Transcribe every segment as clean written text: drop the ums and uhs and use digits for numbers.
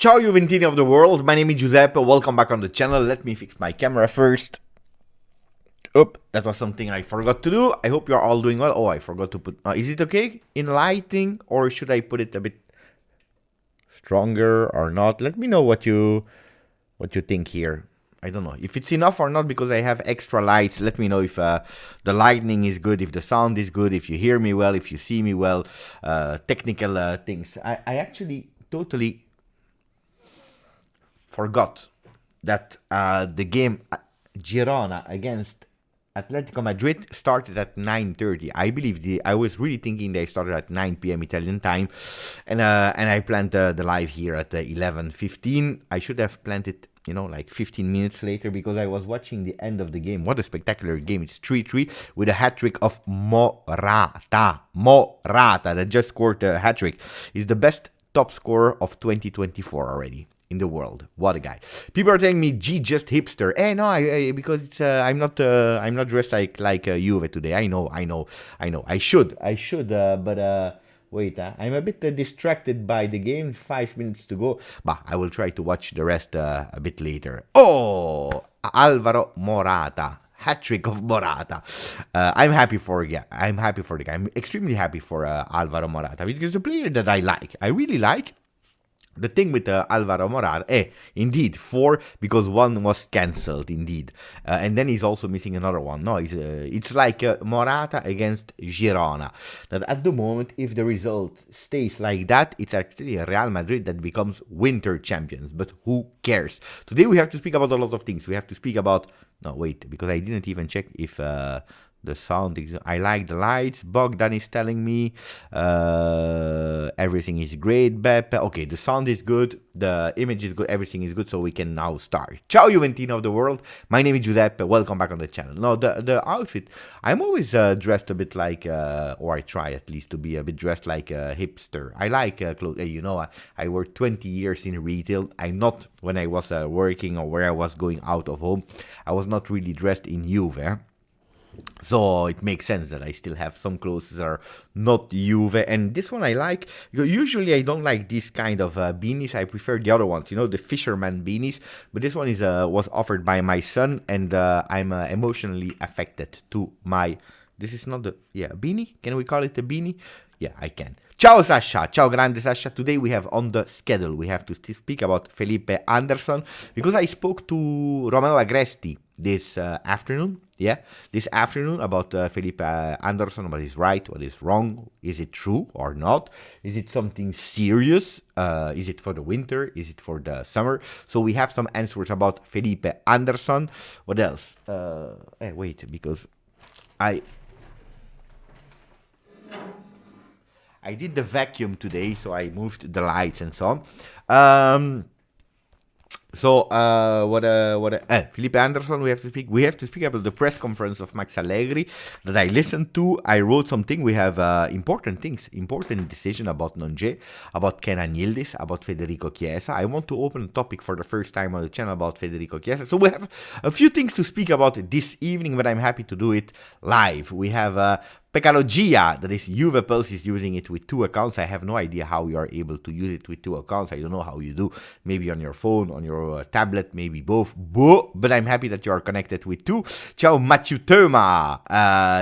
Ciao Juventini of the world, my name is Giuseppe, welcome back on the channel. Let me fix my camera first. Oop, that was something I forgot to do. I hope you're all doing well. Oh, I forgot to put... is it okay in lighting, or should I put it a bit stronger or not? Let me know what you think here. I don't know if it's enough or not, because I have extra lights. Let me know if the lighting is good, if the sound is good, if you hear me well, if you see me well. Technical things. I actually totally forgot that the game Girona against Atletico Madrid started at 9:30. I believe I was really thinking they started at 9 p.m. Italian time, and I planned the live here at 11:15. I should have planned it, like 15 minutes later, because I was watching the end of the game. What a spectacular game. It's 3-3 with a hat-trick of Morata. Morata, that just scored a hat-trick. He's the best top scorer of 2024 already in the world. What a guy. People are telling me just hipster. No, because it's I'm not dressed like Juve today. I know. I should, but wait, I'm a bit distracted by the game. 5 minutes to go, but I will try to watch the rest a bit later. Oh, Alvaro Morata. Hat-trick of Morata. I'm happy for the guy. I'm extremely happy for Alvaro Morata, because the player that I really like. The thing with Alvaro Morata, indeed, 4, because one was cancelled, indeed. And then he's also missing another one. No, it's like Morata against Girona. That at the moment, if the result stays like that, it's actually Real Madrid that becomes winter champions. But who cares? Today we have to speak about a lot of things. We have to speak about... No, wait, because I didn't even check if... the sound, I like the lights. Bogdan is telling me everything is great, Beppe. Okay, the sound is good, the image is good, everything is good, so we can now start. Ciao Juventini of the world, my name is Giuseppe, welcome back on the channel. Now, the outfit, I'm always dressed a bit like, or I try at least to be a bit dressed like a hipster. I like clothes, I worked 20 years in retail. I'm not, when I was working or where I was going out of home, I was not really dressed in Juve. So it makes sense that I still have some clothes that are not Juve, and this one I like. Usually I don't like this kind of beanies. I prefer the other ones, the fisherman beanies. But this one was offered by my son, and I'm emotionally affected to my... This is not the... beanie? Can we call it a beanie? Yeah, I can. Ciao Sasha, ciao grande Sasha. Today we have on the schedule, we have to speak about Felipe Anderson, because I spoke to Romeo Agresti this afternoon. This afternoon about Felipe Anderson, what is right, what is wrong, is it true or not, is it something serious, is it for the winter, is it for the summer? So we have some answers about Felipe Anderson. What else? Wait, because I did the vacuum today, so I moved the lights and so on. So, Felipe Anderson, we have to speak. We have to speak about the press conference of Max Allegri that I listened to. I wrote something. We have important things, important decision about Nonje, about Kenan Yildiz, about Federico Chiesa. I want to open a topic for the first time on the channel about Federico Chiesa. So we have a few things to speak about this evening, but I'm happy to do it live. We have Pecalogia, that is Juve Pulse, is using it with two accounts. I have no idea how you are able to use it with two accounts. I don't know how you do. Maybe on your phone, on your tablet, maybe both. But I'm happy that you are connected with two. Ciao Matthew Thoma.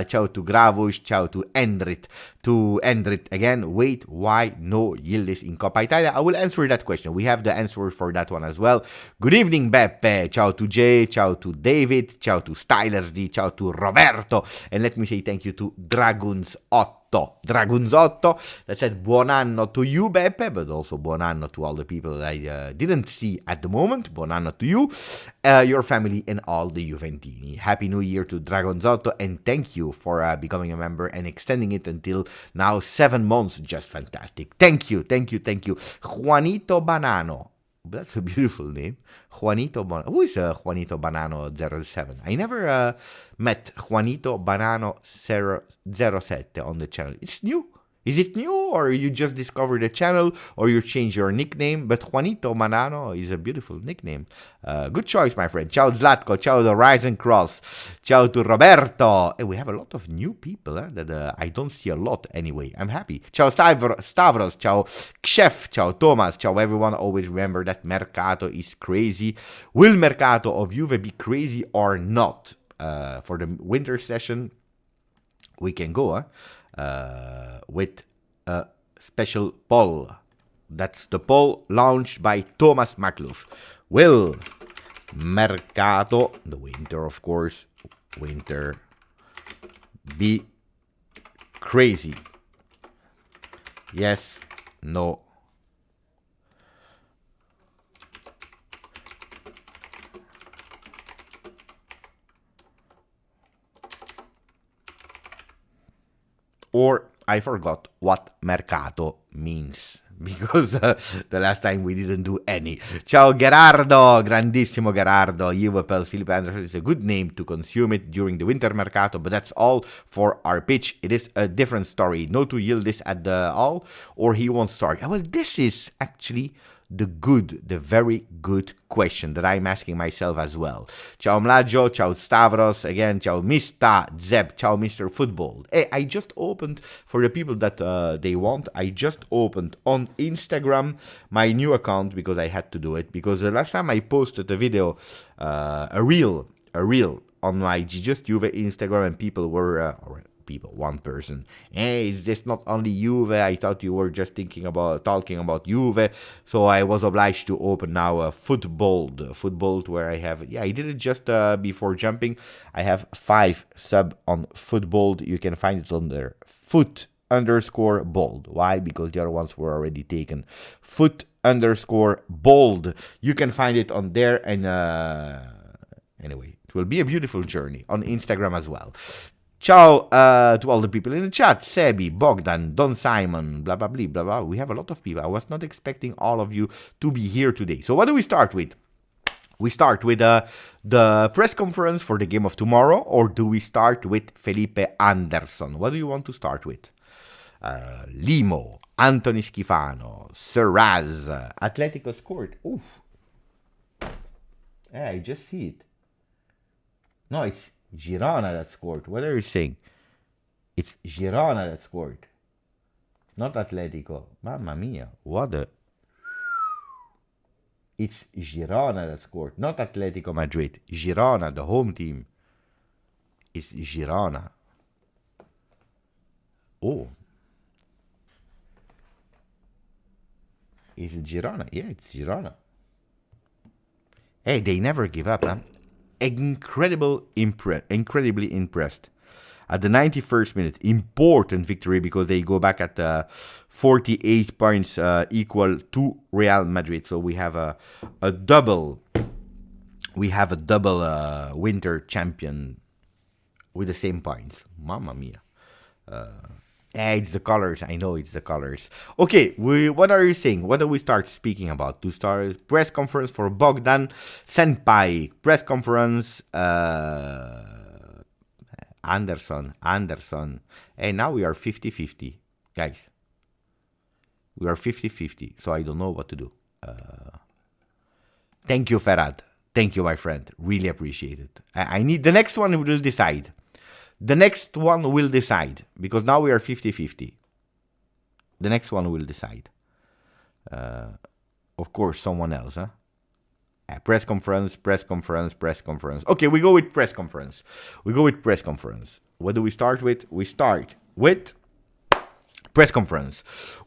Ciao to Gravus. Ciao to Endrit. To Endrit again. Wait, why no Yildiz in Coppa Italia? I will answer that question. We have the answer for that one as well. Good evening, Beppe. Ciao to Jay. Ciao to David. Ciao to Styler D. Ciao to Roberto. And let me say thank you to Draguns 8. Draguns 8 that said buon anno to you, Beppe, but also buon anno to all the people that I didn't see at the moment. Buon anno to you, your family, and all the Juventini. Happy New Year to Draguns 8, and thank you for becoming a member and extending it until now 7 months. Just fantastic. Thank you, thank you, thank you. Juanito Banano. That's a beautiful name. Juanito Banano. Who is Juanito Banano 07? I never met Juanito Banano 07 on the channel. It's new. Is it new, or you just discovered the channel, or you changed your nickname? But Juanito Manano is a beautiful nickname. Good choice, my friend. Ciao Zlatko, ciao the Rise and Cross, ciao to Roberto. And we have a lot of new people that I don't see a lot anyway. I'm happy. Ciao Stavros, ciao Kshef, ciao Thomas, ciao everyone. Always remember that Mercato is crazy. Will Mercato of Juve be crazy or not? For the winter session, we can go, with a special poll. That's the poll launched by Thomas Makluf. Will Mercato, the winter of course, winter be crazy? Yes, no. Or I forgot what mercato means, because the last time we didn't do any. Ciao Gerardo, grandissimo Gerardo. Juve Felipe Anderson is a good name to consume it during the winter mercato, but that's all for our pitch. It is a different story. No to Yildiz at the all, or he won't start. Well, this is actually the very good question that I'm asking myself as well. Ciao Mlaggio, ciao Stavros, again, ciao Mista, Zeb, ciao Mr. Football. Hey, I just opened, for the people that they want, I just opened on Instagram my new account because I had to do it. Because the last time I posted a video, a reel on my GJustjuve Instagram, and people were... one person. Hey, is this not only Juve? I thought you were just talking about Juve. So I was obliged to open now a Football where I have, I did it just before jumping. I have 5 sub on Football. You can find it under foot_bold. Why? Because the other ones were already taken. Foot_bold. You can find it on there, and anyway, it will be a beautiful journey on Instagram as well. Ciao to all the people in the chat. Sebi, Bogdan, Don Simon, blah, blah, blah, blah, blah. We have a lot of people. I was not expecting all of you to be here today. So what do we start with? We start with the press conference for the game of tomorrow, or do we start with Felipe Anderson? What do you want to start with? Limo, Anthony Schifano, Serraz, Atletico scored. Oof. Yeah, I just see it. No, it's Girona that scored. What are you saying? It's Girona that scored, not Atletico. Mamma mia, what a... It's Girona that scored, not Atletico Madrid. Girona, the home team. It's Girona. Oh. Is it Girona? Yeah, it's Girona. Hey, they never give up, huh? Incredibly impressed. At the 91st minute, important victory because they go back at 48 points, equal to Real Madrid. So we have a double. We have a double winter champion with the same points. Mamma mia. It's the colors. I know it's the colors. Okay, what are you saying? What do we start speaking about? To start press conference for Bogdan Senpai. Press conference. Anderson. And now we are 50-50. Guys, we are 50-50. So I don't know what to do. Thank you, Ferhat. Thank you, my friend. Really appreciate it. I need the next one will decide. The next one will decide. Because now we are 50-50. The next one will decide. Of course, someone else, huh? Press conference. Okay, we go with press conference. What do we start with? We start with press conference.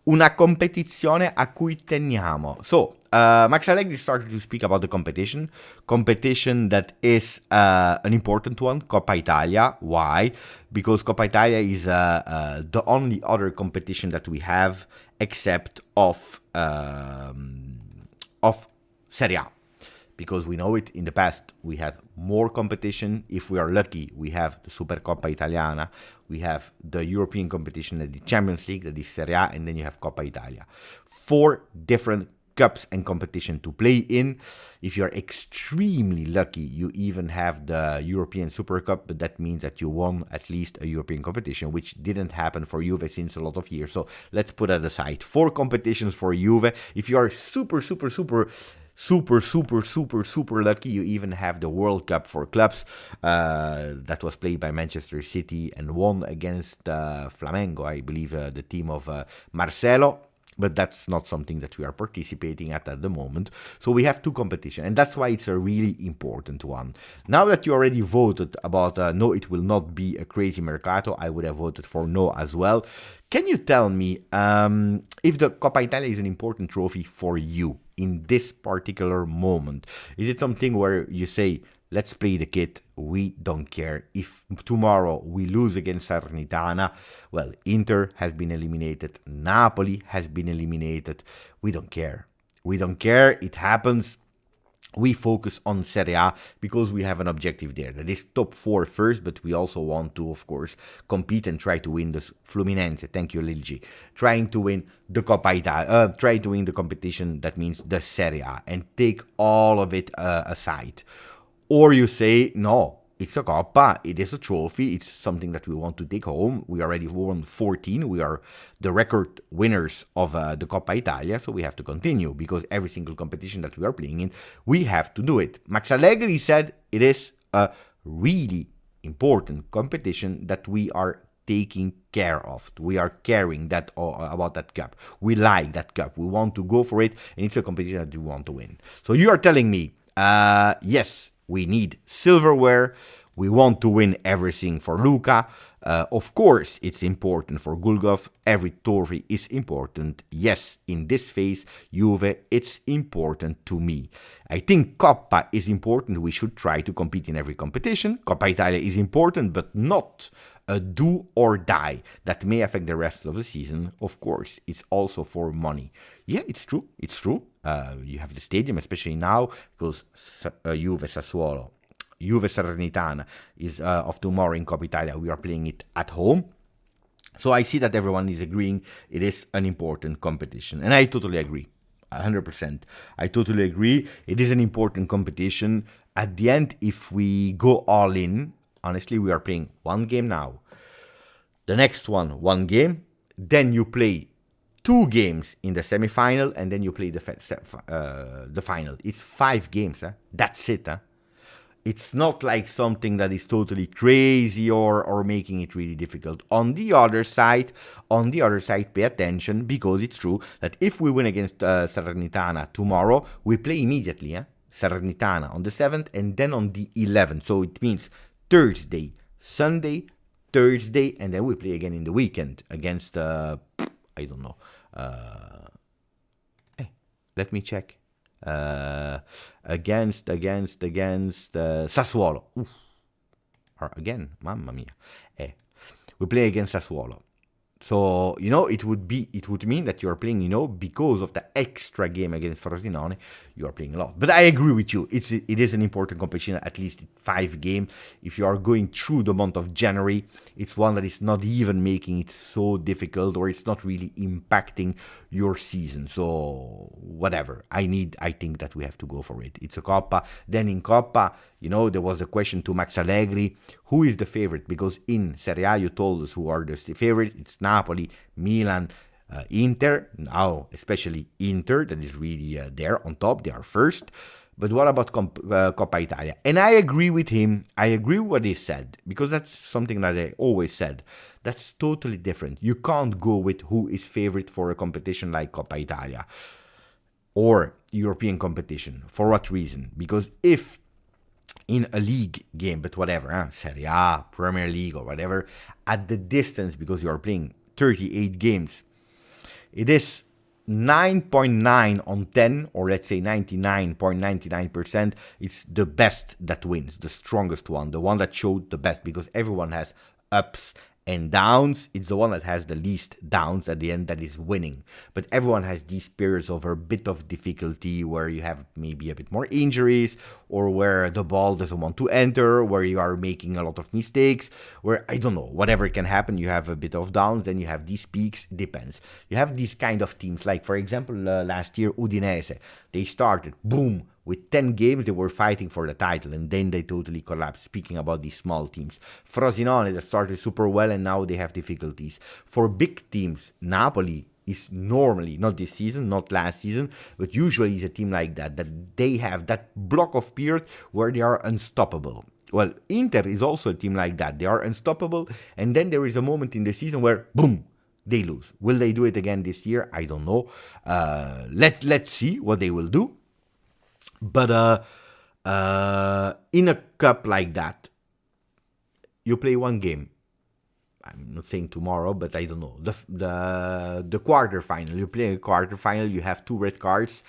Una competizione a cui teniamo. So, Max Allegri started to speak about the competition that is an important one, Coppa Italia. Why? Because Coppa Italia is the only other competition that we have except of Serie A. Because we know it, in the past we had more competition. If we are lucky, we have the Supercoppa Italiana, we have the European competition, the Champions League, that is Serie A, and then you have Coppa Italia. 4 different cups and competition to play in. If you're extremely lucky, you even have the European Super Cup, but that means that you won at least a European competition, which didn't happen for Juve since a lot of years. So let's put that aside. 4 competitions for Juve. If you are super lucky, you even have the World Cup for clubs that was played by Manchester City and won against Flamengo, I believe, the team of Marcelo. But that's not something that we are participating at the moment. So we have 2 competitions, and that's why it's a really important one. Now that you already voted about no, it will not be a crazy mercato, I would have voted for no as well. Can you tell me if the Coppa Italia is an important trophy for you in this particular moment? Is it something where you say, let's play the kit, we don't care if tomorrow we lose against Salernitana? Well, Inter has been eliminated, Napoli has been eliminated, we don't care. It happens. We focus on Serie A because we have an objective there. That is top 4 first, but we also want to, of course, compete and try to win the Fluminense. Thank you, Lilji. Trying to win the Coppa Italia, trying to win the competition, that means the Serie A, and take all of it aside. Or you say, no, it's a Coppa, it is a trophy, it's something that we want to take home. We already won 14, we are the record winners of the Coppa Italia, so we have to continue, because every single competition that we are playing in, we have to do it. Max Allegri said it is a really important competition that we are taking care of. We are caring that about that cup. We like that cup, we want to go for it, and it's a competition that we want to win. So you are telling me, yes, we need silverware. We want to win everything for Luca. Of course, it's important for Gulgov. Every trophy is important. Yes, in this phase, Juve, it's important to me. I think Coppa is important. We should try to compete in every competition. Coppa Italia is important, but not a do or die that may affect the rest of the season. Of course, it's also for money. Yeah, it's true. You have the stadium, especially now, because Juve Sassuolo, Juve Salernitana is of tomorrow in Coppa Italia. We are playing it at home. So I see that everyone is agreeing it is an important competition. And I totally agree. 100%. I totally agree. It is an important competition. At the end, if we go all in, honestly, we are playing 1 game now. The next one game. Then you play 2 games in the semi-final, and then you play the final. It's 5 games. That's it. It's not like something that is totally crazy or making it really difficult. On the other side, pay attention, because it's true that if we win against Salernitana tomorrow, we play immediately. Salernitana on the 7th and then on the 11th. So it means Thursday, Sunday, Thursday, and then we play again in the weekend against, I don't know. Let me check. Against Sassuolo. Oof. Or again, mamma mia. We play against Sassuolo. So, it would mean that you're playing, because of the extra game against Frosinone, you are playing a lot. But I agree with you. It is an important competition, at least 5 games. If you are going through the month of January, it's one that is not even making it so difficult, or it's not really impacting your season. So whatever. I think that we have to go for it. It's a Coppa. Then in Coppa, there was a question to Max Allegri, who is the favorite? Because in Serie A, you told us who are the favorite. It's Napoli, Milan, Inter. Now, especially Inter, that is really there on top. They are first. But what about Coppa Italia? And I agree with him. I agree with what he said, because that's something that I always said. That's totally different. You can't go with who is favorite for a competition like Coppa Italia or European competition. For what reason? Because if in a league game, but whatever, Serie A, Premier League, or whatever, at the distance, because you are playing 38 games, it is 9.9 on 10, or let's say 99.99%. It's the best that wins, the strongest one, the one that showed the best, because everyone has ups and downs. It's the one that has the least downs at the end that is winning. But everyone has these periods of a bit of difficulty, where you have maybe a bit more injuries, or where the ball doesn't want to enter, where you are making a lot of mistakes, where, I don't know, whatever can happen. You have a bit of downs, then you have these peaks. Depends. You have these kind of teams, like, for example, last year, Udinese. They started, boom, with 10 games, they were fighting for the title, and then they totally collapsed. Speaking about these small teams. Frosinone, that started super well, and now they have difficulties. For big teams, Napoli is normally, not this season, not last season, but usually is a team like that they have that block of period where they are unstoppable. Well, Inter is also a team like that. They are unstoppable, and then there is a moment in the season where, boom, they lose. Will they do it again this year? I don't know. Let's see what they will do. But in a cup like that, you play one game. I'm not saying tomorrow, but I don't know. The quarterfinal. You play a quarterfinal, you have 2 red cards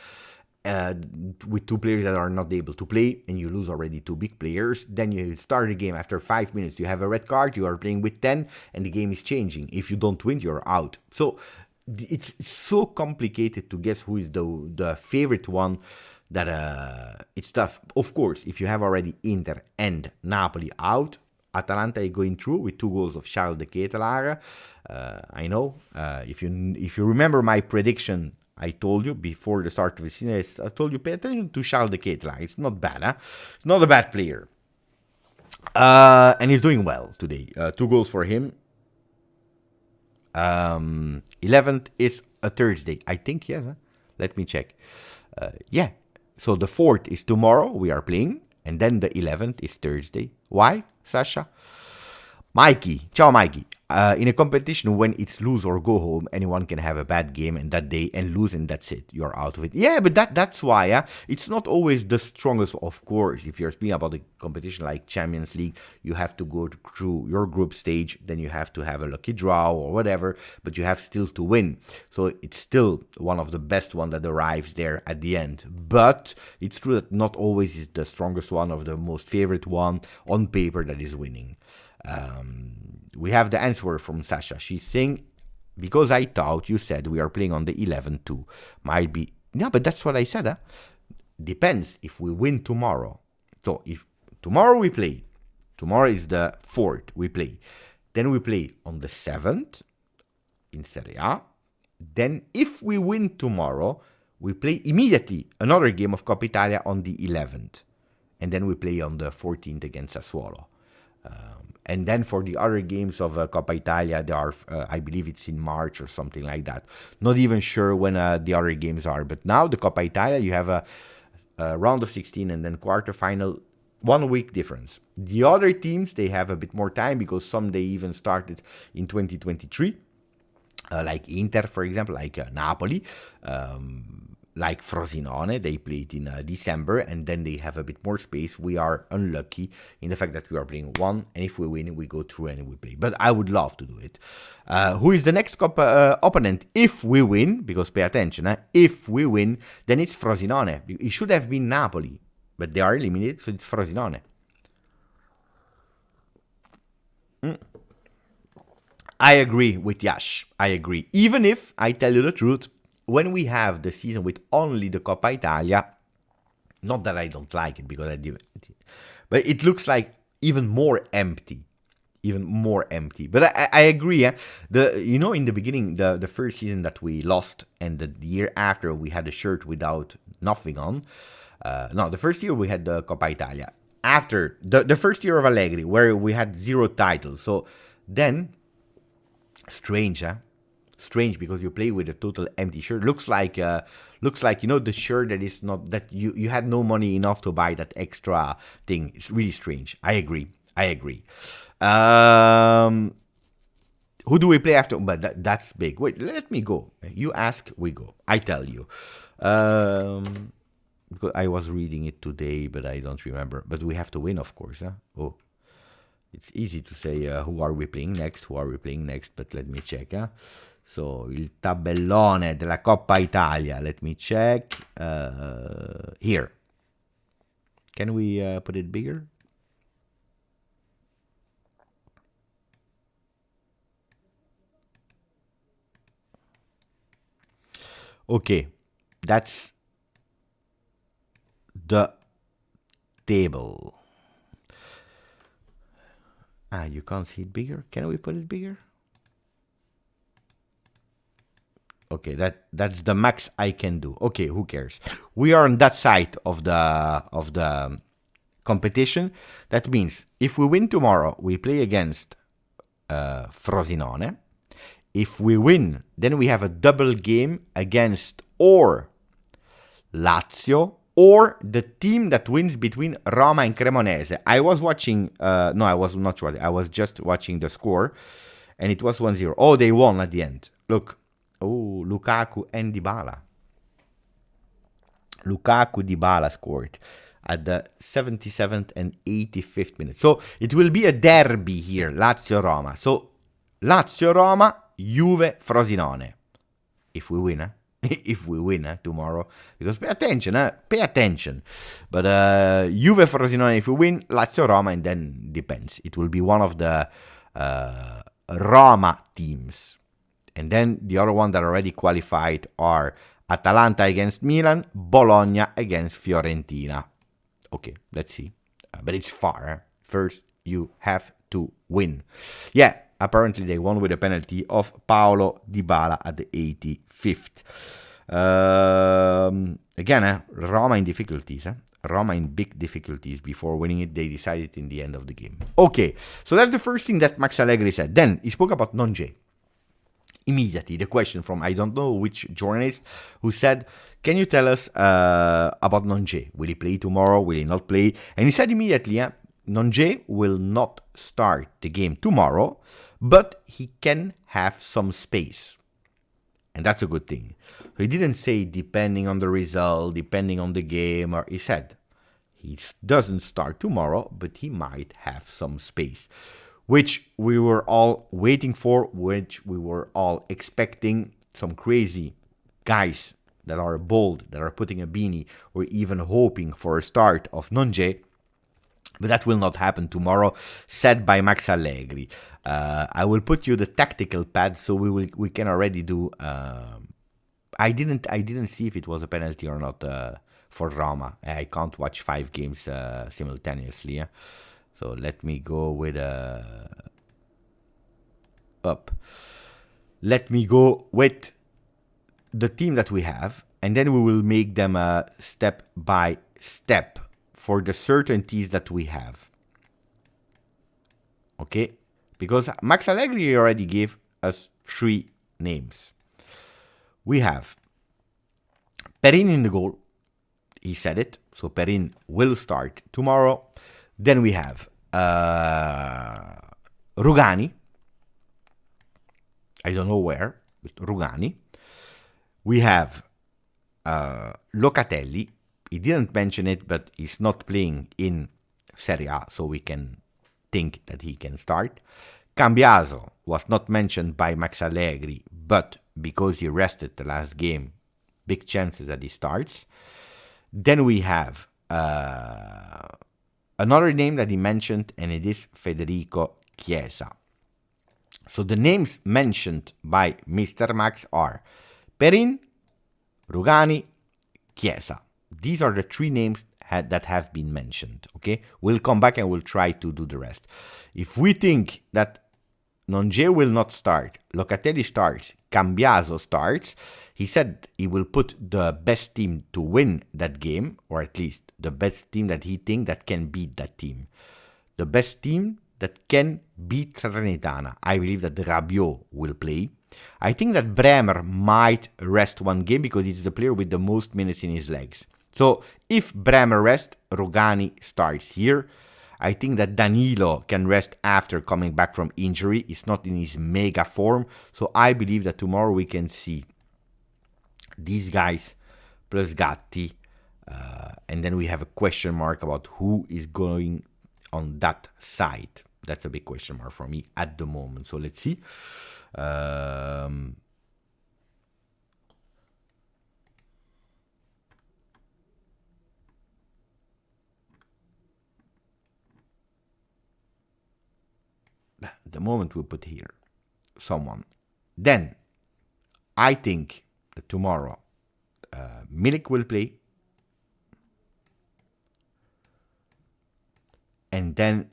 with 2 players that are not able to play, and you lose already 2 big players. Then you start the game after 5 minutes. You have a red card, you are playing with 10, and the game is changing. If you don't win, you're out. So it's so complicated to guess who is the favorite one, that it's tough. Of course, if you have already Inter and Napoli out, Atalanta is going through with 2 goals of Charles de Ketelaere. I know. If you remember my prediction, I told you before the start of the season, I told you, pay attention to Charles de Ketelaere. It's not bad, huh? It's not a bad player. And he's doing well today. 2 goals for him. 11th is a Thursday, I think, yes. Huh? Let me check. Yeah. So the 4th is tomorrow, we are playing, and then the 11th is Thursday. Why, Sasha? Mikey, ciao Mikey. In a competition, when it's lose or go home, anyone can have a bad game and that day and lose, and that's it. You're out of it. Yeah, but that's why. It's not always the strongest, of course. If you're speaking about a competition like Champions League, you have to go through your group stage, then you have to have a lucky draw or whatever, but you have still to win. So it's still one of the best one that arrives there at the end. But it's true that not always is the strongest one or the most favorite one on paper that is winning. We have the answer from Sasha. She's saying, because I thought you said we are playing on the 11th too. Might be. No, but that's what I said. Huh? Depends if we win tomorrow. So if tomorrow we play, tomorrow is the 4th we play. Then we play on the 7th in Serie A. Then if we win tomorrow, we play immediately another game of Coppa Italia on the 11th. And then we play on the 14th against Sassuolo. And then for the other games of Coppa Italia, there are, I believe it's in March or something like that. Not even sure when the other games are. But now the Coppa Italia, you have a round of 16 and then quarterfinal, 1 week difference. The other teams, they have a bit more time because some they even started in 2023. Like Inter, for example, like Napoli. Like Frosinone, they played in December, and then they have a bit more space. We are unlucky in the fact that we are playing 1, and if we win, we go through and we play. But I would love to do it. Who is the next opponent if we win? Because pay attention, if we win, then it's Frosinone. It should have been Napoli, but they are eliminated, so it's Frosinone. I agree with Yash. I agree. Even if, I tell you the truth, when we have the season with only the Coppa Italia, Not that I don't like it, because I do, but it looks like even more empty. Even more empty. But I agree. In the beginning, the first season that we lost, and the year after we had a shirt without nothing on. No, the first year we had the Coppa Italia. After the first year of Allegri, where we had 0 titles. So then, strange, huh? Strange, because you play with a total empty shirt. Looks like the shirt that is not, that you had no money enough to buy that extra thing. It's really strange. I agree. Who do we play after? But that's big. Wait, let me go. You ask, we go. I tell you. Because I was reading it today, but I don't remember. But we have to win, of course. Huh? Oh, it's easy to say who are we playing next, but let me check. Huh? So, il tabellone della Coppa Italia. Let me check. Here. Can we put it bigger? Okay, that's the table. You can't see it bigger. Can we put it bigger? Okay, that's the max I can do. Okay, who cares? We are on that side of the competition. That means if we win tomorrow, we play against Frosinone. If we win, then we have a double game against or Lazio or the team that wins between Roma and Cremonese. I was watching, no, I was not watching. I was just watching the score, and it was 1-0. Oh, they won at the end. Look. Oh, Lukaku and Dybala. Dybala scored at the 77th and 85th minute. So it will be a derby here, Lazio-Roma. So Lazio-Roma, Juve, Frosinone. If we win, if we win tomorrow. Because pay attention. But Juve, Frosinone, if we win, Lazio-Roma, and then depends. It will be one of the Roma teams. And then the other one that already qualified are Atalanta against Milan, Bologna against Fiorentina. Okay, let's see. But it's far. First, you have to win. Yeah, apparently they won with a penalty of Paulo Dybala at the 85th. Again, Roma in difficulties. Roma in big difficulties. Before winning it, they decided in the end of the game. Okay, so that's the first thing that Max Allegri said. Then he spoke about Nonje. Immediately, the question from I don't know which journalist who said, can you tell us about Nonje? Will he play tomorrow? Will he not play? And he said immediately, Nonje will not start the game tomorrow, but he can have some space. And that's a good thing. He didn't say depending on the result, depending on the game, or he said he doesn't start tomorrow, but he might have some space. Which we were all waiting for, which we were all expecting. Some crazy guys that are bold, that are putting a beanie, or even hoping for a start of Nonje. But that will not happen tomorrow, said by Max Allegri. I will put you the tactical pad, so we can already do. I didn't see if it was a penalty or not for Roma. I can't watch 5 games simultaneously. So let me go with up. Let me go with the team that we have, and then we will make them step by step for the certainties that we have. Okay? Because Max Allegri already gave us 3 names. We have Perin in the goal. He said it. So Perin will start tomorrow. Then we have Rugani. I don't know where, but Rugani. We have Locatelli. He didn't mention it, but he's not playing in Serie A, so we can think that he can start. Cambiaso was not mentioned by Max Allegri, but because he rested the last game, big chances that he starts. Then we have another name that he mentioned, and it is Federico Chiesa. So the names mentioned by Mr. Max are Perin, Rugani, Chiesa. These are the 3 names that have been mentioned. Okay, we'll come back and we'll try to do the rest. If we think that Nonje will not start, Locatelli starts, Cambiaso starts, he said he will put the best team to win that game, or at least the best team that he thinks that can beat that team. The best team that can beat Salernitana. I believe that Rabiot will play. I think that Bremer might rest one game because he's the player with the most minutes in his legs. So if Bremer rests, Rugani starts here. I think that Danilo can rest after coming back from injury. He's not in his mega form. So I believe that tomorrow we can see these guys plus Gatti. And then we have a question mark about who is going on that side. That's a big question mark for me at the moment. So let's see. The moment we put here someone, then I think that tomorrow Milik will play, and then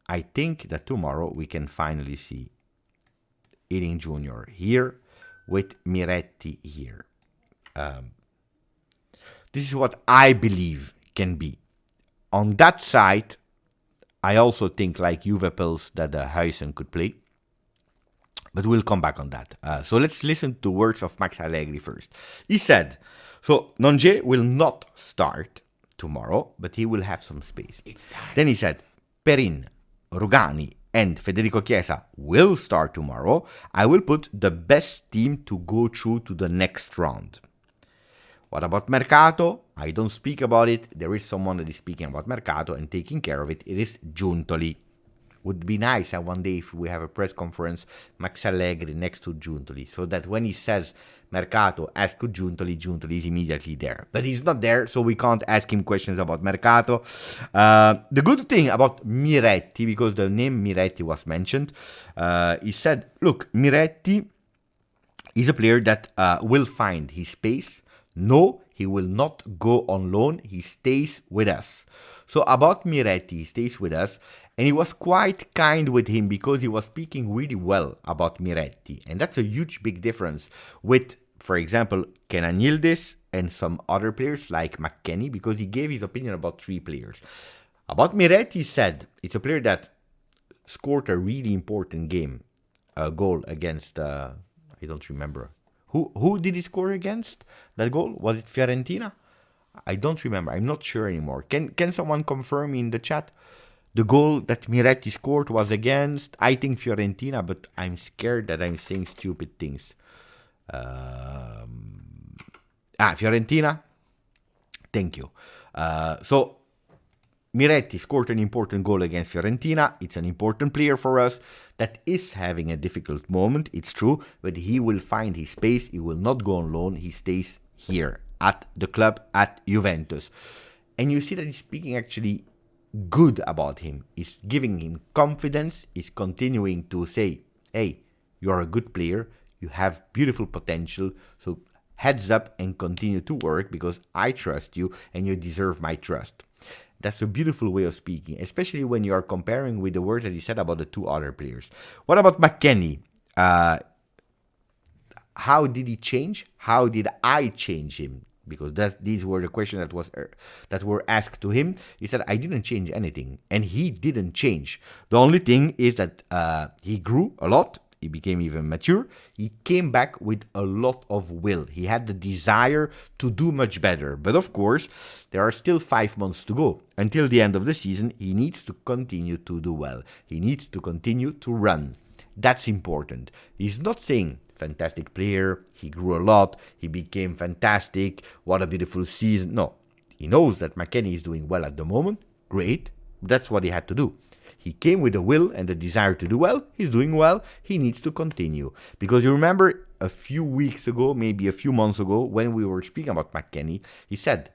I think that tomorrow we can finally see Ealing Jr. here with Miretti here. This is what I believe can be. On that side, I also think like Juve Pils that Huijsen could play. But we'll come back on that. So let's listen to words of Max Allegri first. He said, so Nonje will not start tomorrow, but he will have some space. It's time. Then he said, Perin, Rugani, and Federico Chiesa will start tomorrow. I will put the best team to go through to the next round. What about Mercato? I don't speak about it. There is someone that is speaking about Mercato and taking care of it. It is Giuntoli. Would be nice one day if we have a press conference, Max Allegri next to Giuntoli, so that when he says Mercato, ask Giuntoli, Giuntoli is immediately there. But he's not there, so we can't ask him questions about Mercato. The good thing about Miretti, because the name Miretti was mentioned, he said, look, Miretti is a player that will find his space. No, he will not go on loan. He stays with us. So about Miretti, he stays with us. And he was quite kind with him because he was speaking really well about Miretti. And that's a huge, big difference with, for example, Kenan Yildiz and some other players like McKennie, because he gave his opinion about 3 players. About Miretti, he said it's a player that scored a really important goal against, I don't remember. Who did he score against that goal? Was it Fiorentina? I don't remember. I'm not sure anymore. Can someone confirm in the chat? The goal that Miretti scored was against, I think, Fiorentina, but I'm scared that I'm saying stupid things. Fiorentina. Thank you. So, Miretti scored an important goal against Fiorentina. It's an important player for us that is having a difficult moment, it's true, but he will find his space. He will not go on loan. He stays here at the club, at Juventus. And you see that he's speaking actually good about him. He's giving him confidence. He's continuing to say, hey, you're a good player. You have beautiful potential. So heads up and continue to work because I trust you and you deserve my trust. That's a beautiful way of speaking, especially when you are comparing with the words that he said about the 2 other players. What about McKennie? How did he change? How did I change him? Because these were the questions that were asked to him. He said, I didn't change anything. And he didn't change. The only thing is that he grew a lot. He became even mature. He came back with a lot of will. He had the desire to do much better. But of course, there are still 5 months to go. Until the end of the season, he needs to continue to do well. He needs to continue to run. That's important. He's not saying, fantastic player, he grew a lot, he became fantastic, what a beautiful season. No, he knows that McKennie is doing well at the moment. Great. That's what he had to do. He came with the will and the desire to do well. He's doing well. He needs to continue. Because you remember a few weeks ago, maybe a few months ago, when we were speaking about McKennie, he said,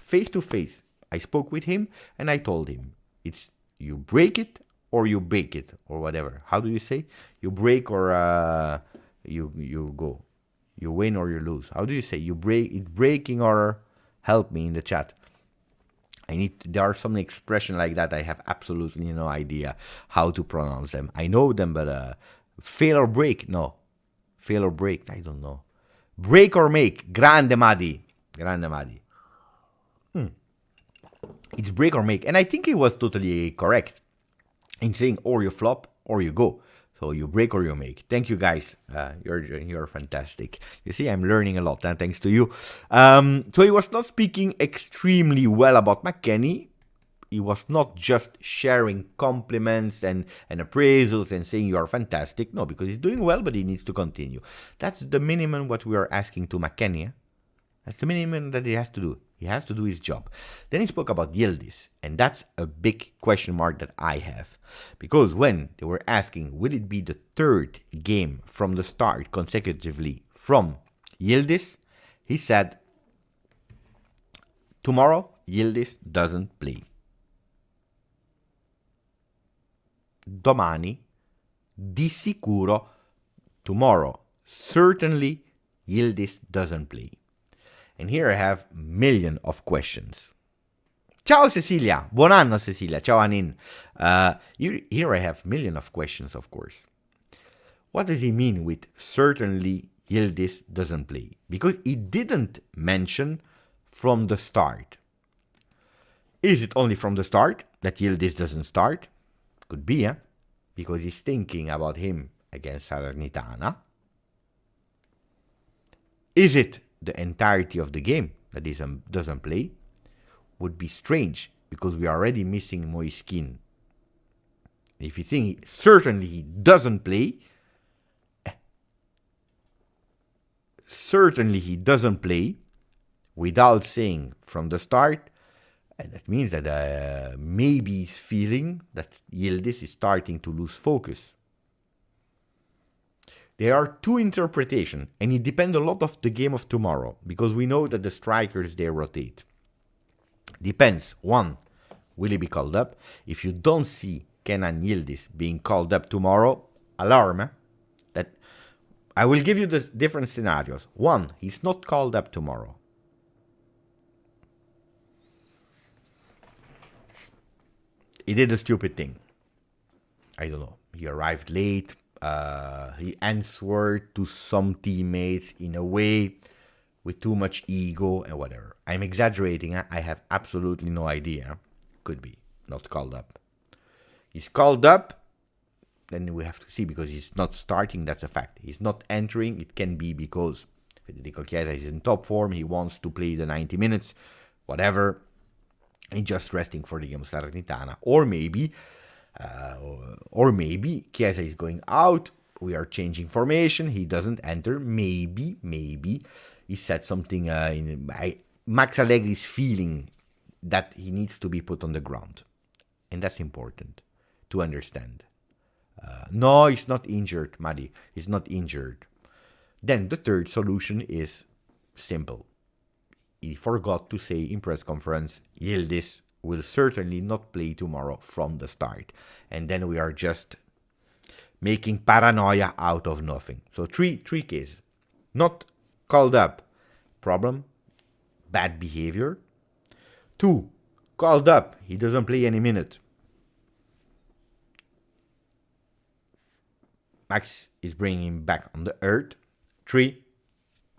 face to face, I spoke with him and I told him, it's you break it or you break it or whatever. How do you say? You break or you go. You win or you lose. How do you say? You break it breaking or help me in the chat. There are some expression like that. I have absolutely no idea how to pronounce them. I know them, but fail or break, no. Fail or break, I don't know. Break or make, grande Madi. Grande Madi. It's break or make. And I think he was totally correct in saying or you flop or you go. So you break or you make. Thank you guys. You're fantastic. You see, I'm learning a lot, and thanks to you. So he was not speaking extremely well about McKennie. He was not just sharing compliments and appraisals and saying you are fantastic. No, because he's doing well, but he needs to continue. That's the minimum what we are asking to McKennie. That's the minimum that he has to do. He has to do his job. Then he spoke about Yildiz, and that's a big question mark that I have. Because when they were asking, will it be the third game from the start consecutively from Yildiz, he said, tomorrow Yildiz doesn't play. Domani, di sicuro, tomorrow, certainly Yildiz doesn't play. And here I have million of questions. Ciao Cecilia, buon anno Cecilia, ciao Anin. Here I have million of questions, of course. What does he mean with certainly Yildiz doesn't play? Because he didn't mention from the start. Is it only from the start that Yildiz doesn't start? Could be, because he's thinking about him against Salernitana. Is it the entirety of the game that doesn't play? Would be strange, because we are already missing Moiskin. If you think certainly he doesn't play, without saying from the start, and that means that maybe he's feeling that Yildiz is starting to lose focus. There are two interpretations, and it depends a lot of the game of tomorrow, because we know that the strikers, they rotate. Depends. One, will he be called up? If you don't see Kenan Yildiz being called up tomorrow, alarm. That I will give you the different scenarios. One, he's not called up tomorrow. He did a stupid thing. I don't know. He arrived late. He answered to some teammates in a way with too much ego and whatever. I'm exaggerating. I have absolutely no idea. Could be not called up. He's called up, then we have to see, because he's not starting. That's a fact. He's not entering. It can be because Federico Chiesa is in top form. He wants to play the 90 minutes, whatever. He's just resting for the game of Salernitana, or maybe Chiesa is going out. We are changing formation. He doesn't enter. Maybe he said something. Max Allegri's feeling that he needs to be put on the ground, and that's important to understand. No, he's not injured, Madi. He's not injured. Then the third solution is simple. He forgot to say in press conference, Yildiz will certainly not play tomorrow from the start. And then we are just making paranoia out of nothing. So three cases. Not called up, problem, bad behavior. 2, called up, he doesn't play any minute. Max is bringing him back on the earth. 3,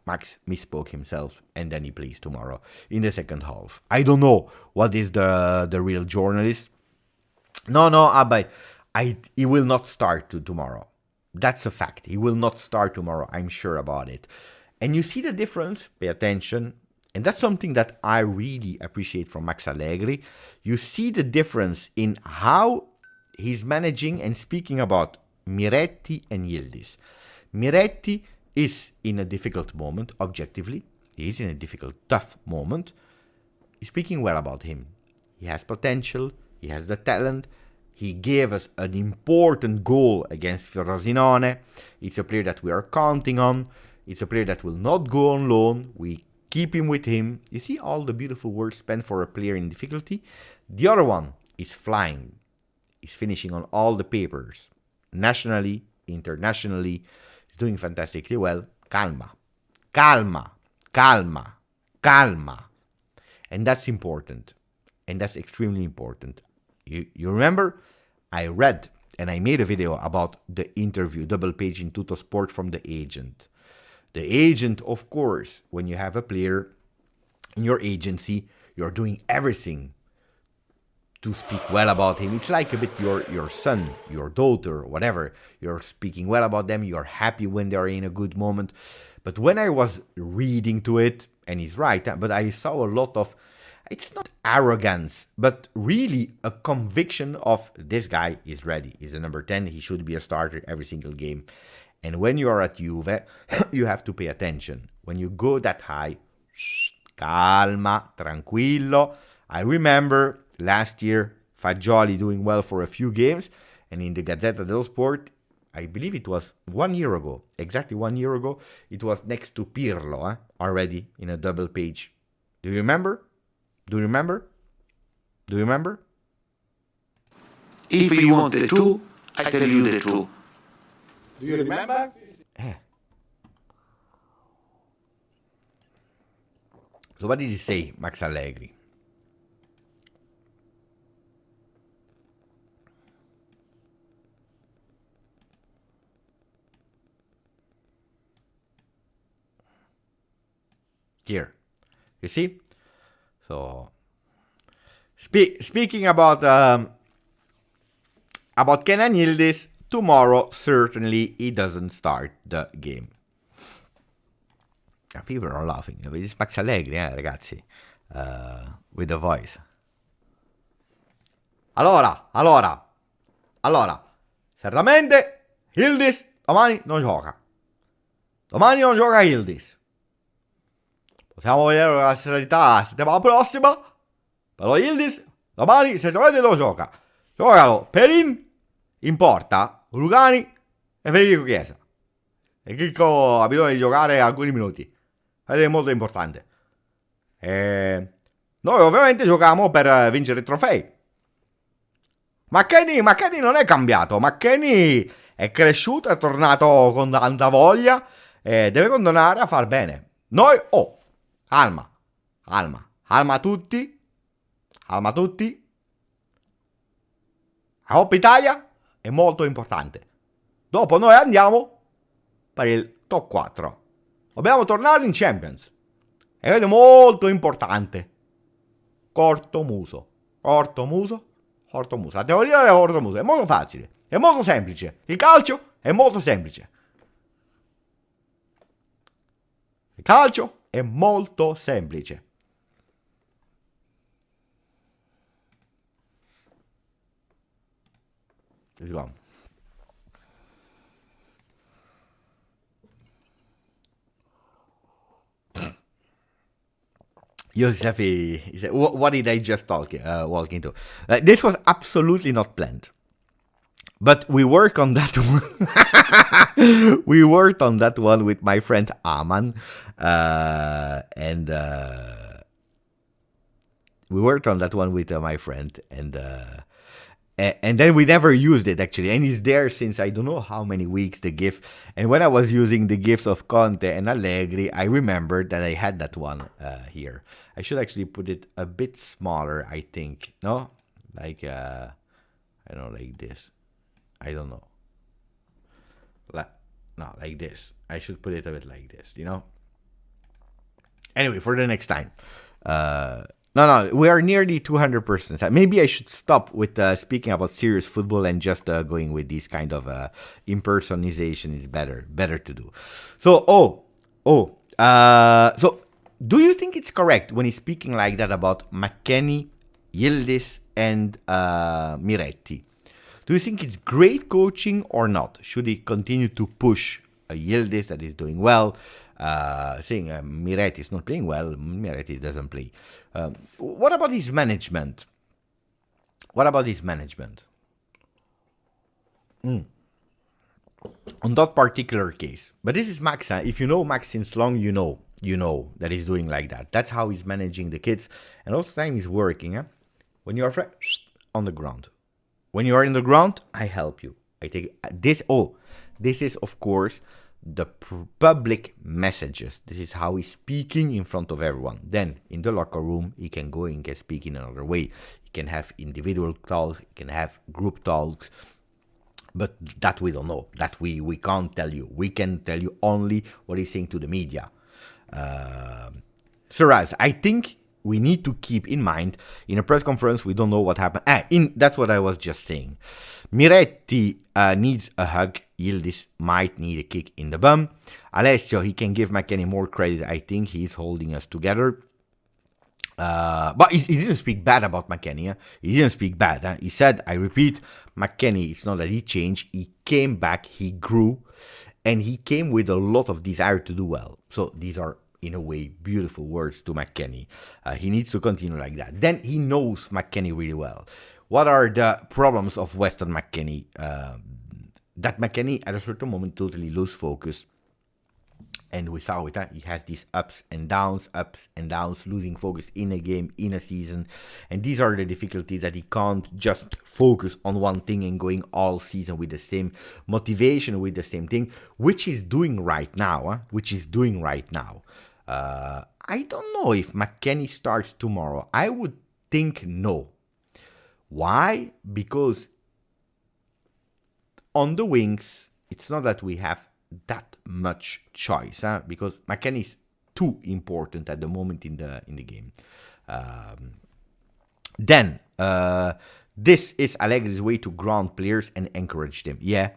Max misspoke himself, and then he plays tomorrow in the second half. I don't know what is the real journalist. No, Abay, he will not start tomorrow. That's a fact. He will not start tomorrow. I'm sure about it. And you see the difference. Pay attention. And that's something that I really appreciate from Max Allegri. You see the difference in how he's managing and speaking about Miretti and Yildiz. Miretti is in a difficult moment, objectively. He is in a difficult, tough moment. He's speaking well about him. He has potential. He has the talent. He gave us an important goal against Frosinone. It's a player that we are counting on. It's a player that will not go on loan. We keep him with him. You see all the beautiful words spent for a player in difficulty? The other one is flying. He's finishing on all the papers. Nationally, internationally. He's doing fantastically well. Calma. And that's important. And that's extremely important. You remember? I read and I made a video about the interview, double page in Tuttosport from the agent. The agent, of course, when you have a player in your agency, you're doing everything to speak well about him. It's like a bit your son, your daughter, whatever. You're speaking well about them. You're happy when they're in a good moment. But when I was reading to it, and he's right, but I saw a lot of, it's not arrogance, but really a conviction of this guy is ready. He's a number 10. He should be a starter every single game. And when you are at Juve, you have to pay attention. When you go that high, calma, tranquillo. I remember last year, Fagioli doing well for a few games, and in the Gazzetta dello Sport, I believe it was 1 year ago, exactly 1 year ago, it was next to Pirlo, already in a double page. Do you remember? Do you remember? Do you remember? If you want the truth, I tell you the truth. Do you remember? So what did he say, Max Allegri? Here, you see? So, speaking about Kenan Yildiz, tomorrow certainly he doesn't start the game. People are laughing. It's Max Allegri, ragazzi, with the voice. Allora, certamente Yildiz domani non gioca. Domani non gioca Yildiz. Possiamo vedere la serietà la settimana prossima. Però Yildiz domani certamente non gioca. Giocano Perin in porta, Rugani e Federico Chiesa. E Chicco ha bisogno di giocare alcuni minuti. Ed è molto importante. Noi ovviamente giochiamo per vincere i trofei. McKennie non è cambiato. McKennie è cresciuto, è tornato con tanta voglia e deve continuare a far bene. Noi, calma tutti. La Coppa Italia è molto importante. Dopo noi andiamo per il top 4. Dobbiamo tornare in Champions. E questo è molto importante. Corto muso. La teoria del corto muso è molto facile. È molto semplice. Il calcio è molto semplice. Let's go. Giuseppe, what did I just walk into? This was absolutely not planned. But we worked on that one. We worked on that one with my friend Aman. We worked on that one with my friend. And then we never used it, actually. And it's there since I don't know how many weeks, the GIF. And when I was using the GIFs of Conte and Allegri, I remembered that I had that one here. I should actually put it a bit smaller, I think. No? Like, I don't know, like this. I don't know. No, like this. I should put it a bit like this, you know? Anyway, for the next time. No, we are nearly 200%. Maybe I should stop with speaking about serious football and just going with this kind of impersonation is better to do. So, so do you think it's correct when he's speaking like that about McKennie, Yildiz, and Miretti? Do you think it's great coaching or not? Should he continue to push Yildiz that is doing well? Saying Miretti is not playing well, Miretti doesn't play. What about his management? On that particular case. But this is Max. If you know Max since long, you know that he's doing like that. That's how he's managing the kids. And all the time he's working. When you are on the ground. When you are in the ground, I help you. I take this. This is, of course, the public messages. This is how he's speaking in front of everyone. Then in the locker room, he can go and can speak in another way. He can have individual talks, he can have group talks, but that we don't know. That we can't tell you. We can tell you only what he's saying to the media. Raz, I think we need to keep in mind, in a press conference, we don't know what happened. That's what I was just saying. Miretti needs a hug. Yildiz might need a kick in the bum. Alessio, he can give McKennie more credit. I think he's holding us together. But he didn't speak bad about McKennie. Huh? He didn't speak bad. Huh? He said, I repeat, McKennie, it's not that he changed. He came back, he grew, and he came with a lot of desire to do well. So these are, in a way, beautiful words to McKennie. He needs to continue like that. Then he knows McKennie really well. What are the problems of Weston McKennie? That McKennie, at a certain moment, totally lose focus. And without it, he has these ups and downs, losing focus in a game, in a season. And these are the difficulties, that he can't just focus on one thing and going all season with the same motivation, with the same thing, which he's doing right now. I don't know if McKennie starts tomorrow. I would think no. Why? Because on the wings, it's not that we have that much choice, because McKennie is too important at the moment in the game. Then this is Allegri's way to ground players and encourage them. Yeah,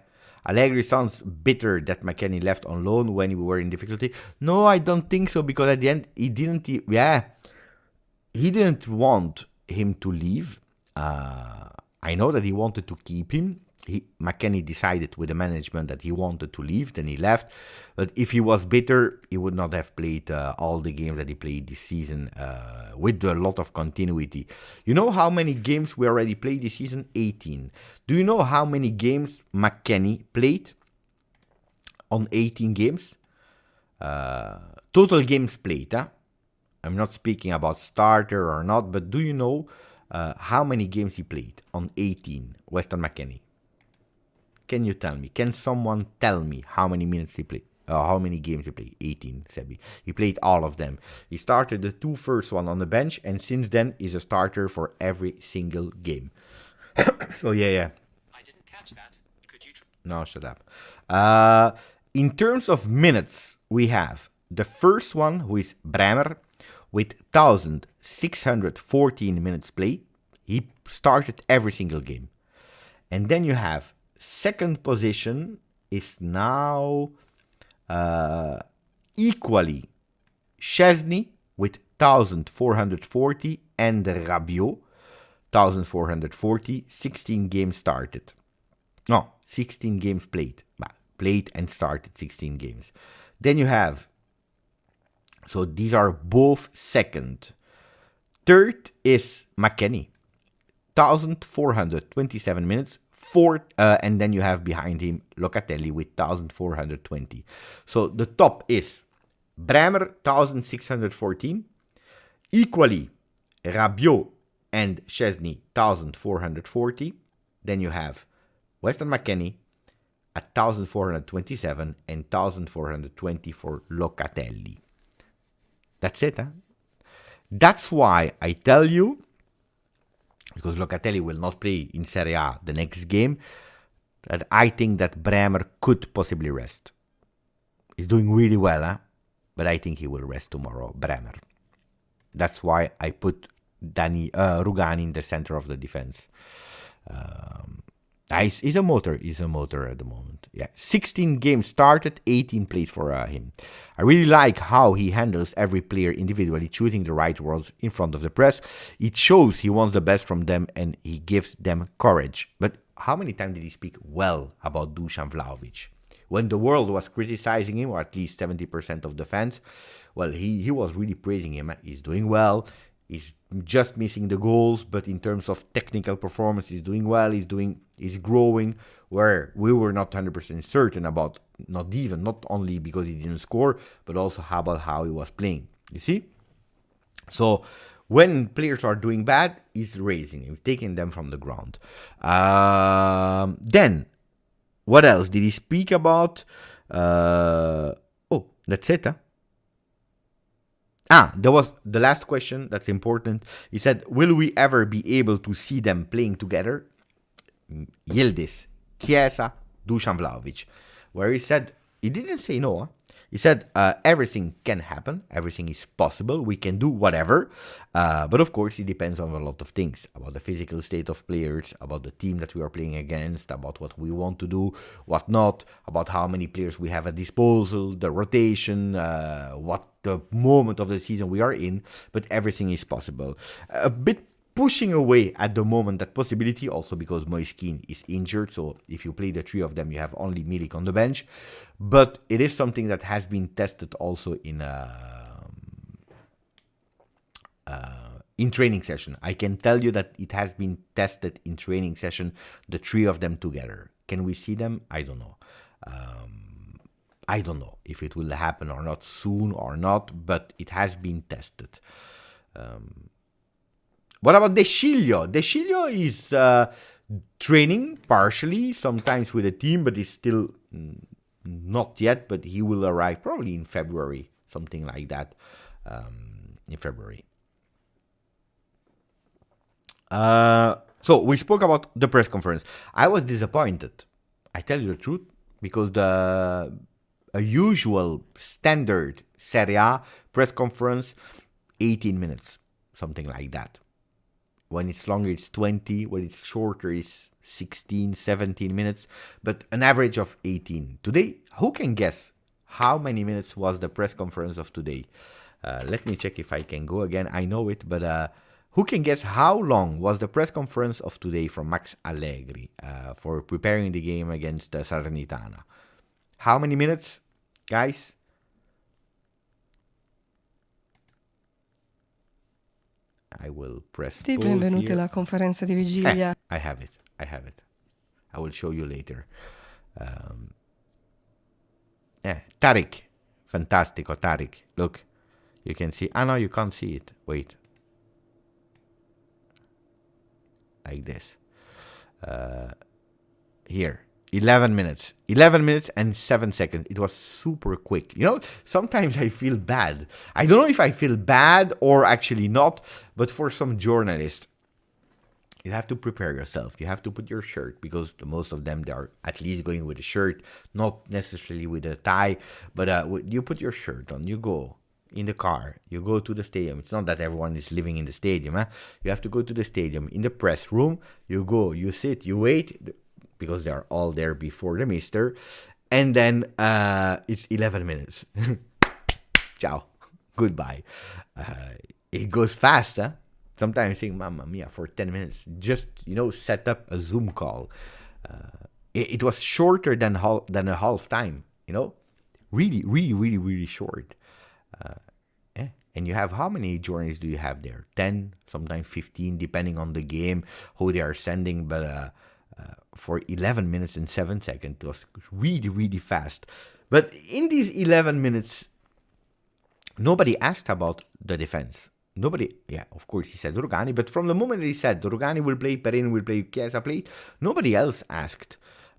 Allegri sounds bitter that McKennie left on loan when we were in difficulty. No, I don't think so, because at the end he didn't want him to leave. I know that he wanted to keep him. McKennie decided with the management that he wanted to leave, then he left. But if he was bitter, he would not have played all the games that he played this season with a lot of continuity. You know how many games we already played this season? 18. Do you know how many games McKennie played on 18 games? Total games played. I'm not speaking about starter or not, but do you know how many games he played on 18, Weston McKennie? Can you tell me? Can someone tell me how many minutes he played? How many games he played? 18, Sebi. He played all of them. He started the two first one on the bench, and since then is a starter for every single game. So yeah. I didn't catch that. Could you? No, shut up. In terms of minutes, we have the first one, who is Bremer, with 1,614 minutes played. He started every single game. And then you have second position is now equally Szczesny with 1,440 and Rabiot 1,440, 16 games started. No, 16 games played. Played and started 16 games. Then you have, so these are both second. Third is McKennie, 1,427 minutes. Fourth, and then you have behind him Locatelli with 1,420. So the top is Bremer, 1,614. Equally, Rabiot and Szczesny, 1,440. Then you have Weston McKennie at 1,427 and 1,420 for Locatelli. That's it, huh? That's why I tell you, because Locatelli will not play in Serie A the next game, that I think that Bremer could possibly rest. He's doing really well, huh? But I think he will rest tomorrow, Bremer. That's why I put Rugani in the center of the defense. He's a motor at the moment. Yeah, 16 games started, 18 played for him. I really like how he handles every player individually, choosing the right words in front of the press. It shows he wants the best from them and he gives them courage. But how many times did he speak well about Dusan Vlahovic? When the world was criticizing him, or at least 70% of the fans, well, he was really praising him. He's doing well. He's just missing the goals, but in terms of technical performance, he's doing well. He's growing, where we were not 100% certain about, not only because he didn't score, but also about how he was playing. You see? So when players are doing bad, he's raising him, taking them from the ground. Then, what else did he speak about? Oh, that's it, huh? There was the last question that's important. He said, will we ever be able to see them playing together? Yildiz, Chiesa, Dusan Vlahovic. Where he didn't say no. Huh? He said everything can happen, everything is possible, we can do whatever. But of course, it depends on a lot of things about the physical state of players, about the team that we are playing against, about what we want to do, what not, about how many players we have at disposal, the rotation, what the moment of the season we are in. But everything is possible. A bit pushing away at the moment that possibility, also because Moiskin is injured. So if you play the three of them, you have only Milik on the bench. But it is something that has been tested also in training session. I can tell you that it has been tested in training session, the three of them together. Can we see them? I don't know. I don't know if it will happen or not soon or not, but it has been tested. What about De Sciglio? De Sciglio is training partially, sometimes with a team, but is still not yet. But he will arrive probably in February, something like that, in February. So we spoke about the press conference. I was disappointed. I tell you the truth, because a usual standard Serie A press conference, 18 minutes, something like that. When it's longer, it's 20. When it's shorter, it's 16, 17 minutes. But an average of 18. Today, who can guess how many minutes was the press conference of today? Let me check if I can go again. I know it, but who can guess how long was the press conference of today from Max Allegri for preparing the game against Salernitana? How many minutes, guys? I will press pause Benvenuti here. alla conferenza di vigilia. I have it. I will show you later. Tariq. Fantastico, Tariq. Look. You can see. No, you can't see it. Wait. Like this. Here. 11 minutes. 11 minutes and 7 seconds. It was super quick. You know, sometimes I feel bad. I don't know if I feel bad or actually not, but for some journalists, you have to prepare yourself. You have to put your shirt, because most of them, they are at least going with a shirt, not necessarily with a tie, but you put your shirt on, you go in the car, you go to the stadium. It's not that everyone is living in the stadium. You have to go to the stadium. In the press room, you go, you sit, you wait, because they are all there before the mister, and then it's 11 minutes. Ciao, goodbye. It goes fast, huh? Sometimes I think, mamma mia, for 10 minutes, just, set up a Zoom call. It was shorter than a half time, really, really, really, really short. And you have, how many journeys do you have there? 10, sometimes 15, depending on the game, who they are sending, but for 11 minutes and 7 seconds, it was really, really fast. But in these 11 minutes, nobody asked about the defense. Nobody, of course, he said Rugani, but from the moment he said Rugani will play, Perin will play, Chiesa play, nobody else asked.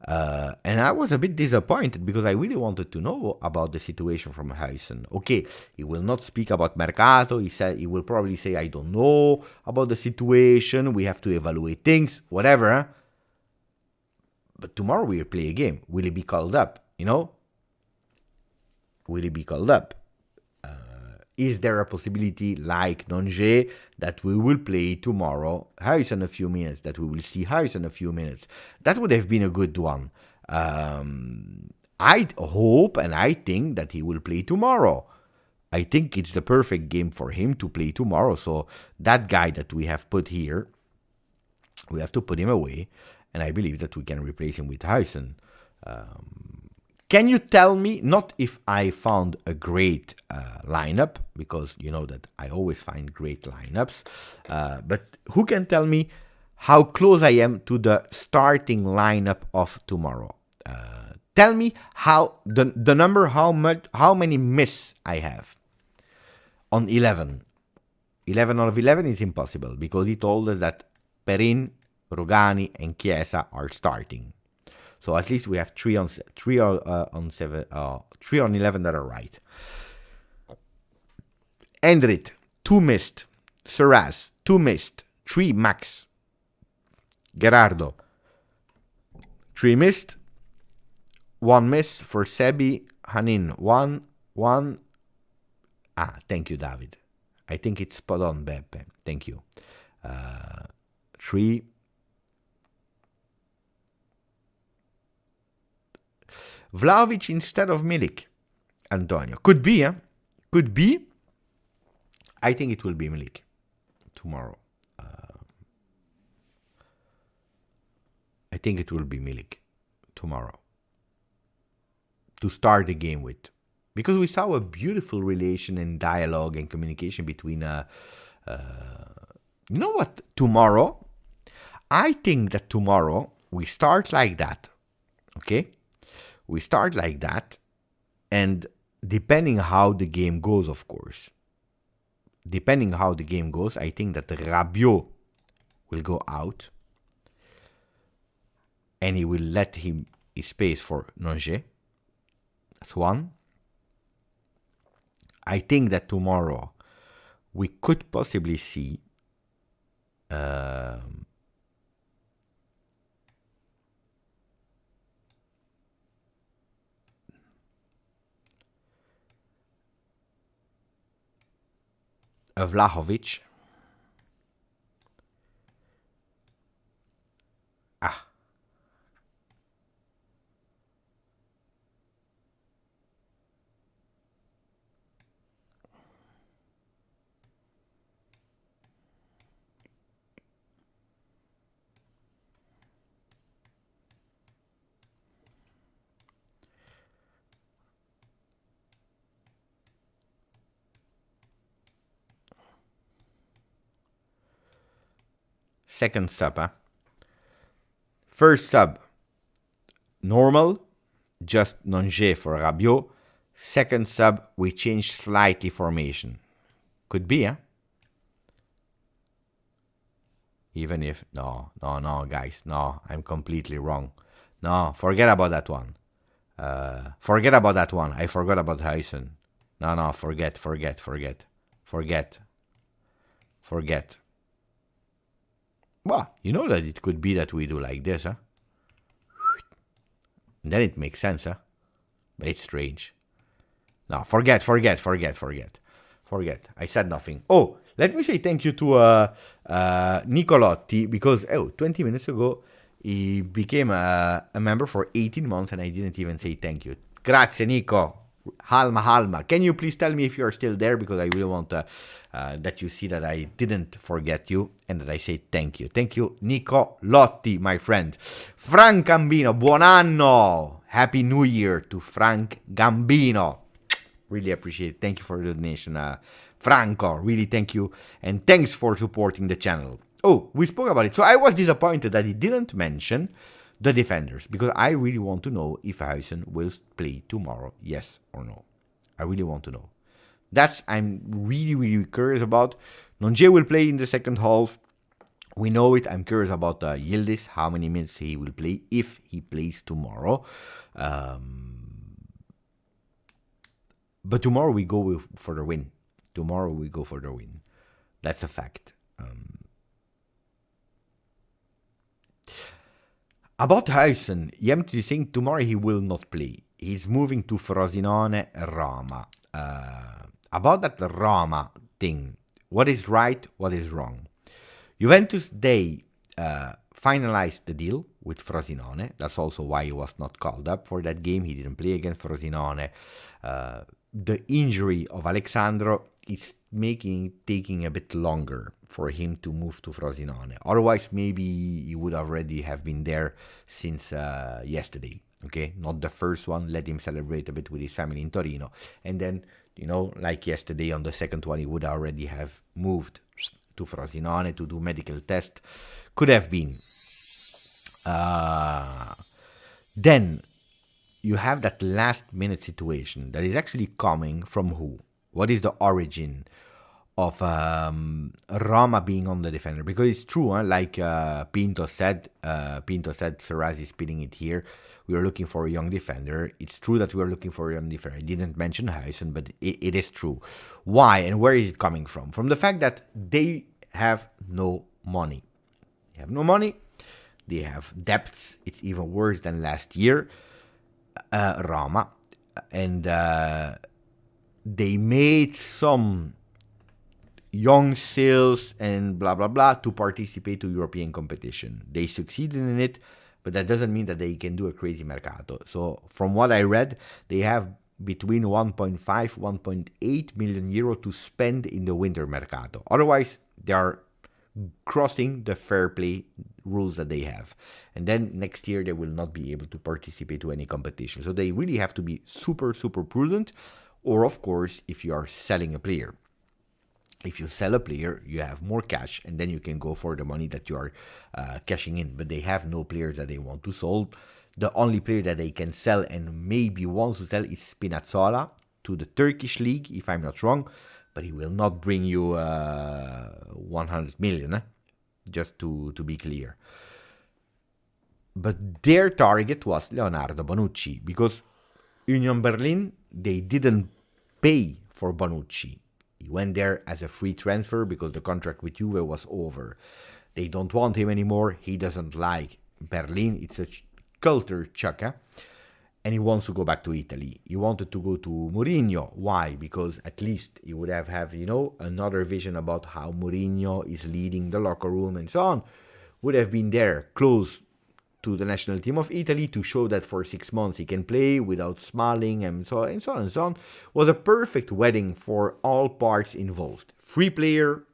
And I was a bit disappointed, because I really wanted to know about the situation from Huijsen. Okay, he will not speak about Mercato. He will probably say, I don't know about the situation. We have to evaluate things, whatever. Huh? But tomorrow we play a game. Will he be called up? Will he be called up? Is there a possibility, like Nonge, that we will play tomorrow Huijsen a few minutes, that we will see Huijsen a few minutes? That would have been a good one. I hope and I think that he will play tomorrow. I think it's the perfect game for him to play tomorrow. So that guy that we have put here, we have to put him away. And I believe that we can replace him with Huijsen. Can you tell me, not if I found a great lineup, because you know that I always find great lineups, but who can tell me how close I am to the starting lineup of tomorrow? Tell me how the number, how many miss I have on 11. 11 out of 11 is impossible, because he told us that Perin, Rugani and Chiesa are starting. So at least we have 3 on 11 that are right. Endrit, 2 missed. Serraz, 2 missed. 3 max. Gerardo, 3 missed. 1 miss for Sebi. Hanin, 1. Thank you, David. I think it's spot on, Beppe. Thank you. 3. Vlahovic instead of Milik. Antonio. Could be, huh? Could be. I think it will be Milik tomorrow. I think it will be Milik tomorrow to start the game with. Because we saw a beautiful relation and dialogue and communication between... you know what? Tomorrow, I think that tomorrow we start like that. Okay? We start like that. And depending how the game goes, of course. Depending how the game goes, I think that Rabiot will go out. And he will let him his space for Nonge. That's one. I think that tomorrow we could possibly see a Vlahovic. Second sub, huh? First sub, normal, just Nonge for Rabiot. Second sub, we change slightly formation. Could be, huh? Even if, no, guys, no, I'm completely wrong. No, forget about that one. Forget about that one. I forgot about Huijsen. No, forget. Well, you know that it could be that we do like this, huh? And then it makes sense, huh? But it's strange. No, forget. I said nothing. Oh, let me say thank you to Nicolotti, because 20 minutes ago he became a member for 18 months and I didn't even say thank you. Grazie, Nico. Halma. Can you please tell me if you're still there? Because I really want that you see that I didn't forget you and that I say thank you. Thank you, Nico Lotti, my friend. Frank Gambino, buon anno. Happy New Year to Frank Gambino. Really appreciate it. Thank you for the donation, Franco. Really thank you. And thanks for supporting the channel. Oh, we spoke about it. So I was disappointed that he didn't mention the defenders, because I really want to know if Huijsen will play tomorrow, yes or no. I really want to know. That's I'm really curious about. Nonge will play in the second half. We know it. I'm curious about Yildiz, how many minutes he will play, if he plays tomorrow. But tomorrow we go for the win. That's a fact. About Huijsen, Yemti think tomorrow he will not play. He's moving to Frosinone, Roma. About that Roma thing, what is right, what is wrong? Juventus, they finalized the deal with Frosinone. That's also why he was not called up for that game. He didn't play against Frosinone. The injury of Alexandro is taking a bit longer for him to move to Frosinone. Otherwise, maybe he would already have been there since yesterday. Okay, not the first one. Let him celebrate a bit with his family in Torino. And then, like yesterday on the second one, he would already have moved to Frosinone to do medical test. Could have been. Then you have that last minute situation that is actually coming from who? What is the origin Roma being on the defender, because it's true, huh? Like Pinto said, Serrazi is spinning it here. We are looking for a young defender. It's true that we are looking for a young defender. I didn't mention Huijsen, but it is true. Why and where is it coming from? From the fact that they have no money. They have no money. They have debts. It's even worse than last year, Roma, and they made some young sales and blah blah blah to participate to European competition. They succeeded in it, but that doesn't mean that they can do a crazy mercato. So from what I read, they have between 1.5 1.8 million euro to spend in the winter mercato. Otherwise, they are crossing the fair play rules that they have, and then next year they will not be able to participate to any competition. So they really have to be super prudent. Or of course, if you are selling a player. If you sell a player, you have more cash, and then you can go for the money that you are cashing in. But they have no players that they want to sell. The only player that they can sell and maybe wants to sell is Spinazzola to the Turkish league, if I'm not wrong. But he will not bring you 100 million, just to be clear. But their target was Leonardo Bonucci, because Union Berlin, they didn't pay for Bonucci. He went there as a free transfer because the contract with Juve was over. They don't want him anymore. He doesn't like Berlin. It's a culture shock, and he wants to go back to Italy. He wanted to go to Mourinho. Why? Because at least he would have another vision about how Mourinho is leading the locker room and so on. Would have been there, close to the national team of Italy, to show that for 6 months he can play without smiling and so on. Was a perfect wedding for all parts involved. Free player,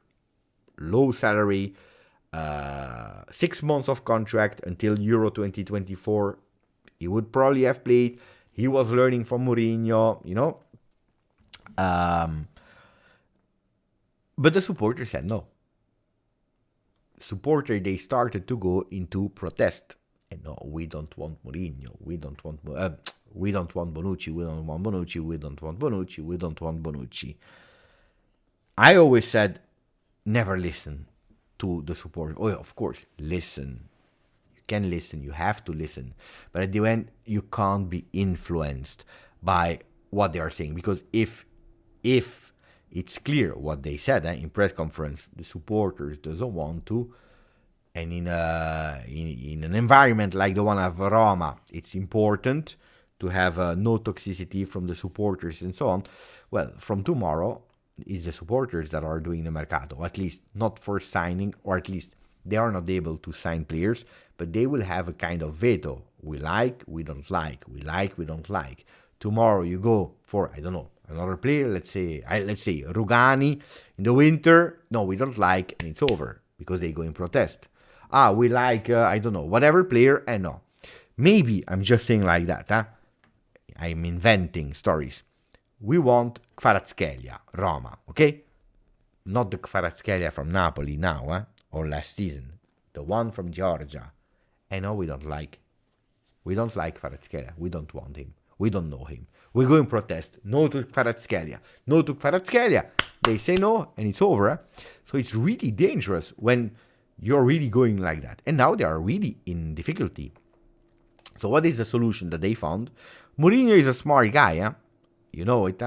low salary, 6 months of contract until Euro 2024. He would probably have played. He was learning from Mourinho, but the supporters said no. They started to go into protest. And no, we don't want Mourinho. We don't want Bonucci. We don't want Bonucci. I always said, never listen to the supporters. Oh, yeah, of course, listen. You can listen. You have to listen. But at the end, you can't be influenced by what they are saying. Because if it's clear what they said in press conference, the supporters doesn't want to. And in an environment like the one of Roma, it's important to have no toxicity from the supporters and so on. Well, from tomorrow, it's the supporters that are doing the mercato, at least not for signing, or at least they are not able to sign players, but they will have a kind of veto. We like, we don't like. We like, we don't like. Tomorrow you go for, I don't know, another player, let's say Rugani in the winter. No, we don't like, and it's over because they go in protest. We like, I don't know, whatever player, and no. Maybe I'm just saying like that, I'm inventing stories. We want Kvaratskhelia, Roma, okay? Not the Kvaratskhelia from Napoli now, or last season. The one from Georgia. And no, we don't like. We don't like Kvaratskhelia. We don't want him. We don't know him. We go in protest. No to Kvaratskhelia. No to Kvaratskhelia. They say no, and it's over. So it's really dangerous when you're really going like that. And now they are really in difficulty. So what is the solution that they found? Mourinho is a smart guy, You know it,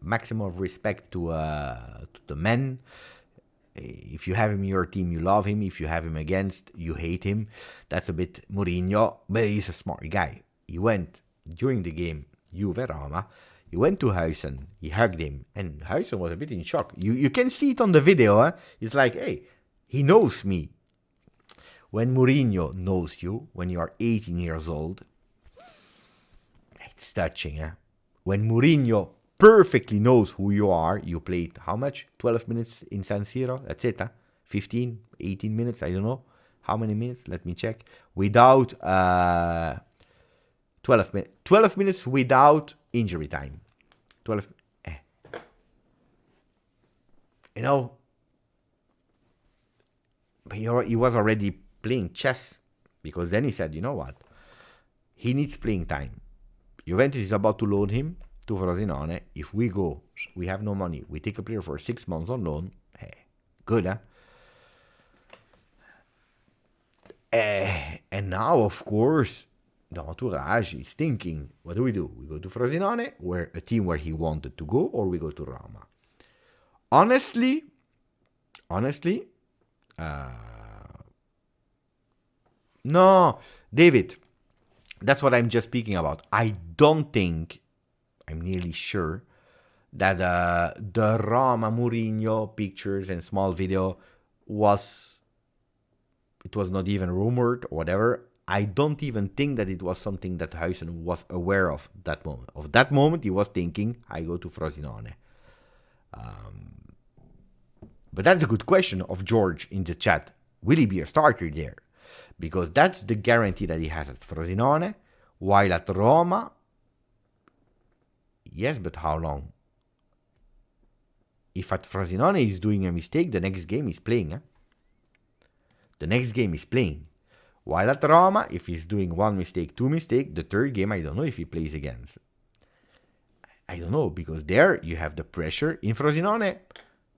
Maximum of respect to the men. If you have him in your team, you love him. If you have him against, you hate him. That's a bit Mourinho, but he's a smart guy. He went, during the game, Juve-Roma, he went to Huijsen, he hugged him, and Huijsen was a bit in shock. You can see it on the video, It's like, hey, he knows me. When Mourinho knows you, when you are 18 years old, it's touching, When Mourinho perfectly knows who you are, you played how much? 12 minutes in San Siro? That's it, 15, 18 minutes, I don't know. How many minutes? Let me check. Without 12 minutes. 12 minutes without injury time. 12. But he was already playing chess, because then he said, you know what? He needs playing time. Juventus is about to loan him to Frosinone. If we go, we have no money, we take a player for 6 months on loan. Hey, good, huh? And now, of course, the entourage is thinking, what do? We go to Frosinone, where a team where he wanted to go, or we go to Roma? Honestly, no, David, that's what I'm just speaking about. I don't think, I'm nearly sure, that the Roma Mourinho pictures and small video was not even rumored or whatever. I don't even think that it was something that Huijsen was aware of that moment. Of that moment, he was thinking, I go to Frosinone. But that's a good question of George in the chat. Will he be a starter there? Because that's the guarantee that he has at Frosinone. While at Roma, yes, but how long? If at Frosinone he's doing a mistake, the next game he's playing. The next game he's playing. While at Roma, if he's doing one mistake, two mistakes, the third game, I don't know if he plays again. I don't know, because there you have the pressure. In Frosinone,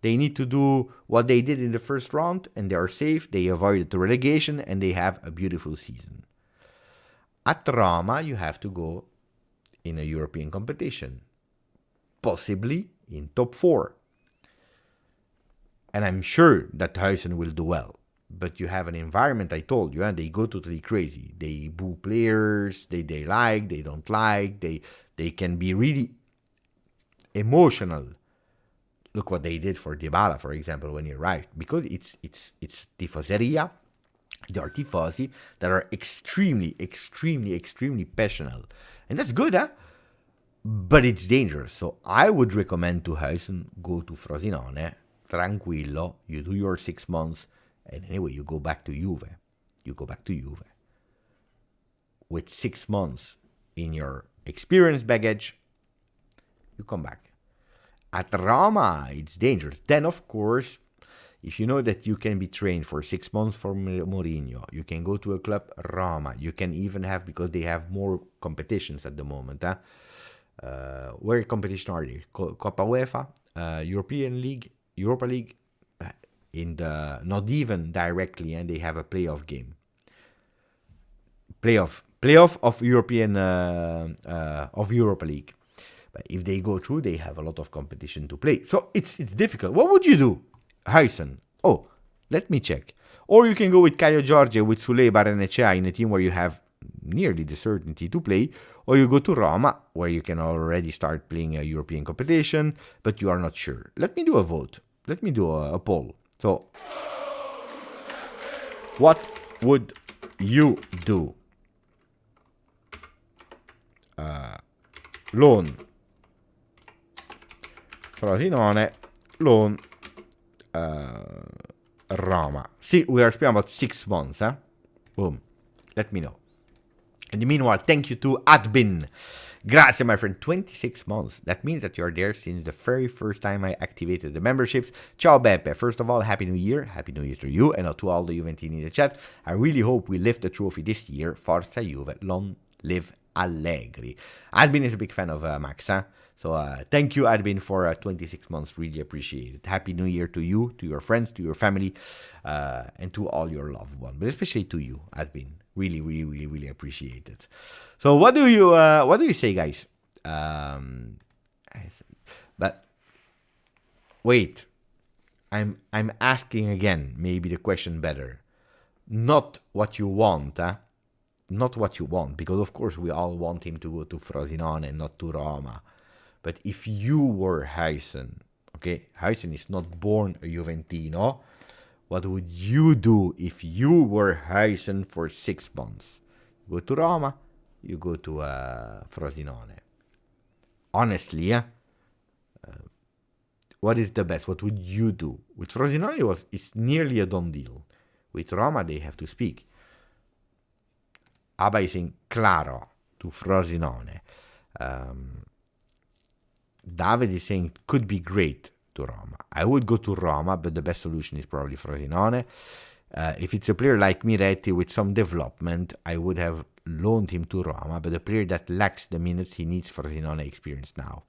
they need to do what they did in the first round, and they are safe. They avoided the relegation, and they have a beautiful season. At Roma, you have to go in a European competition, possibly in top 4. And I'm sure that Huijsen will do well. But you have an environment, I told you, and they go totally crazy. They boo players, they like, they don't like, they can be really emotional. Look what they did for Dybala, for example, when he arrived. Because it's tifoseria, there are tifosi that are extremely passionate. And that's good, huh? But it's dangerous. So I would recommend to Huijsen, go to Frosinone, tranquillo, you do your 6 months, and anyway, you go back to Juve. With 6 months in your experience baggage, you come back. At Roma, it's dangerous. Then, of course, if you know that you can be trained for 6 months for Mourinho, you can go to a club, Roma. You can even have, because they have more competitions at the moment. Where competition are they? Coppa UEFA, European League, Europa League, in the not even directly, and they have a playoff game. Playoff of European of Europa League. But if they go through, they have a lot of competition to play. So it's difficult. What would you do, Huijsen? Oh, let me check. Or you can go with Caio Jorge, with Souley Barrenechea in a team where you have nearly the certainty to play. Or you go to Roma, where you can already start playing a European competition, but you are not sure. Let me do a vote. Let me do a poll. So, what would you do? Loan Frosinone, loan Roma. See, we are speaking about 6 months, huh? Boom. Let me know. In the meanwhile, thank you to Adbin. Grazie, my friend. 26 months. That means that you're there since the very first time I activated the memberships. Ciao, Beppe. First of all, Happy New Year. Happy New Year to you and to all the Juventini in the chat. I really hope we lift the trophy this year. Forza Juve. Long live Allegri. Adbin is a big fan of Max, huh? So thank you, Adbin, for 26 months. Really appreciate it. Happy New Year to you, to your friends, to your family, and to all your loved ones. But especially to you, Adbin. Really appreciate it. So what do you say, guys? But wait, I'm asking again. Maybe the question better. Not what you want, huh? Not what you want, because of course we all want him to go to Frosinone and not to Roma. But if you were Huijsen, okay, Huijsen is not born a Juventino. What would you do if you were Huijsen for 6 months? You go to Roma, you go to Frosinone. Honestly, what is the best? What would you do? With Frosinone, it's nearly a done deal. With Roma, they have to speak. Abba is saying claro to Frosinone. David is saying could be great to Roma. I would go to Roma, but the best solution is probably Frosinone. If it's a player like Miretti with some development, I would have loaned him to Roma, but a player that lacks the minutes he needs for Frosinone experience now.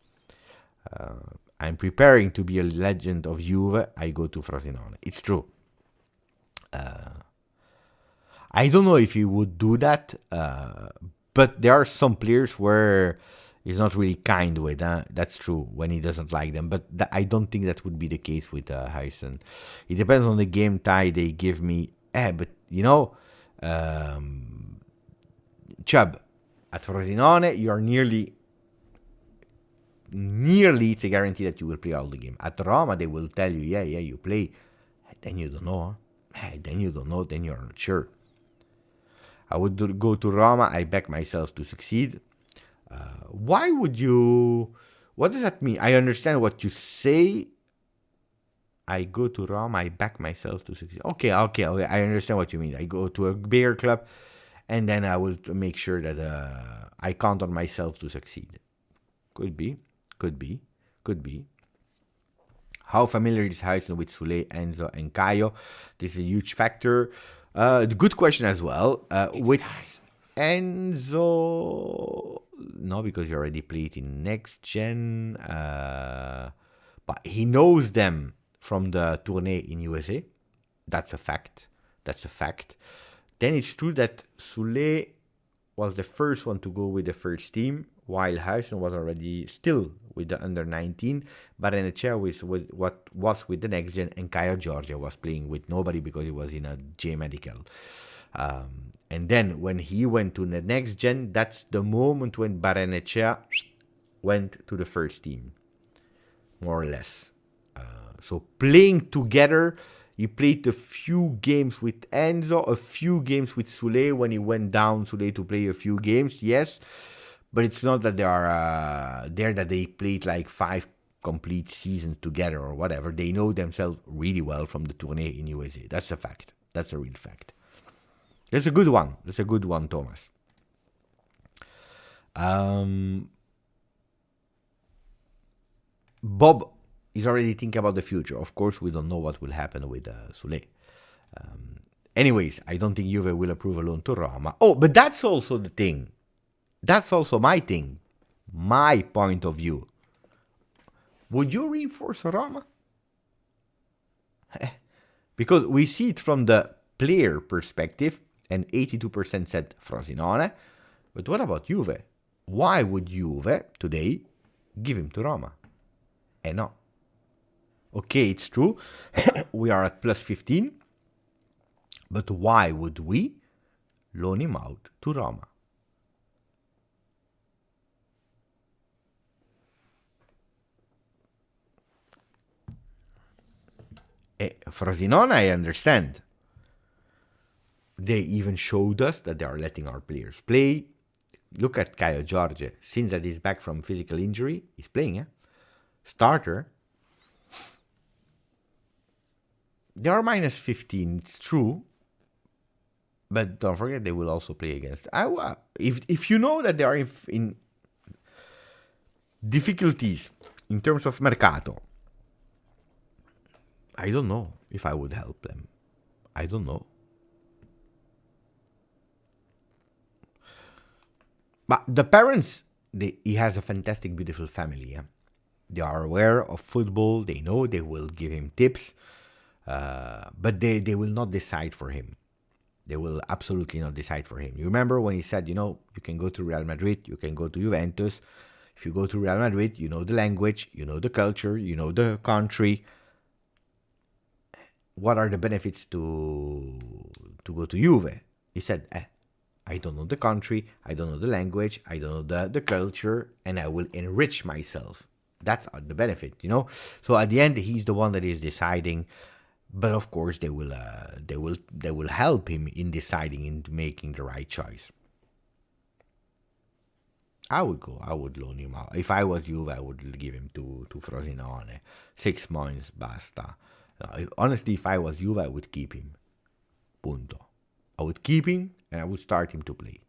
I'm preparing to be a legend of Juve, I go to Frosinone. It's true. I don't know if he would do that, but there are some players where he's not really kind with. That's true, when he doesn't like them. But I don't think that would be the case with Heisen. It depends on the game tie they give me. But, Chubb, at Frosinone, you are nearly it's a guarantee that you will play all the game. At Roma, they will tell you, yeah, you play. Then you don't know. Then you don't know. Then you're not sure. I would go to Roma. I back myself to succeed. Why would you? What does that mean? I understand what you say. I go to Roma. I back myself to succeed. Okay. I understand what you mean. I go to a bigger club, and then I will make sure that I count on myself to succeed. Could be. How familiar is Huijsen with Soulé, Enzo, and Caio? This is a huge factor. Good question as well. With Enzo, no, because you already played in next gen. But he knows them from the tournée in USA. That's a fact. Then it's true that Soulé was the first one to go with the first team, while Huijsen was already still with the under-19. Barrenechea was with the next gen, and Caio Giorgia was playing with nobody because he was in a J medical. And then when he went to the next gen, that's the moment when Barrenechea went to the first team, more or less. So playing together, he played a few games with Enzo, a few games with Soulé when he went down Soulé to play a few games, yes. But it's not that they are that they played like 5 complete seasons together or whatever. They know themselves really well from the tournée in USA. That's a fact. That's a real fact. That's a good one. Thomas. Bob is already thinking about the future. Of course, we don't know what will happen with Soulé. Anyways, I don't think Juve will approve a loan to Roma. Oh, but that's also the thing. That's also my thing. My point of view. Would you reinforce Roma? Because we see it from the player perspective, and 82% said Frosinone. But what about Juve? Why would Juve today give him to Roma? No. Okay, it's true. We are at plus 15. But why would we loan him out to Roma? Frosinone, I understand. They even showed us that they are letting our players play. Look at Caio Giorgia. Since that he's back from physical injury, he's playing, starter. They are minus 15, it's true. But don't forget, they will also play against. If you know that they are in difficulties in terms of mercato, I don't know if I would help them. I don't know. But the parents, he has a fantastic, beautiful family. They are aware of football. They know they will give him tips. But they will not decide for him. They will absolutely not decide for him. You remember when he said, you can go to Real Madrid, you can go to Juventus. If you go to Real Madrid, you know the language, you know the culture, you know the country. What are the benefits to go to Juve? He said, I don't know the country, I don't know the language, I don't know the culture, and I will enrich myself. That's the benefit, So at the end, he's the one that is deciding. But of course, they will help him in deciding, in making the right choice. I would loan him out. If I was Juve, I would give him to Frosinone. 6 months, basta. Honestly, if I was Juve, I would keep him. Punto. I would keep him and I would start him to play.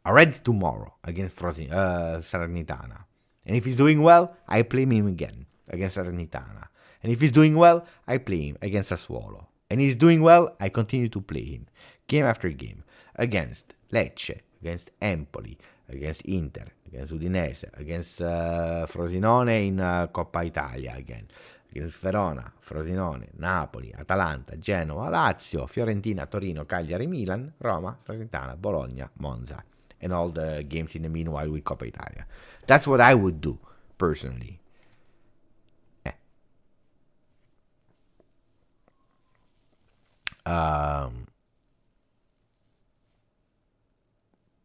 Already tomorrow against Salernitana. And if he's doing well, I play him again against Salernitana. And if he's doing well, I play him against Sassuolo. and he's doing well, I continue to play him game after game against Lecce, against Empoli, against Inter, against Udinese, against Frosinone in Coppa Italia again, against Verona, Frosinone, Napoli, Atalanta, Genoa, Lazio, Fiorentina, Torino, Cagliari, Milan, Roma, Salernitana, Bologna, Monza, and all the games in the meanwhile with Coppa Italia. That's what I would do personally.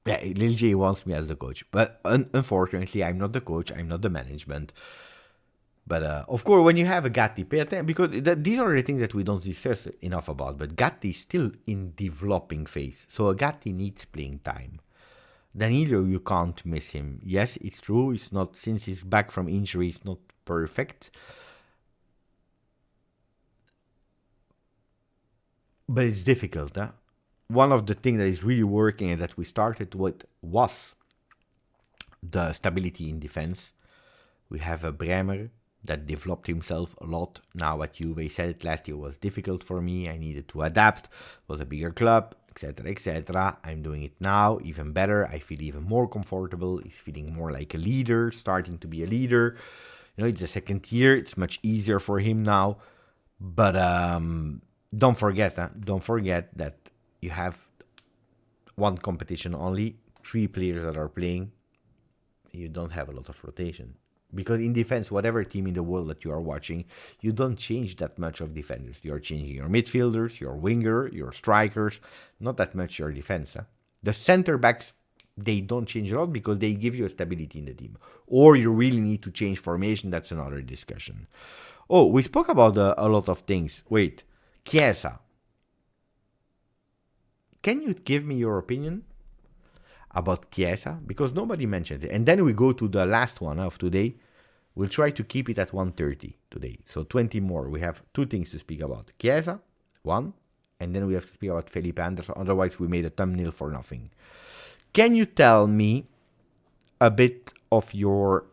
Yeah, Lil J wants me as the coach, but unfortunately, I'm not the coach. I'm not the management. But of course, when you have a Gatti, pay attention because these are the things that we don't discuss enough about. But Gatti is still in developing phase, so a Gatti needs playing time. Danilo, you can't miss him. Yes, it's true. It's not since he's back from injury. It's not perfect, but it's difficult. Huh? One of the things that is really working and that we started with was the stability in defense. We have a Bremer that developed himself a lot now at Juve. He said it last year was difficult for me. I needed to adapt. It was a bigger club, etc., etc. I'm doing it now, even better. I feel even more comfortable. He's feeling more like a leader, starting to be a leader. You know, it's the second year. It's much easier for him now. But don't forget that you have one competition only, 3 players that are playing. You don't have a lot of rotation. Because in defense, whatever team in the world that you are watching, you don't change that much of defenders. You're changing your midfielders, your winger, your strikers, not that much your defense. Huh? The center backs, they don't change a lot because they give you a stability in the team. Or you really need to change formation, that's another discussion. Oh, we spoke about a lot of things. Wait, Chiesa. Can you give me your opinion about Chiesa? Because nobody mentioned it. And then we go to the last one of today. We'll try to keep it at 1:30 today. So 20 more. We have 2 things to speak about. Chiesa, 1. And then we have to speak about Felipe Anderson. Otherwise, we made a thumbnail for nothing. Can you tell me a bit of your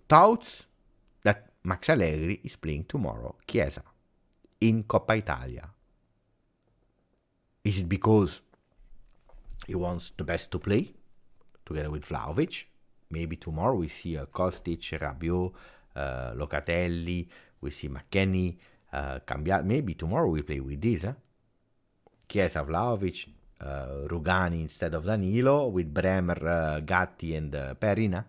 thoughts that Max Allegri is playing tomorrow, Chiesa, in Coppa Italia? Is it because he wants the best to play together with Vlahovic? Maybe tomorrow we see Kostic, Rabiot, Locatelli, we see McKennie, Cambiato. Maybe tomorrow we play with this. Chiesa, Vlahovic, Rugani instead of Danilo, with Bremer, Gatti and Perina.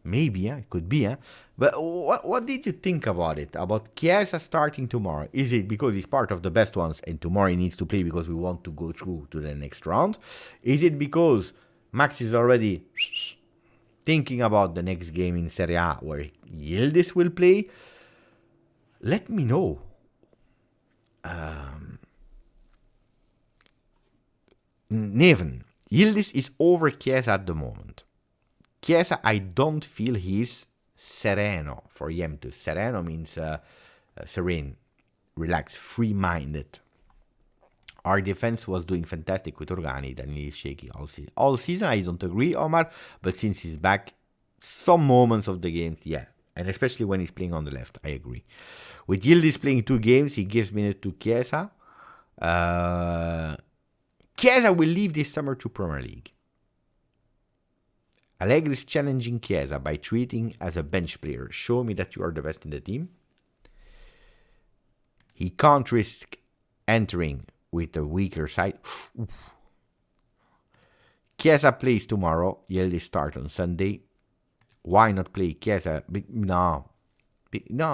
Maybe, it could be. But what did you think about it? About Chiesa starting tomorrow? Is it because he's part of the best ones and tomorrow he needs to play because we want to go through to the next round? Is it because Max is already thinking about the next game in Serie A where Yildiz will play? Let me know. Neven, Yildiz is over Chiesa at the moment. Chiesa, I don't feel he's sereno for Juventus. Sereno means serene, relaxed, free-minded. Our defense was doing fantastic with Organi, then he's shaky all season. All season, I don't agree, Omar, but since he's back, some moments of the games, yeah. And especially when he's playing on the left, I agree. With Yildiz playing 2 games, he gives minute to Chiesa. Chiesa will leave this summer to Premier League. Allegri is challenging Chiesa by treating as a bench player. Show me that you are the best in the team. He can't risk entering with a weaker side. Chiesa plays tomorrow. Yildiz start on Sunday. Why not play Chiesa? No,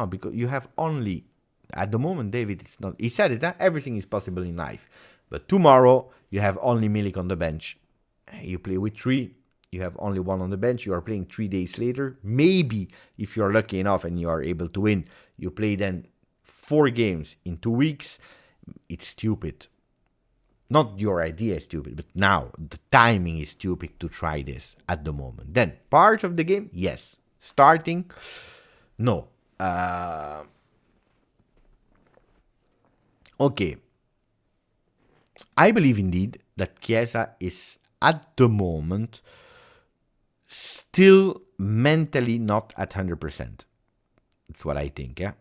because you have only... At the moment, David, it's not... He said it, huh? Everything is possible in life. But tomorrow, you have only Milik on the bench. You play with 3. You have only 1 on the bench. You are playing 3 days later. Maybe, if you're lucky enough and you are able to win, you play then 4 games in 2 weeks. It's stupid. Not your idea is stupid, but now the timing is stupid to try this at the moment. Then, parts of the game, yes. Starting, no. Okay. I believe indeed that Chiesa is at the moment still mentally not at 100%. That's what I think, yeah.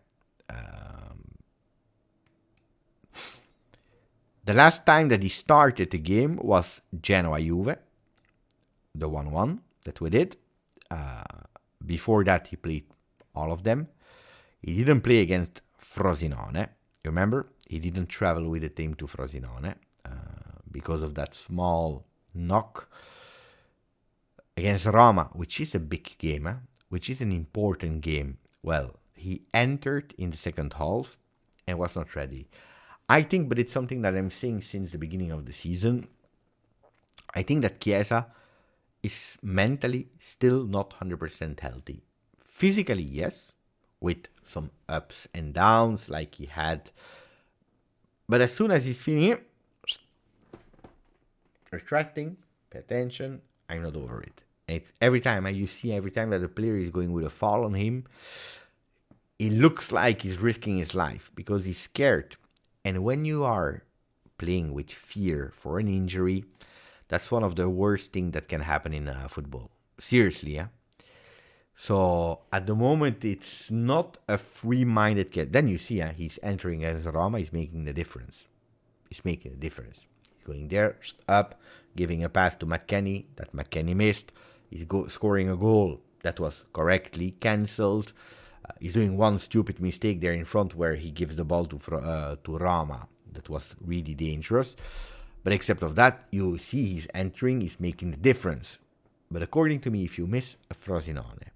The last time that he started the game was Genoa Juve, the 1-1 that we did. Before that, he played all of them. He didn't play against Frosinone. You remember? He didn't travel with the team to Frosinone because of that small knock. Against Roma, which is a big game, which is an important game. Well, he entered in the second half and was not ready. I think, but it's something that I'm saying since the beginning of the season. I think that Chiesa is mentally still not 100% healthy. Physically, yes, with some ups and downs like he had. But as soon as he's feeling it, retracting, pay attention, I'm not over it. And every time that the player is going with a fall on him, it looks like he's risking his life because he's scared. And when you are playing with fear for an injury, that's one of the worst things that can happen in football. Seriously, yeah? So at the moment, it's not a free-minded kid. Then you see he's entering as Roma, he's making the difference. He's going there, up, giving a pass to McKennie, that McKennie missed. He's scoring a goal that was correctly cancelled. He's doing one stupid mistake there in front where he gives the ball to Rama. That was really dangerous. But except of that, you see he's entering, he's making the difference. But according to me, if you miss a Frosinone,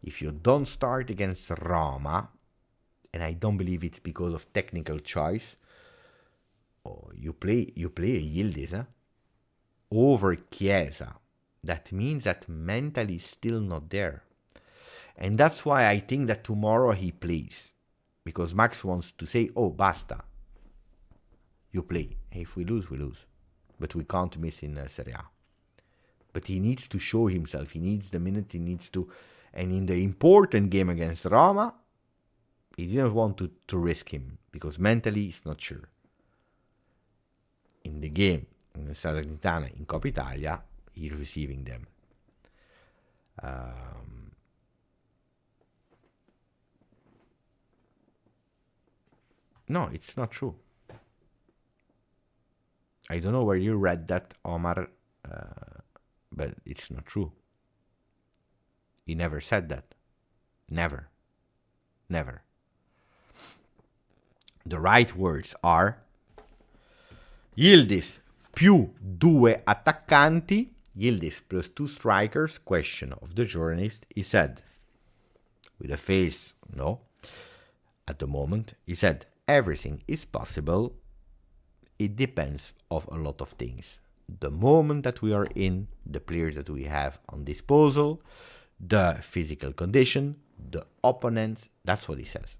if you don't start against Roma, and I don't believe it's because of technical choice, you play a Yildiz over Chiesa. That means that mentally still not there. And that's why I think that tomorrow he plays. Because Max wants to say, basta. You play. If we lose, we lose. But we can't miss in Serie A. But he needs to show himself. He needs the minute. He needs to. And in the important game against Roma, he didn't want to risk him. Because mentally, he's not sure. In the game, in Salernitana, in Coppa Italia, he's receiving them. No, it's not true. I don't know where you read that, Omar, but it's not true. He never said that. Never. The right words are Yildiz più 2 attaccanti, Yildiz plus 2 strikers, question of the journalist. He said, with a face, no, at the moment, he said, everything is possible. It depends of a lot of things. The moment that we are in, the players that we have on disposal, the physical condition, the opponents, that's what he says.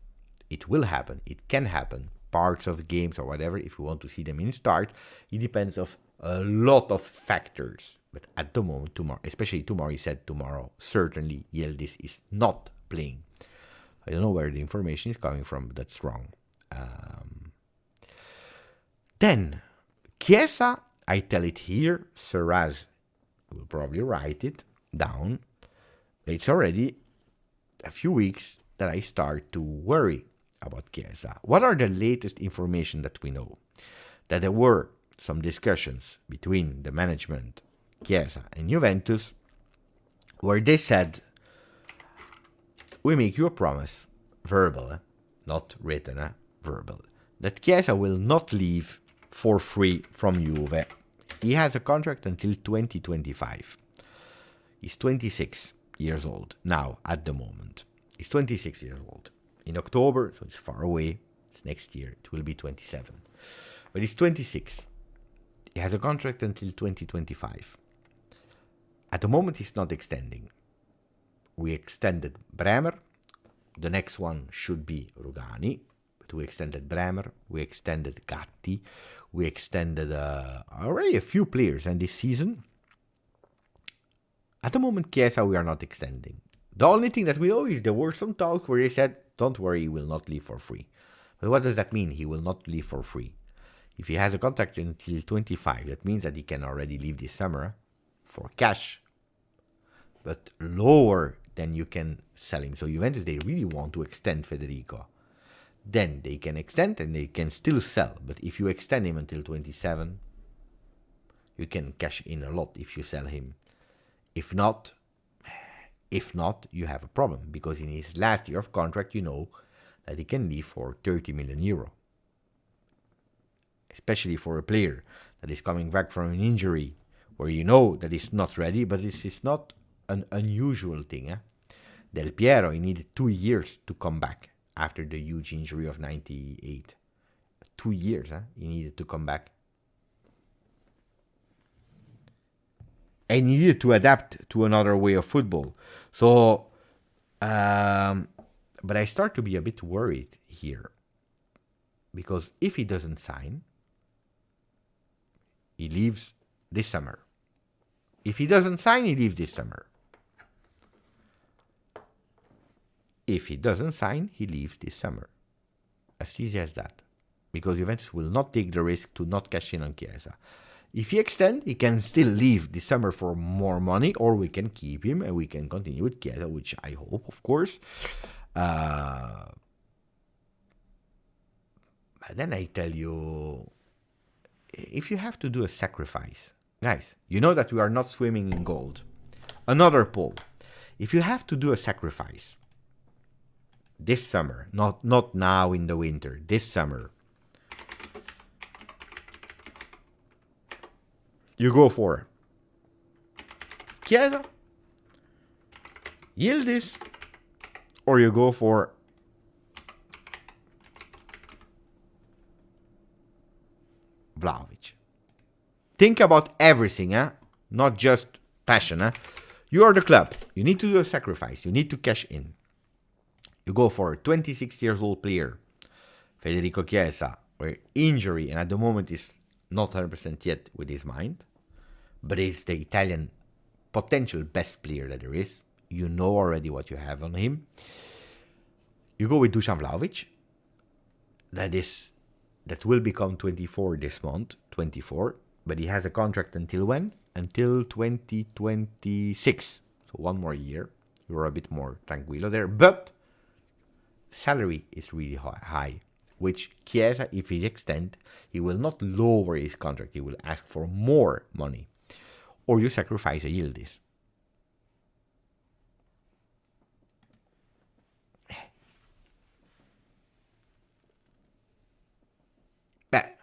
It will happen. It can happen. Parts of games or whatever, if we want to see them in start, it depends of a lot of factors. But at the moment, tomorrow, especially tomorrow, he said tomorrow, certainly Yildiz is not playing. I don't know where the information is coming from, but that's wrong. Then, Chiesa, I tell it here, Serraz will probably write it down. It's already a few weeks that I start to worry about Chiesa. What are the latest information that we know? That there were some discussions between the management, Chiesa, and Juventus, where they said, we make you a promise, verbal, not written, verbal, that Chiesa will not leave for free from Juve. He has a contract until 2025. He's 26 years old now at the moment. He's 26 years old. In October, so it's far away, it's next year, it will be 27. But he's 26. He has a contract until 2025. At the moment, he's not extending. We extended Bremer. The next one should be Rugani. But we extended Bremer. We extended Gatti. We extended already a few players. And this season, at the moment, Chiesa, we are not extending. The only thing that we know is there were some talks where they said, don't worry, he will not leave for free. But what does that mean? He will not leave for free. If he has a contract until 25, that means that he can already leave this summer for cash. But lower than you can sell him. So Juventus, they really want to extend Federico. then they can extend and they can still sell. But if you extend him until 27, you can cash in a lot if you sell him. If not, you have a problem, because in his last year of contract, you know that he can leave for 30 million euro. Especially for a player that is coming back from an injury where you know that he's not ready, but this is not an unusual thing. Del Piero, he needed 2 years to come back after the huge injury of 98. 2 years, he needed to come back. And he needed to adapt to another way of football. So, but I start to be a bit worried here. Because if he doesn't sign, he leaves this summer. If he doesn't sign, he leaves this summer. If he doesn't sign, he leaves this summer. As easy as that. Because Juventus will not take the risk to not cash in on Chiesa. If he extends, he can still leave this summer for more money, or we can keep him and we can continue with Chiesa, which I hope, of course. But then I tell you, if you have to do a sacrifice, guys, you know that we are not swimming in gold. Another poll. If you have to do a sacrifice this summer, not now in the winter, this summer, you go for Chiesa, Yildiz, or you go for Vlahovic. Think about everything, not just passion. You are the club. You need to do a sacrifice. You need to cash in. You go for a 26 years old player, Federico Chiesa, where injury, and at the moment is not 100% yet with his mind, but is the Italian potential best player that there is. You know already what you have on him. You go with Dusan Vlahovic. That will become 24 this month, 24, but he has a contract until when? Until 2026. So 1 more year. You're a bit more tranquilo there, but salary is really high, which Chiesa, if he extends, he will not lower his contract. He will ask for more money. Or you sacrifice a Yildiz. But,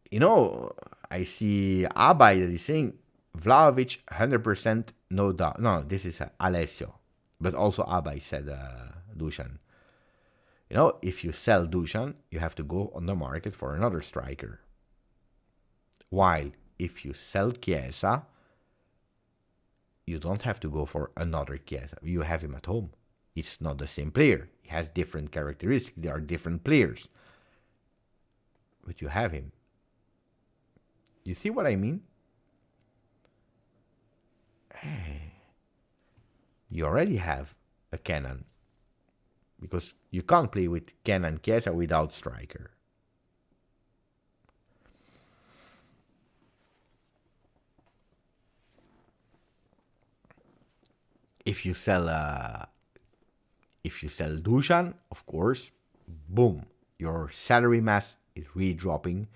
you know, I see Abai that is saying Vlahovic 100% no doubt. No, this is Alessio. But also Abai said Dusan. You know, if you sell Dusan, you have to go on the market for another striker. While if you sell Chiesa, you don't have to go for another Chiesa. You have him at home. It's not the same player. He has different characteristics. They are different players. But you have him. You see what I mean? You already have a Kenan. Because you can't play with Kenan Chiesa without striker. If you sell Dusan, of course, boom, your salary mass is really dropping.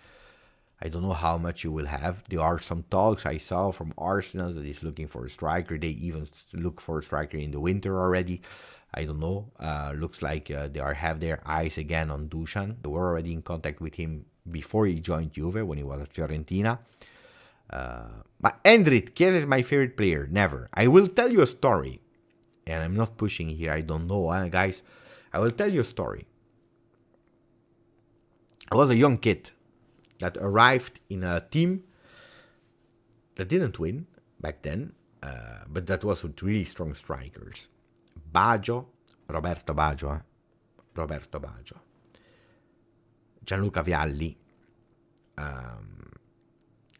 I don't know how much you will have. There are some talks I saw from Arsenal that is looking for a striker. They even look for a striker in the winter already. I don't know. Looks like they have their eyes again on Dusan. They were already in contact with him before he joined Juve when he was at Fiorentina. But Endrit, Chiesa is my favorite player. Never. I will tell you a story. And I'm not pushing here. I don't know, guys. I will tell you a story. I was a young kid that arrived in a team that didn't win back then, but that was with really strong strikers. Roberto Baggio, Gianluca Vialli,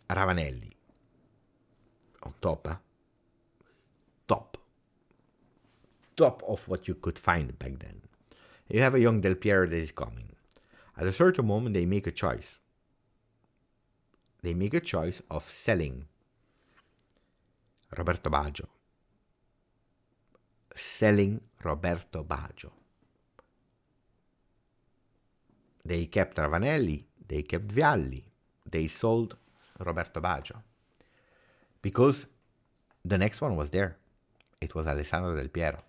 Ravanelli, on top of what you could find back then. You have a young Del Piero that is coming. At a certain moment, they make a choice. They make a choice of selling Roberto Baggio. They kept Ravanelli, they kept Vialli, they sold Roberto Baggio. Because the next one was there. It was Alessandro Del Piero.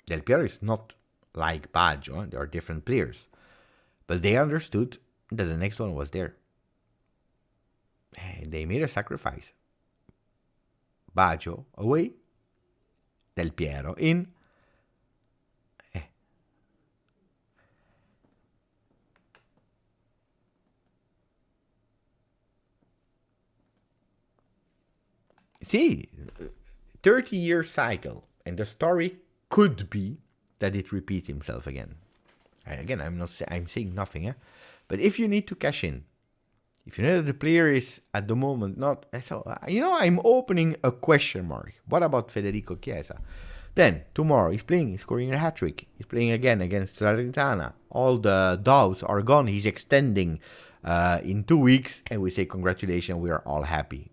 Del Piero is not like Baggio, they are different players. But they understood that the next one was there. They made a sacrifice. Baggio away, Del Piero in. See, 30-year cycle, and the story could be that it repeats himself again. Again, I'm saying nothing, eh? But if you need to cash in, if you know that the player is at the moment not, so I'm opening a question mark. What about Federico Chiesa? Then tomorrow he's playing, he's scoring a hat trick. He's playing again against Salernitana. All the doubts are gone. He's extending in 2 weeks, and we say congratulations. We are all happy.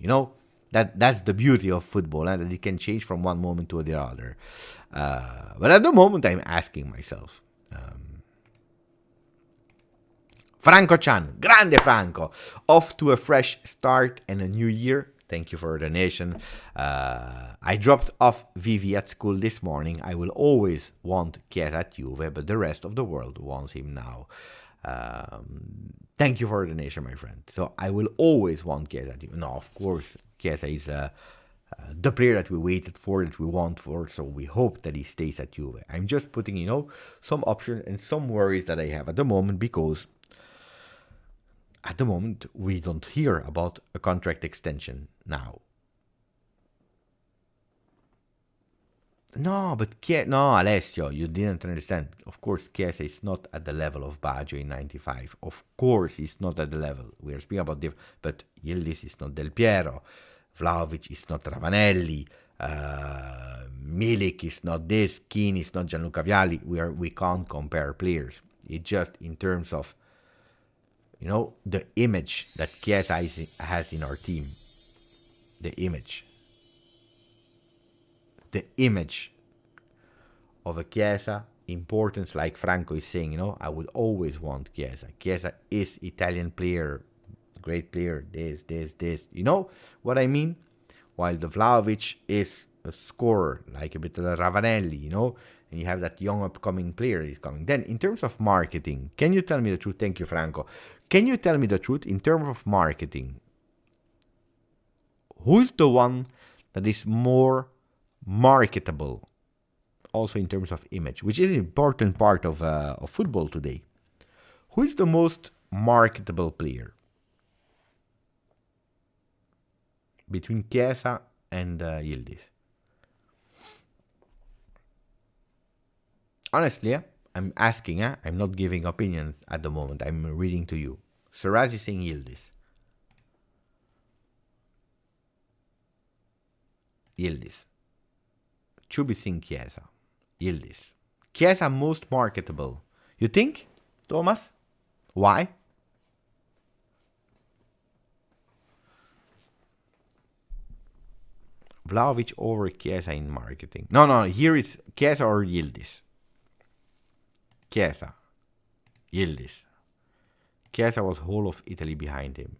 That's the beauty of football, that it can change from one moment to the other. But at the moment, I'm asking myself. Franco Chan, grande Franco, off to a fresh start and a new year. Thank you for the donation. I dropped off Vivi at school this morning. I will always want Chiesa at Juve, but the rest of the world wants him now. Thank you for the donation, my friend. So I will always want Chiesa at Juve. No, of course, Chiesa is the player that we waited for, that we want for, so we hope that he stays at Juve. I'm just putting, some options and some worries that I have at the moment, because at the moment we don't hear about a contract extension now. No, but no, Alessio, you didn't understand. Of course, Chiesa is not at the level of Baggio in 95. Of course, he's not at the level. We are speaking about different, but Yildiz is not Del Piero. Vlahovic is not Ravanelli. Milik is not this. Keane is not Gianluca Vialli. We can't compare players. It's just in terms of, the image that Chiesa has in our team. The image of a Chiesa, importance, like Franco is saying, I would always want Chiesa. Chiesa is Italian player, great player, this. You know what I mean? While the Vlahovic is a scorer, like a bit of the Ravanelli, and you have that young upcoming player is coming. Then, in terms of marketing, can you tell me the truth? Thank you, Franco. Can you tell me the truth in terms of marketing? Who's the one that is more marketable, also in terms of image, which is an important part of football today? Who is the most marketable player between Chiesa and Yildiz? Honestly, I'm asking, I'm not giving opinions at the moment. I'm reading to you. Saraz is saying Yildiz. Chubi saying Chiesa. Yildiz. Chiesa most marketable. You think, Thomas? Why? Vlahovic over Chiesa in marketing. No, here it's Chiesa or Yildiz. Chiesa. Yildiz. Chiesa was whole of Italy behind him.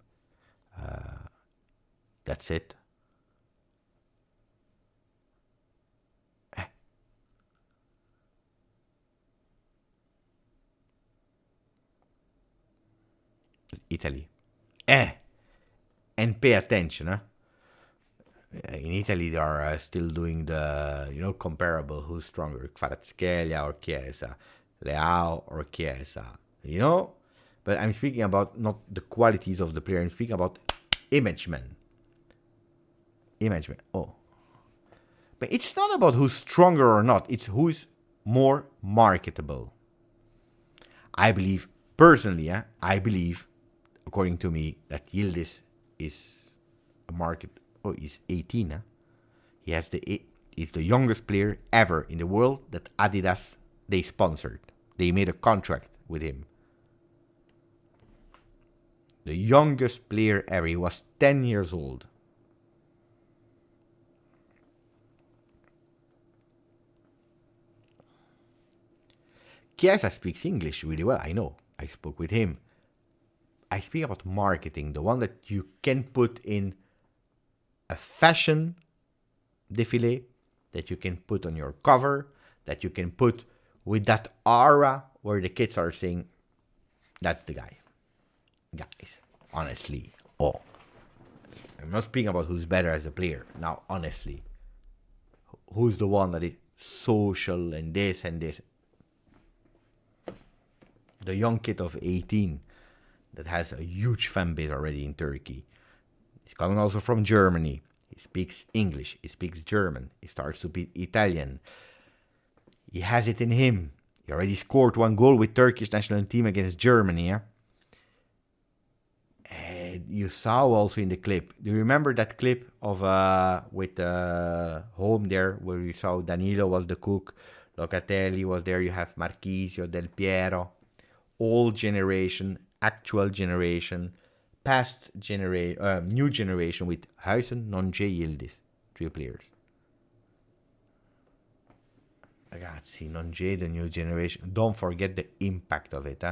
That's it. Italy. And pay attention, In Italy, they are still doing the, comparable, who's stronger, Kvaratskhelia or Chiesa, Leao or Chiesa, But I'm speaking about not the qualities of the player. I'm speaking about image man. Oh. But it's not about who's stronger or not. It's who's more marketable. I believe, personally, according to me, that Yildiz is a market. Oh, he's 18. He's the youngest player ever in the world that Adidas, they sponsored. They made a contract with him. The youngest player ever. He was 10 years old. Chiesa speaks English really well, I know. I spoke with him. I speak about marketing, the one that you can put in a fashion défilé, that you can put on your cover, that you can put with that aura where the kids are saying, that's the guy. Guys, honestly, I'm not speaking about who's better as a player. Now, honestly, who's the one that is social and this and this? The young kid of 18 that has a huge fan base already in Turkey. He's coming also from Germany. He speaks English. He speaks German. He starts to speak Italian. He has it in him. He already scored 1 goal with Turkish national team against Germany. Yeah? And you saw also in the clip. Do you remember that clip of with home there where you saw Danilo was the cook, Locatelli was there. You have Marchisio, Del Piero, old generation, actual generation, past generation, new generation with Huijsen, Nonje, Yildiz, 3 players. Ragazzi, Nonje, the new generation. Don't forget the impact of it.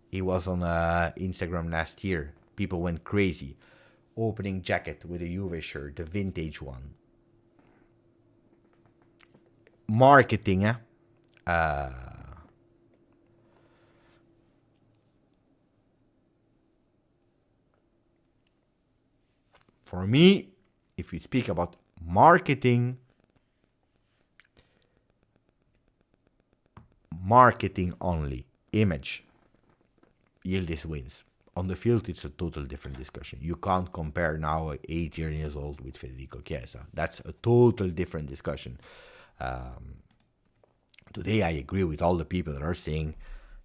He was on Instagram last year. People went crazy. Opening jacket with a Juve shirt, the vintage one. Marketing, for me, if we speak about marketing only, image, Yildiz wins. On the field, it's a total different discussion. You can't compare now 8 years old with Federico Chiesa. That's a total different discussion. Today, I agree with all the people that are saying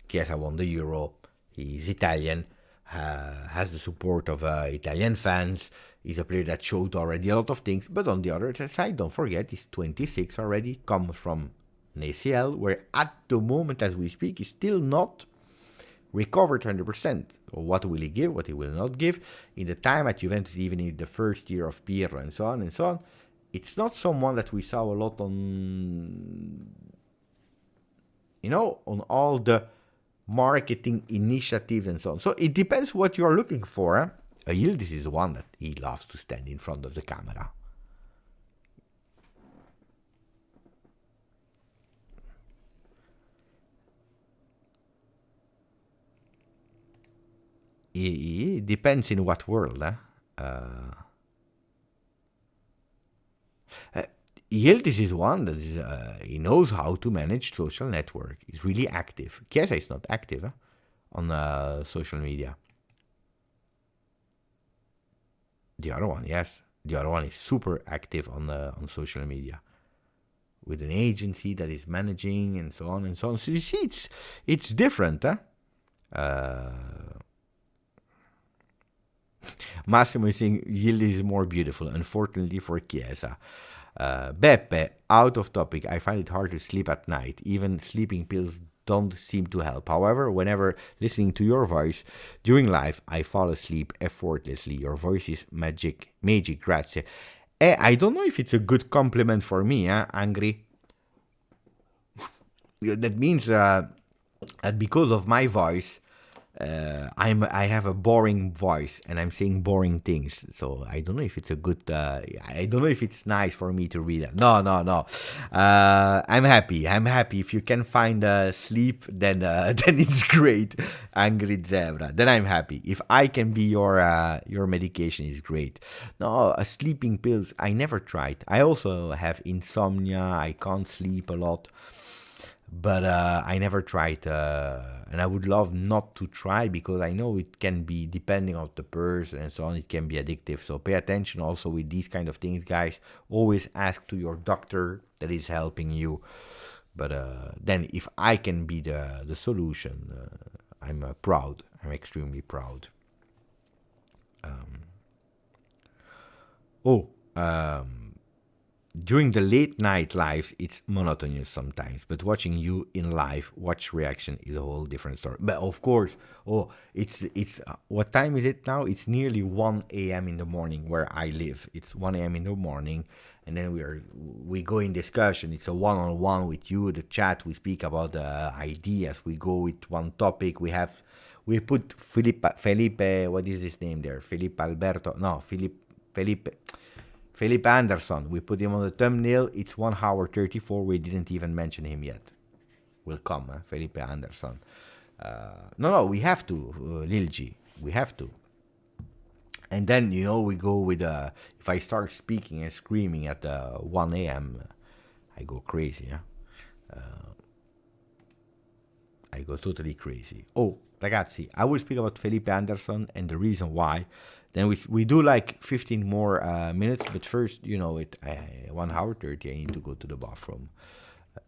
Chiesa won the Euro. He's Italian, has the support of Italian fans. He's a player that showed already a lot of things. But on the other side, don't forget, he's 26 already, comes from an ACL, where at the moment as we speak, he's still not recovered 100%. What will he give, what he will not give. In the time at Juventus, even in the first year of Pirlo and so on, it's not someone that we saw a lot on, on all the marketing initiatives and so on. So it depends what you're looking for. Yildiz is one that he loves to stand in front of the camera. It depends in what world. Yildiz is one that is, he knows how to manage social network. He's really active. Chiesa is not active on social media. The other one, yes. The other one is super active on social media. With an agency that is managing and so on and so on. So you see, it's different. Massimo is saying Yildiz is more beautiful, unfortunately for Chiesa. Beppe, out of topic. I find it hard to sleep at night. Even sleeping pills don't seem to help. However, whenever listening to your voice during live, I fall asleep effortlessly. Your voice is magic, grazie. I don't know if it's a good compliment for me, Angry. That means that because of my voice, I have a boring voice and I'm saying boring things. So I don't know if it's a good. I don't know if it's nice for me to read that. No. I'm happy. If you can find sleep, then it's great. Angry Zebra. Then I'm happy. If I can be your medication, is great. No, sleeping pills. I never tried. I also have insomnia. I can't sleep a lot. But I never tried, and I would love not to try because I know it can be, depending on the person and so on, it can be addictive. So pay attention also with these kind of things, guys. Always ask to your doctor that is helping you. But then if I can be the solution, I'm proud. I'm extremely proud. During the late night live, it's monotonous sometimes, but watching you in live, watch reaction is a whole different story. But of course, it's what time is it now? It's nearly 1 a.m. in the morning where I live. It's 1 a.m. in the morning, and then we go in discussion. It's a one-on-one with you, the chat. We speak about the ideas. We go with one topic. We put Felipe, what is his name there? Felipe Anderson. We put him on the thumbnail. It's 1 hour 34. We didn't even mention him yet. Will come, Felipe Anderson. No, we have to, Yildiz. We have to. And then, we go with, if I start speaking and screaming at 1 a.m., I go crazy, I go totally crazy. Oh, ragazzi, I will speak about Felipe Anderson and the reason why. Then we do like 15 more minutes, but first, 1 hour 30, I need to go to the bathroom.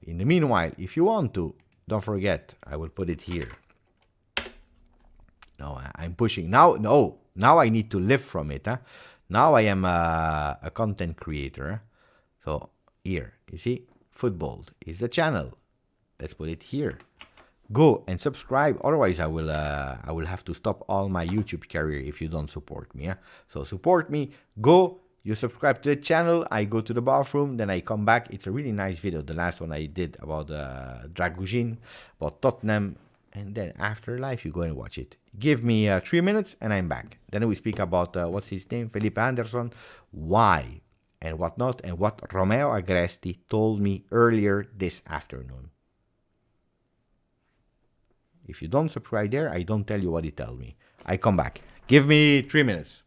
In the meanwhile, if you want to, don't forget, I will put it here. No, I'm pushing. Now I need to live from it. Now I am a content creator. So here, you see, football is the channel. Let's put it here. Go and subscribe. Otherwise, I will have to stop all my YouTube career if you don't support me. So support me. Go. You subscribe to the channel. I go to the bathroom. Then I come back. It's a really nice video. The last one I did about Dragujin, about Tottenham. And then after live, you go and watch it. Give me 3 minutes and I'm back. Then we speak about, what's his name? Felipe Anderson. Why and what not. And what Romeo Agresti told me earlier this afternoon. If you don't subscribe there, I don't tell you what he tells me. I come back. Give me 3 minutes.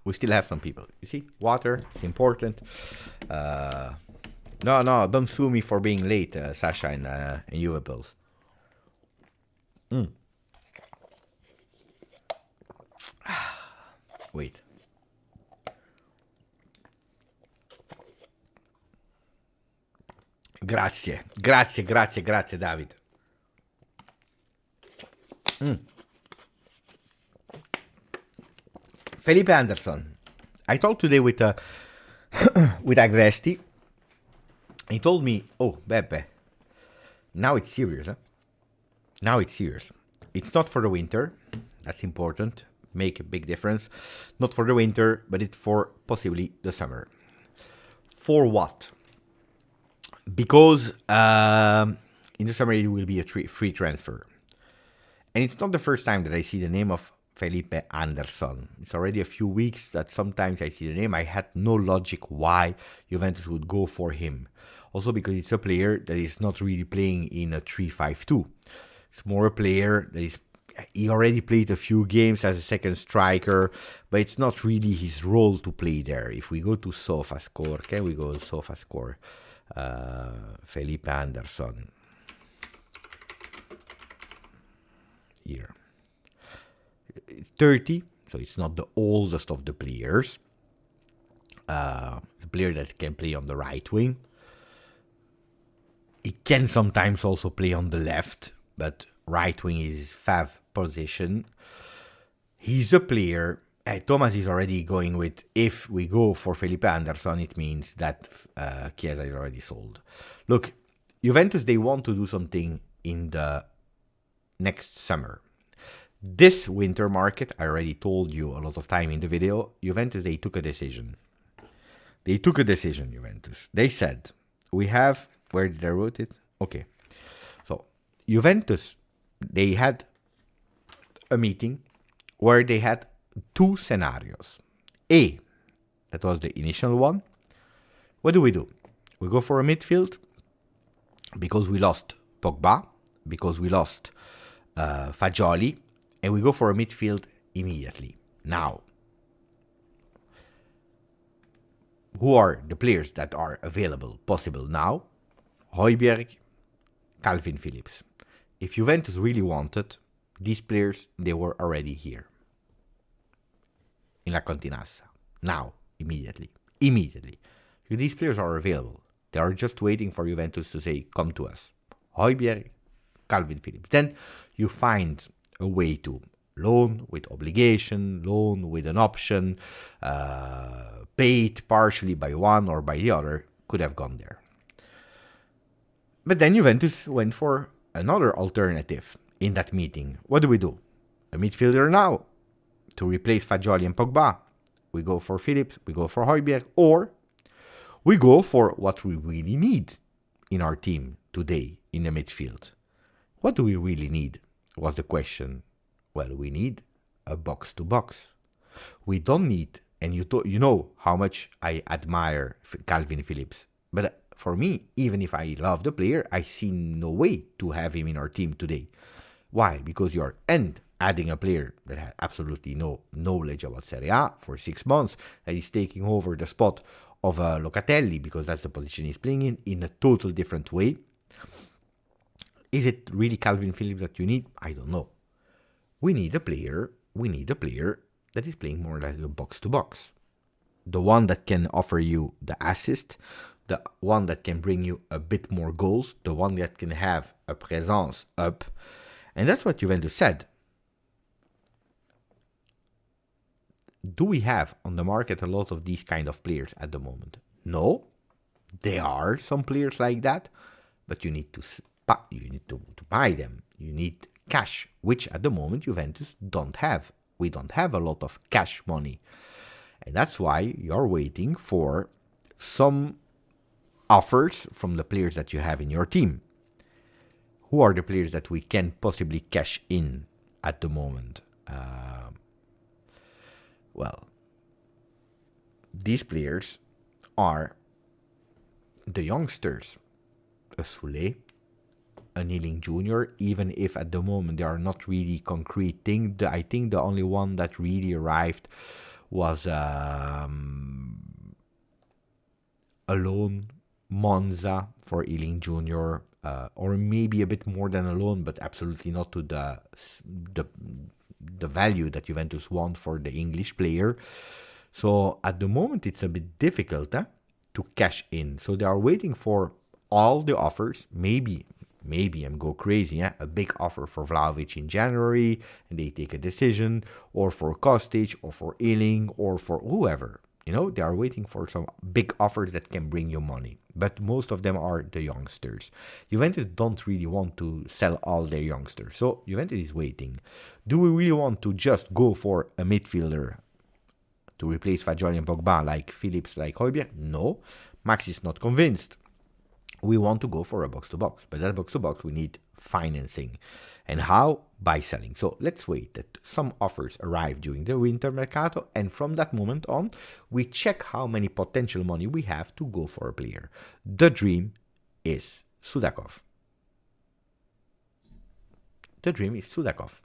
We still have some people. You see, water is important. No, don't sue me for being late, Sasha and Juve Bills. Wait. Grazie, David. Felipe Anderson. I talked today with with Agresti. He told me, "Oh, Beppe, now it's serious. Huh? Now it's serious. It's not for the winter. That's important. Make a big difference. Not for the winter, but it's for possibly the summer. For what? Because in the summer it will be a free transfer. And it's not the first time that I see the name of Felipe Anderson. It's already a few weeks that sometimes I see the name. I had no logic why Juventus would go for him. Also because it's a player that is not really playing in a 3-5-2. It's more a player that is... He already played a few games as a second striker, but it's not really his role to play there. If we go to SofaScore, can we go to SofaScore? Felipe Anderson. Here. 30, so it's not the oldest of the players. The player that can play on the right wing. He can sometimes also play on the left, but right wing is his fav position. He's a player. Thomas is already going with, if we go for Felipe Anderson, it means that Chiesa is already sold. Look, Juventus, they want to do something in the next summer. This winter market, I already told you a lot of time in the video, Juventus, they took a decision. Juventus. They said, we have, where did I wrote it? Okay. So, Juventus, they had a meeting where they had two scenarios. A, that was the initial one. What do? We go for a midfield because we lost Pogba, because we lost Fagioli, and we go for a midfield immediately. Now, who are the players that are available, possible now? Højbjerg, Calvin Phillips. If Juventus really wanted, these players, they were already here. In La Continassa. Now, immediately. These players are available. They are just waiting for Juventus to say, come to us. Højbjerg, Calvin Phillips. Then you find a way to loan with obligation, loan with an option, paid partially by one or by the other, could have gone there. But then Juventus went for another alternative in that meeting. What do? A midfielder now to replace Fagioli and Pogba. We go for Phillips, we go for Højbjerg, or we go for what we really need in our team today in the midfield. What do we really need was the question. Well, we need a box-to-box. We don't need, and you know how much I admire Calvin Phillips, but for me, even if I love the player, I see no way to have him in our team today. Why? Because you're adding a player that had absolutely no knowledge about Serie A for 6 months, that is taking over the spot of Locatelli, because that's the position he's playing in a total different way. Is it really Calvin Phillips that you need? I don't know. We need a player that is playing more like a box-to-box. The one that can offer you the assist, the one that can bring you a bit more goals, the one that can have a presence up. And that's what Juventus said. Do we have on the market a lot of these kind of players at the moment? No. There are some players like that, but you need to buy them. You need cash, which at the moment Juventus don't have. We don't have a lot of cash money. And that's why you're waiting for some offers from the players that you have in your team. Who are the players that we can possibly cash in at the moment? Well, these players are the youngsters. A Soule, a Kneeling Jr., even if at the moment they are not really concrete thing. I think the only one that really arrived was alone, Monza for Ealing Jr., or maybe a bit more than alone, but absolutely not to the value that Juventus want for the English player. So at the moment, it's a bit difficult to cash in. So they are waiting for all the offers. Maybe I'm go crazy. A big offer for Vlahovic in January, and they take a decision, or for Kostic, or for Ealing, or for whoever. They are waiting for some big offers that can bring you money. But most of them are the youngsters. Juventus don't really want to sell all their youngsters. So Juventus is waiting. Do we really want to just go for a midfielder to replace Fagioli and Pogba like Phillips, like Højbjerg? No. Max is not convinced. We want to go for a box-to-box. But that box-to-box, we need financing. And how? By selling. So let's wait that some offers arrive during the winter mercato, and from that moment on, we check how many potential money we have to go for a player. The dream is Sudakov. The dream is Sudakov.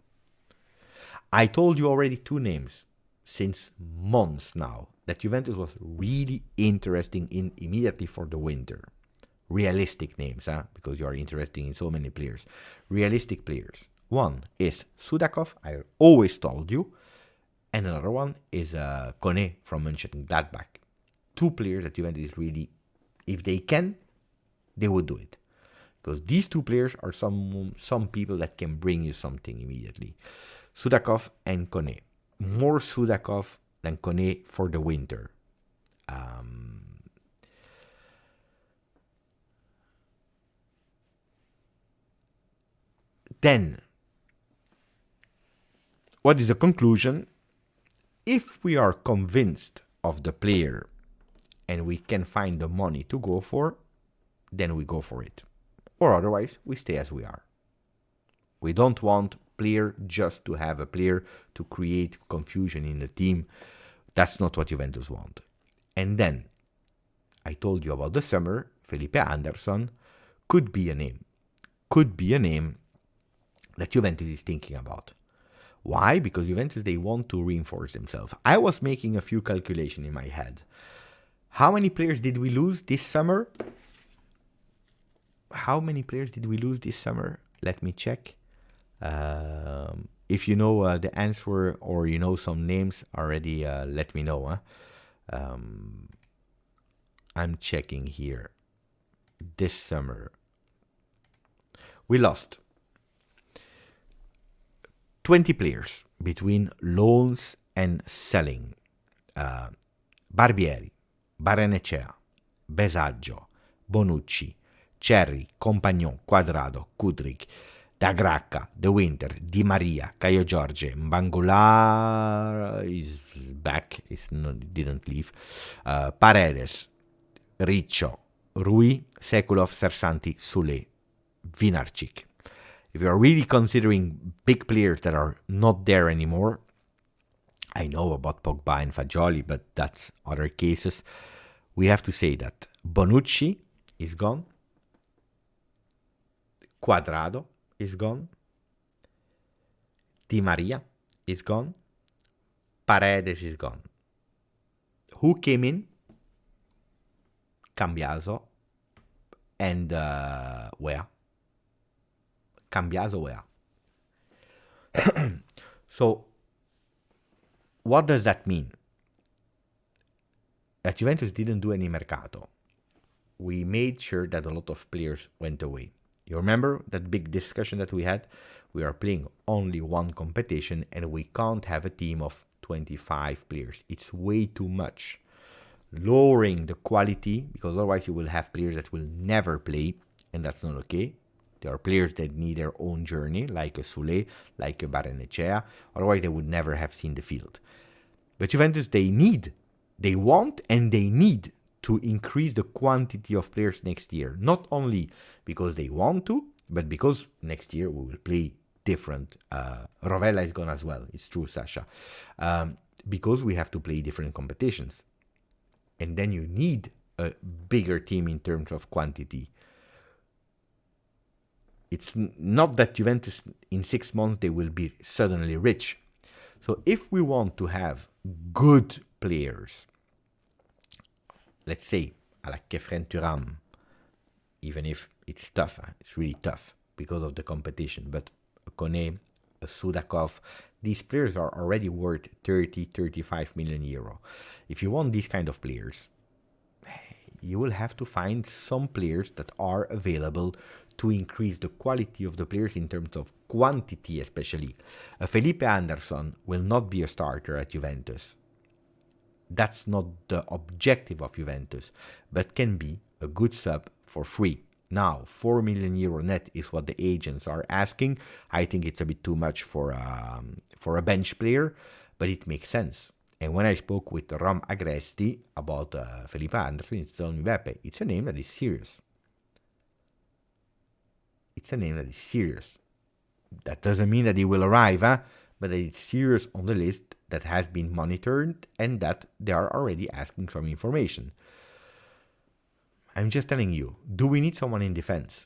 I told you already two names since months now that Juventus was really interesting in immediately for the winter. Realistic names, because you are interested in so many players. Realistic players. One is Sudakov, I always told you, and another one is Kone from Mönchengladbach. Two players that Juventus really, if they can, they would do it. Because these two players are some people that can bring you something immediately. Sudakov and Kone. More Sudakov than Kone for the winter. Then, what is the conclusion? If we are convinced of the player and we can find the money to go for, then we go for it. Or otherwise, we stay as we are. We don't want player just to have a player to create confusion in the team. That's not what Juventus want. And then, I told you about the summer, Felipe Anderson could be a name. Could be a name that Juventus is thinking about. Why? Because Juventus, they want to reinforce themselves. I was making a few calculations in my head. How many players did we lose this summer? Let me check. If you know the answer or you know some names already, let me know. I'm checking here. This summer, we lost 20 players between loans and selling. Barbieri, Barrenechea, Besaggio, Bonucci, Cherry, Compagnon, Quadrado, Kudryk, Da Gracca, De Winter, Di Maria, Caio Jorge, Mbangula is back, didn't leave, Paredes, Riccio, Rui, Sekulov, Sersanti, Sule, Vinarcic. If you are really considering big players that are not there anymore, I know about Pogba and Fagioli, but that's other cases. We have to say that Bonucci is gone, Quadrado is gone, Di Maria is gone, Paredes is gone. Who came in? Cambiaso and where? Cambiaso where? So, what does that mean? That Juventus didn't do any mercato. We made sure that a lot of players went away. You remember that big discussion that we had? We are playing only one competition and we can't have a team of 25 players. It's way too much. Lowering the quality, because otherwise you will have players that will never play, and that's not okay. There are players that need their own journey, like a Sule, like a Barrenechea. Otherwise, they would never have seen the field. But Juventus, they want and they need to increase the quantity of players next year. Not only because they want to, but because next year we will play different. Rovella is gone as well. It's true, Sasha. Because we have to play different competitions. And then you need a bigger team in terms of quantity. It's not that Juventus in 6 months they will be suddenly rich. So if we want to have good players, let's say, à la Kefren Turam, even if it's tough, it's really tough because of the competition, but a Kone, a Sudakov, these players are already worth 35 million euro. If you want these kind of players, you will have to find some players that are available to increase the quality of the players in terms of quantity, especially. Felipe Anderson will not be a starter at Juventus. That's not the objective of Juventus, but can be a good sub for free. Now, 4 million euro net is what the agents are asking. I think it's a bit too much for a bench player, but it makes sense. And when I spoke with Ram Agresti about Felipe Anderson, he told me, Beppe, it's a name that is serious. It's a name that is serious. That doesn't mean that he will arrive, but that it's serious on the list, that has been monitored, and that they are already asking some information. I'm just telling you, do we need someone in defense?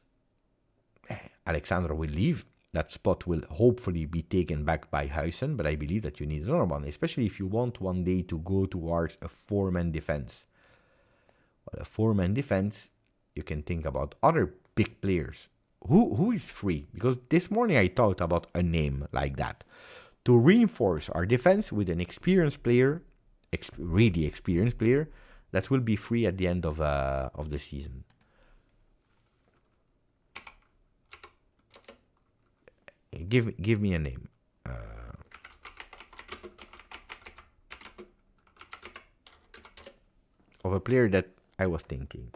Alexander will leave. That spot will hopefully be taken back by Huijsen, but I believe that you need another one, especially if you want one day to go towards a four-man defense. Well, a four-man defense, you can think about other big players. Who is free? Because this morning I thought about a name like that. To reinforce our defense with an experienced player, really experienced player, that will be free at the end of the season. Give me a name. Of a player that I was thinking.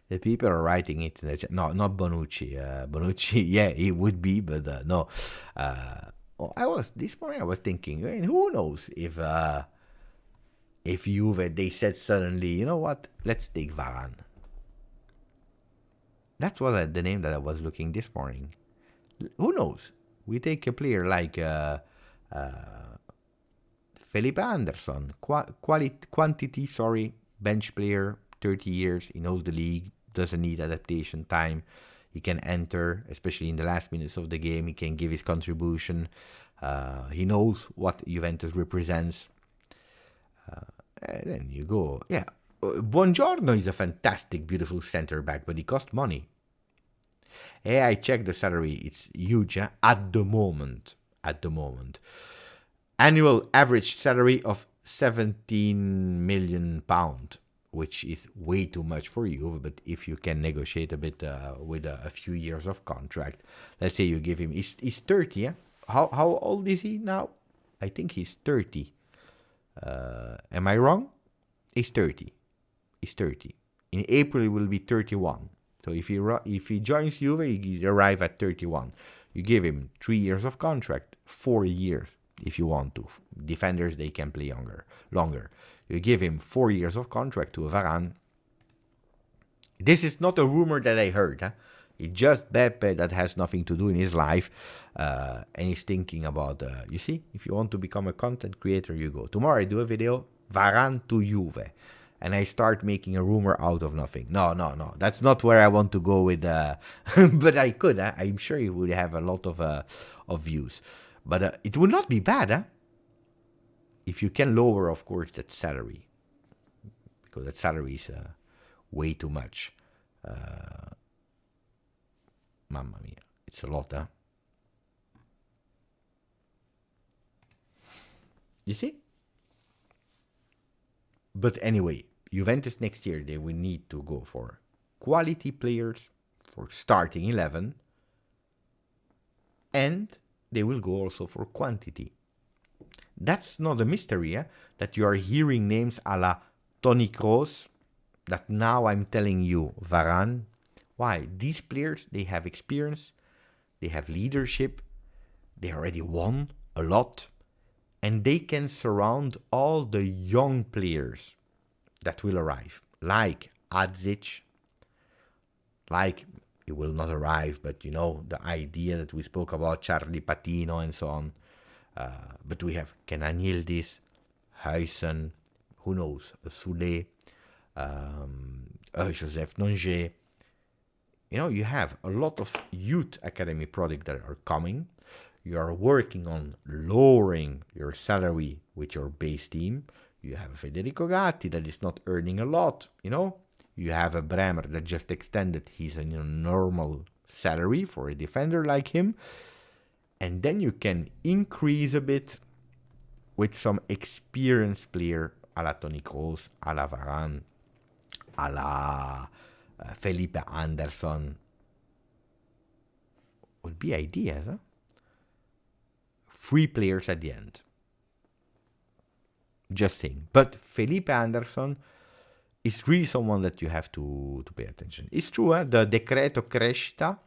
The people are writing it in the chat. No, not Bonucci. Bonucci, yeah, it would be, but no. This morning I was thinking, and who knows if Juve, they said suddenly, you know what, let's take Varane. That's what the name that I was looking this morning. Who knows? We take a player like Felipe Anderson, quantity, bench player, 30 years, he knows the league, doesn't need adaptation time. He can enter, especially in the last minutes of the game. He can give his contribution. He knows what Juventus represents. And then you go, yeah. Buongiorno is a fantastic, beautiful center back, but he costs money. Hey, I checked the salary. It's huge at the moment. Annual average salary of £17 million, which is way too much for you. But if you can negotiate a bit with a few years of contract, let's say you give him, he's 30. Yeah? How old is he now? I think he's 30. Am I wrong? He's 30. In April, he will be 31. So if he joins Juve, he arrive at 31. You give him 3 years of contract, 4 years if you want to. Defenders, they can play longer. You give him 4 years of contract to Varane. This is not a rumor that I heard. It's just Beppe that has nothing to do in his life. And he's thinking about, you see, if you want to become a content creator, you go. Tomorrow I do a video, Varane to Juve. And I start making a rumor out of nothing. No. That's not where I want to go with. But I could. I'm sure it would have a lot of views. But it would not be bad, if you can lower, of course, that salary. Because that salary is way too much. Mamma mia. It's a lot, You see? But anyway, Juventus next year, they will need to go for quality players for starting 11. And they will go also for quantity. That's not a mystery, that you are hearing names a la Toni Kroos, that now I'm telling you, Varane. Why? These players, they have experience, they have leadership, they already won a lot, and they can surround all the young players that will arrive, like Adzic, like, he will not arrive, but you know, the idea that we spoke about, Charlie Patino and so on. But we have Kenan Yildiz, Huijsen, who knows, Soule, Joseph Nonge. You have a lot of youth academy products that are coming. You are working on lowering your salary with your base team. You have Federico Gatti that is not earning a lot, You have a Bremer that just extended his normal salary for a defender like him. And then you can increase a bit with some experienced player a la Toni Kroos, a la Varane, a la Felipe Anderson. Would be ideas, huh? 3 players at the end. Just saying. But Felipe Anderson is really someone that you have to pay attention. It's true, the decreto crescita,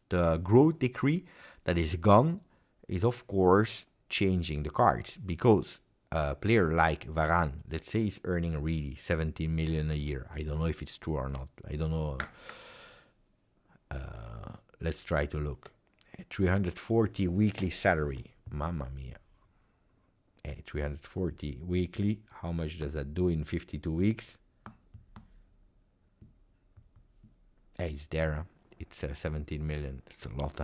the growth decree that is gone, is of course changing the cards, because a player like Varane, let's say, is earning really 17 million a year. I don't know if it's true or not. I don't know. Let's try to look. 340 weekly salary. Mamma mia. 340 weekly. How much does that do in 52 weeks? It's there. It's 17 million. It's a lot.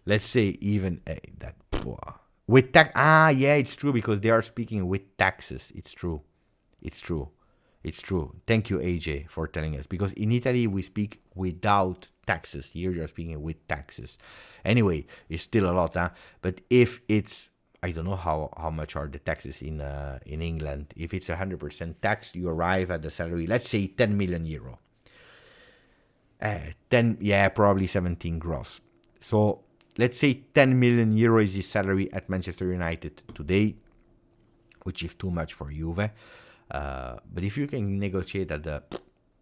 Let's say even that. With tax. Yeah, it's true, because they are speaking with taxes. It's true. Thank you, AJ, for telling us. Because in Italy, we speak without taxes. Here, you're speaking with taxes. Anyway, it's still a lot, huh? But if it's, I don't know how much are the taxes in England. If it's 100% tax, you arrive at the salary, let's say 10 million euro. 10, yeah, probably 17 gross. So let's say 10 million euro is his salary at Manchester United today, which is too much for Juve. But if you can negotiate at the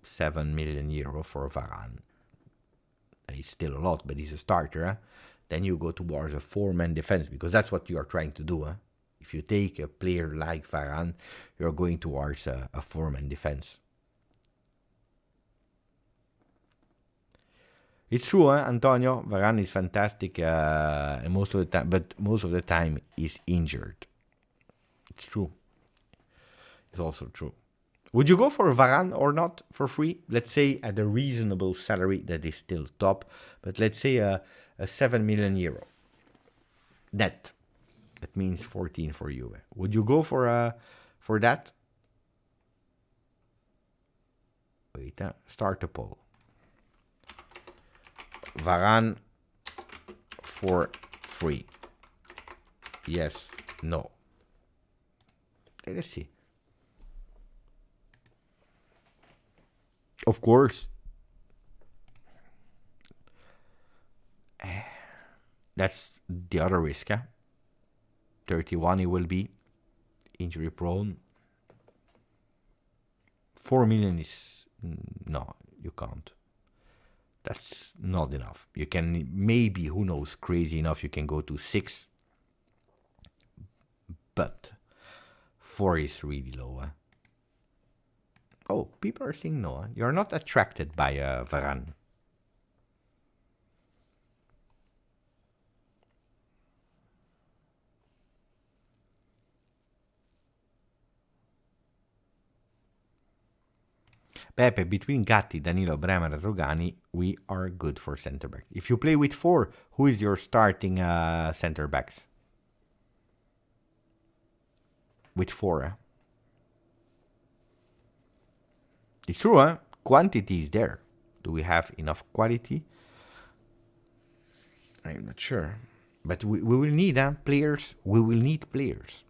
7 million euro for Varane, it's still a lot, but he's a starter. Huh? Then you go towards a 4-man defense, because that's what you are trying to do. Huh? If you take a player like Varane, you're going towards a 4-man defense. It's true, Antonio. Varane is fantastic most of the time, but most of the time he's injured. It's true. It's also true. Would you go for Varane or not for free? Let's say at a reasonable salary that is still top, but let's say a 7 million euro net. That means 14 for Juve. Would you go for that? Wait, start a poll. Varane for free. Yes, no. Let's see. Of course. That's the other risk. 31 he will be. Injury prone. 4 million is... No, you can't. That's not enough. You can maybe, who knows, crazy enough, you can go to 6. But 4 is really low. Oh, people are saying no. You're not attracted by Varane. Pepe, between Gatti, Danilo, Bremer, and Rogani, we are good for center back. If you play with 4, who is your starting center backs? With 4, It's true, Quantity is there. Do we have enough quality? I'm not sure. But we will need players. We will need players.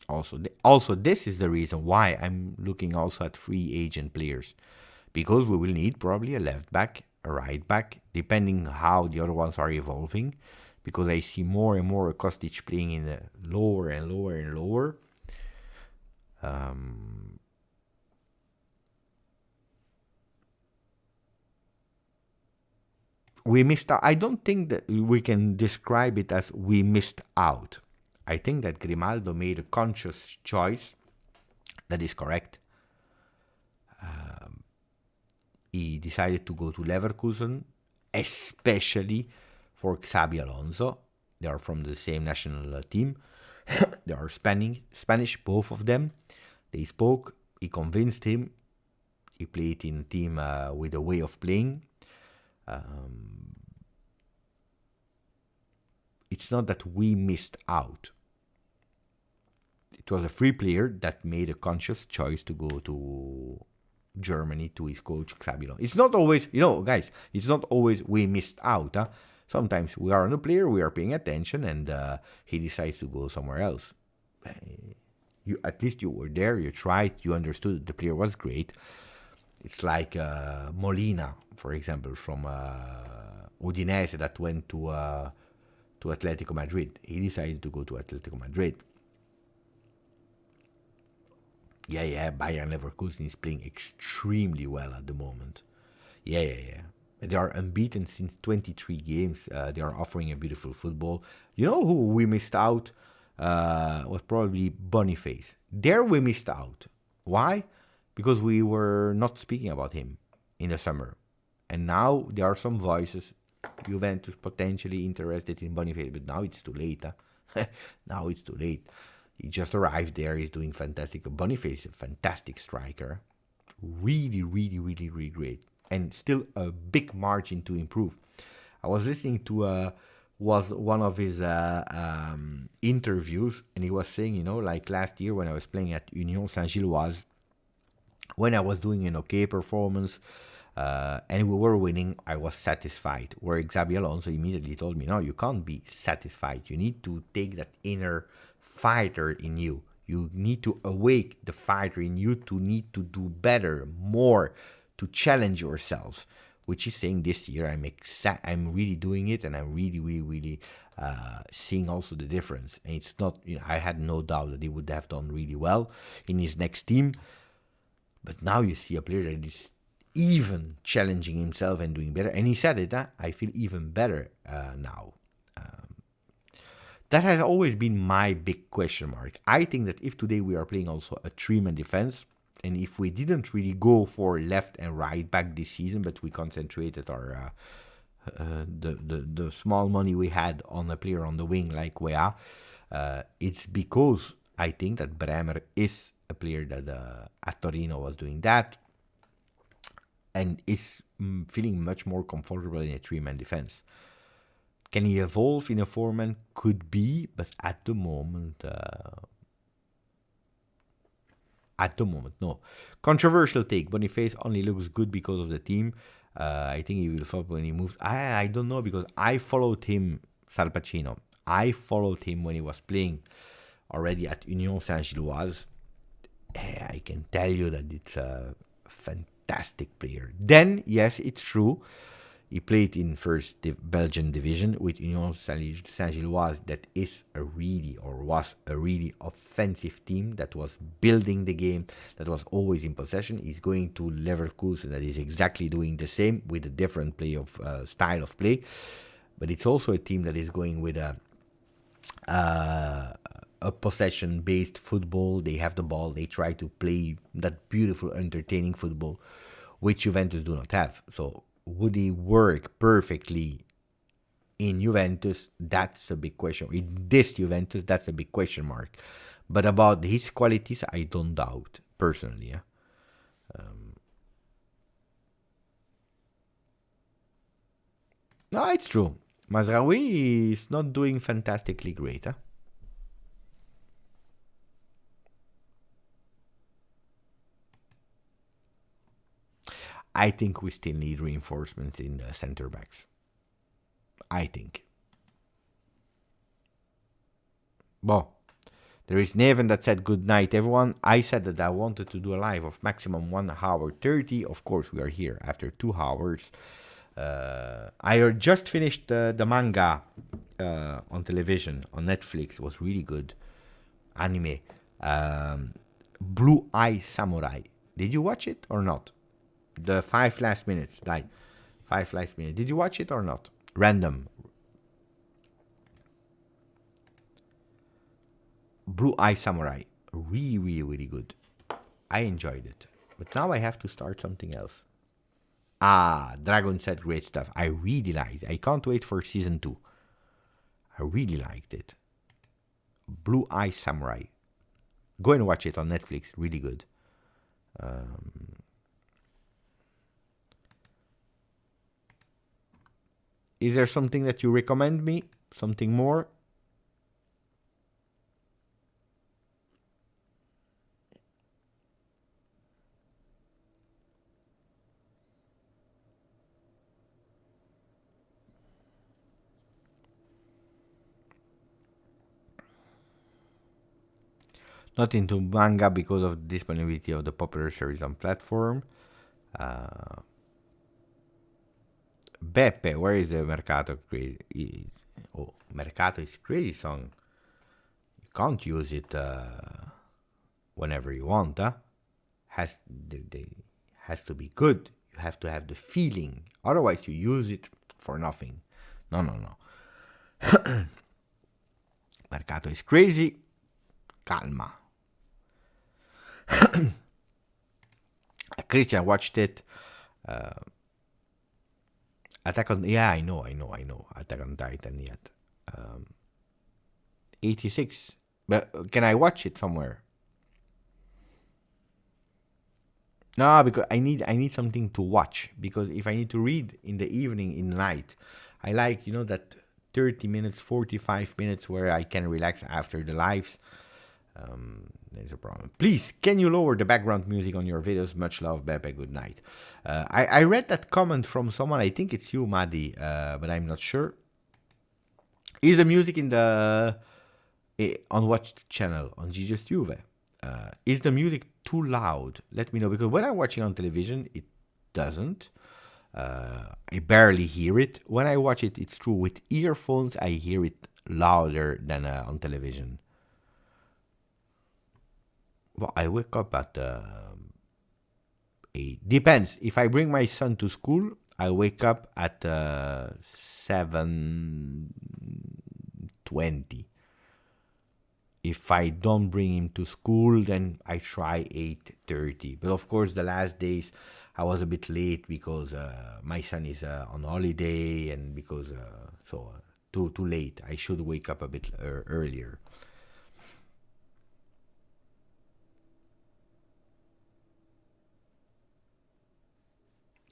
Also, this is the reason why I'm looking also at free agent players. Because we will need probably a left back, a right back, depending how the other ones are evolving. Because I see more and more Kostic playing in the lower and lower and lower. We missed out. I don't think that we can describe it as we missed out. I think that Grimaldo made a conscious choice that is correct. He decided to go to Leverkusen, especially for Xabi Alonso. They are from the same national team. They are Spanish, both of them. They spoke. He convinced him. He played in a team with a way of playing. It's not that we missed out. It was a free player that made a conscious choice to go to Germany, to his coach Xabi. It's not always, guys, it's not always we missed out. Huh? Sometimes we are on a player, we are paying attention, and he decides to go somewhere else. At least you were there, you tried, you understood that the player was great. It's like Molina, for example, from Udinese that went to Atletico Madrid. He decided to go to Atletico Madrid. Yeah, Bayern Leverkusen is playing extremely well at the moment. Yeah. They are unbeaten since 23 games. They are offering a beautiful football. You know who we missed out? Was probably Boniface. There we missed out. Why? Because we were not speaking about him in the summer. And now there are some voices. Juventus potentially interested in Boniface, but now it's too late. Huh? Now it's too late. He just arrived there. He's doing fantastic. Boniface is a fantastic striker. Really great. And still a big margin to improve. I was listening to was one of his interviews, and he was saying, like last year when I was playing at Union Saint-Gilloise, when I was doing an okay performance and we were winning, I was satisfied. Where Xabi Alonso immediately told me, no, you can't be satisfied. You need to take that inner fighter in you. You need to awake the fighter in you to need to do better, more, to challenge yourself. Which is saying this year I'm really doing it, and I'm really seeing also the difference. And it's not, I had no doubt that he would have done really well in his next team. But now you see a player that is even challenging himself and doing better. And he said it, I feel even better now. That has always been my big question mark. I think that if today we are playing also a three-man defense, and if we didn't really go for left and right back this season, but we concentrated our the small money we had on a player on the wing like Weah, it's because I think that Bremer is a player that at Torino was doing that and is feeling much more comfortable in a three-man defense. Can he evolve in a four-man? Could be, but at the moment, no. Controversial take. Boniface only looks good because of the team. I think he will flop when he moves. I don't know, because I followed him, Sal Pacino. I followed him when he was playing already at Union Saint-Gilloise. I can tell you that it's a fantastic player. Then, yes, it's true. He played in first Belgian division with Union Saint-Gilloise. That is was a really offensive team that was building the game, that was always in possession. He's going to Leverkusen, that is exactly doing the same with a different style of play. But it's also a team that is going with a possession-based football. They have the ball. They try to play that beautiful, entertaining football, which Juventus do not have. So would he work perfectly in Juventus? That's a big question. In this Juventus, that's a big question mark. But about his qualities, I don't doubt, personally. Yeah? No, it's true. Mazraoui is not doing fantastically great. Huh? I think we still need reinforcements in the center backs. I think. Well, there is Neven that said good night, everyone. I said that I wanted to do a live of maximum 1 hour 30. Of course, we are here after 2 hours. I just finished the manga on television, on Netflix. It was really good. Anime. Blue Eye Samurai. Did you watch it or not? The 5 last minutes. Like 5 last minutes. Did you watch it or not? Random. Blue Eye Samurai. Really good. I enjoyed it. But now I have to start something else. Dragon said great stuff. I really liked it. I can't wait for season 2. I really liked it. Blue Eye Samurai. Go and watch it on Netflix. Really good. Is there something that you recommend me? Something more? Not into manga because of the disponibility of the popular series on platform. Beppe, where is the Mercato Crazy? Oh, Mercato is Crazy song. You can't use it whenever you want, huh? Has to be good. You have to have the feeling. Otherwise, you use it for nothing. No. Mercato is Crazy. Calma. Christian watched it. Attack on... Yeah, I know. Attack on Titan yet. 86. But can I watch it somewhere? No, because I need something to watch. Because if I need to read in the evening, in the night, I like, that 30 minutes, 45 minutes where I can relax after the lives. There's a problem. Please, can you lower the background music on your videos? Much love, Beppe. Good night. I read that comment from someone. I think it's you, Madi, but I'm not sure. Is the music in the on what channel? On GJustjuve? Is the music too loud? Let me know, because when I'm watching on television, it doesn't. I barely hear it. When I watch it, it's true. With earphones, I hear it louder than on television. Well, I wake up at 8. Depends. If I bring my son to school, I wake up at 7:20. If I don't bring him to school, then I try 8:30. But of course, the last days I was a bit late because my son is on holiday, and because too late. I should wake up a bit earlier.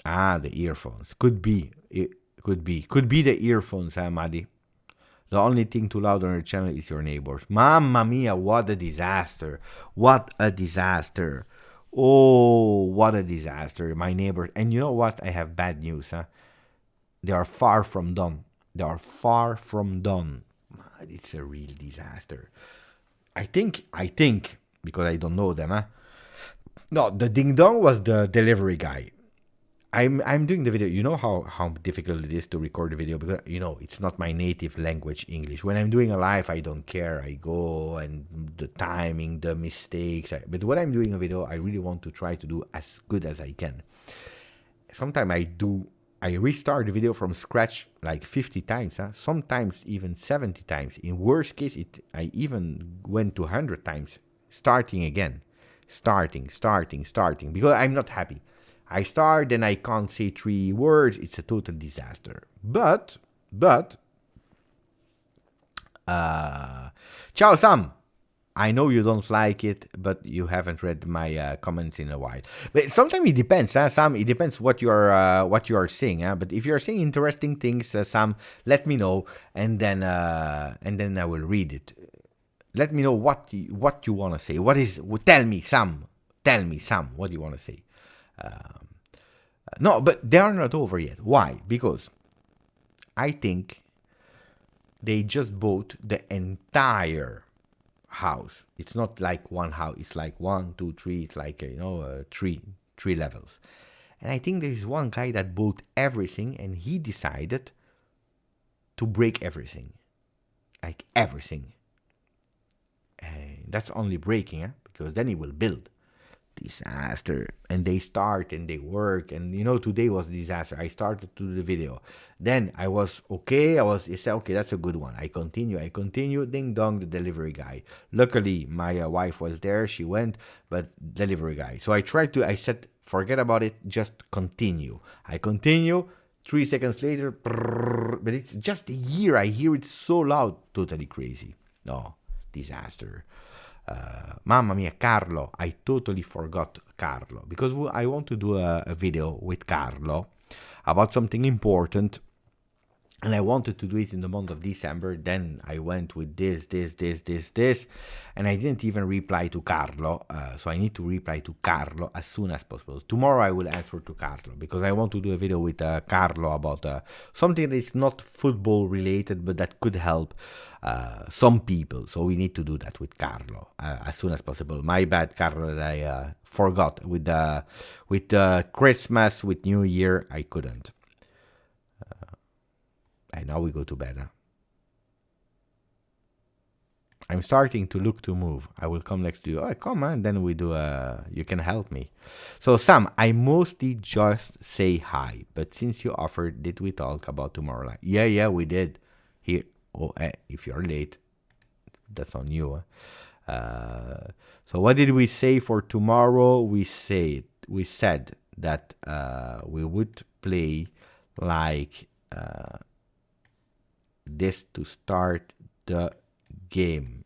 Ah, the earphones. Could be. It could be the earphones, Madi. The only thing too loud on your channel is your neighbors. Mamma mia, what a disaster. What a disaster. Oh, what a disaster. My neighbors. And you know what? I have bad news, huh? They are far from done. It's a real disaster. I think, because I don't know them, huh? No, the ding dong was the delivery guy. I'm doing the video. You know how difficult it is to record the video, because it's not my native language, English. When I'm doing a live, I don't care. I go, and the timing, the mistakes. But when I'm doing a video, I really want to try to do as good as I can. Sometimes I restart the video from scratch like 50 times. Sometimes even 70 times. In worst case, I even went to 100 times, starting again. Starting, because I'm not happy. I start, then I can't say 3 words. It's a total disaster. But, ciao Sam. I know you don't like it, but you haven't read my comments in a while. But sometimes it depends, Sam. It depends what you are saying. But if you are saying interesting things, Sam, let me know, and then I will read it. Let me know what you want to say. Tell me, Sam. What do you want to say? No, but they are not over yet. Why? Because I think they just bought the entire house. It's not like one house. It's like 1, 2, 3. It's like three levels. And I think there is one guy that bought everything, and he decided to break everything, like everything. And that's only breaking, because then he will build. Disaster. And they start and they work, and today was a disaster. I started to do the video, then I was okay. I said, okay, that's a good one. I continue. Ding dong, the delivery guy. Luckily my wife was there. She went, but delivery guy. So I said, forget about it, just continue. I continue. 3 seconds later, but it's just a year. I hear it so loud, totally crazy. No, disaster. Mamma mia, Carlo, I totally forgot Carlo, because I want to do a video with Carlo about something important, and I wanted to do it in the month of December. Then I went with this, and I didn't even reply to Carlo. So I need to reply to Carlo as soon as possible. Tomorrow I will answer to Carlo, because I want to do a video with Carlo about something that is not football related, but that could help some people. So we need to do that with Carlo as soon as possible. My bad, Carlo, that I forgot with Christmas, with New Year. I couldn't. And now we go to bed. Huh? I'm starting to look to move. I will come next to you. Oh, come on. Then we do you can help me. So, Sam, I mostly just say hi. But since you offered, did we talk about tomorrow? Yeah, we did. Here. Oh, if you're late, that's on you. So what did we say for tomorrow? We said that we would play like... this to start the game.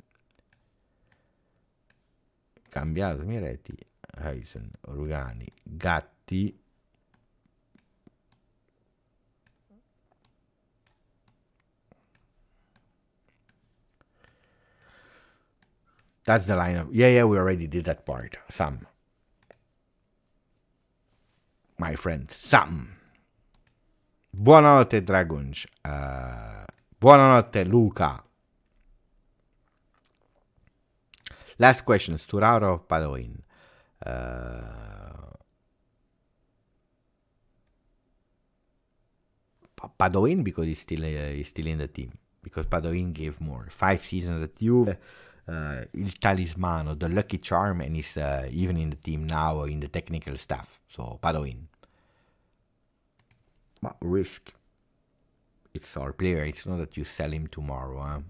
Cambiato Miretti, Heisen, Rugani, Gatti. That's the lineup. Yeah, we already did that part. Sam. My friend, Sam. Buonanotte, Dragunj. Buonanotte, Luca. Last question, Sturaro or Padoin? Padoin, because he's still in the team. Because Padoin gave more. 5 seasons at Juve. Il talismano, the lucky charm, and he's even in the team now, in the technical staff. So Padoin. But risk. It's our player. It's not that you sell him tomorrow. Huh?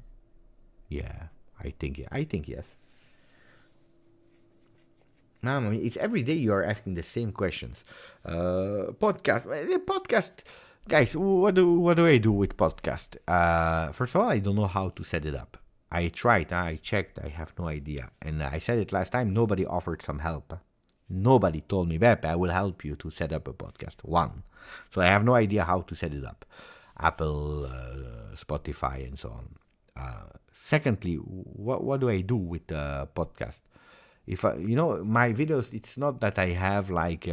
Yeah, I think yes. No, it's every day you are asking the same questions. Podcast, guys. What do I do with podcast? First of all, I don't know how to set it up. I tried. I checked. I have no idea. And I said it last time. Nobody offered some help. Nobody told me, Beppe, I will help you to set up a podcast. One. So I have no idea how to set it up. Apple, Spotify, and so on. Secondly, what do I do with the podcast? If my videos, it's not that I have like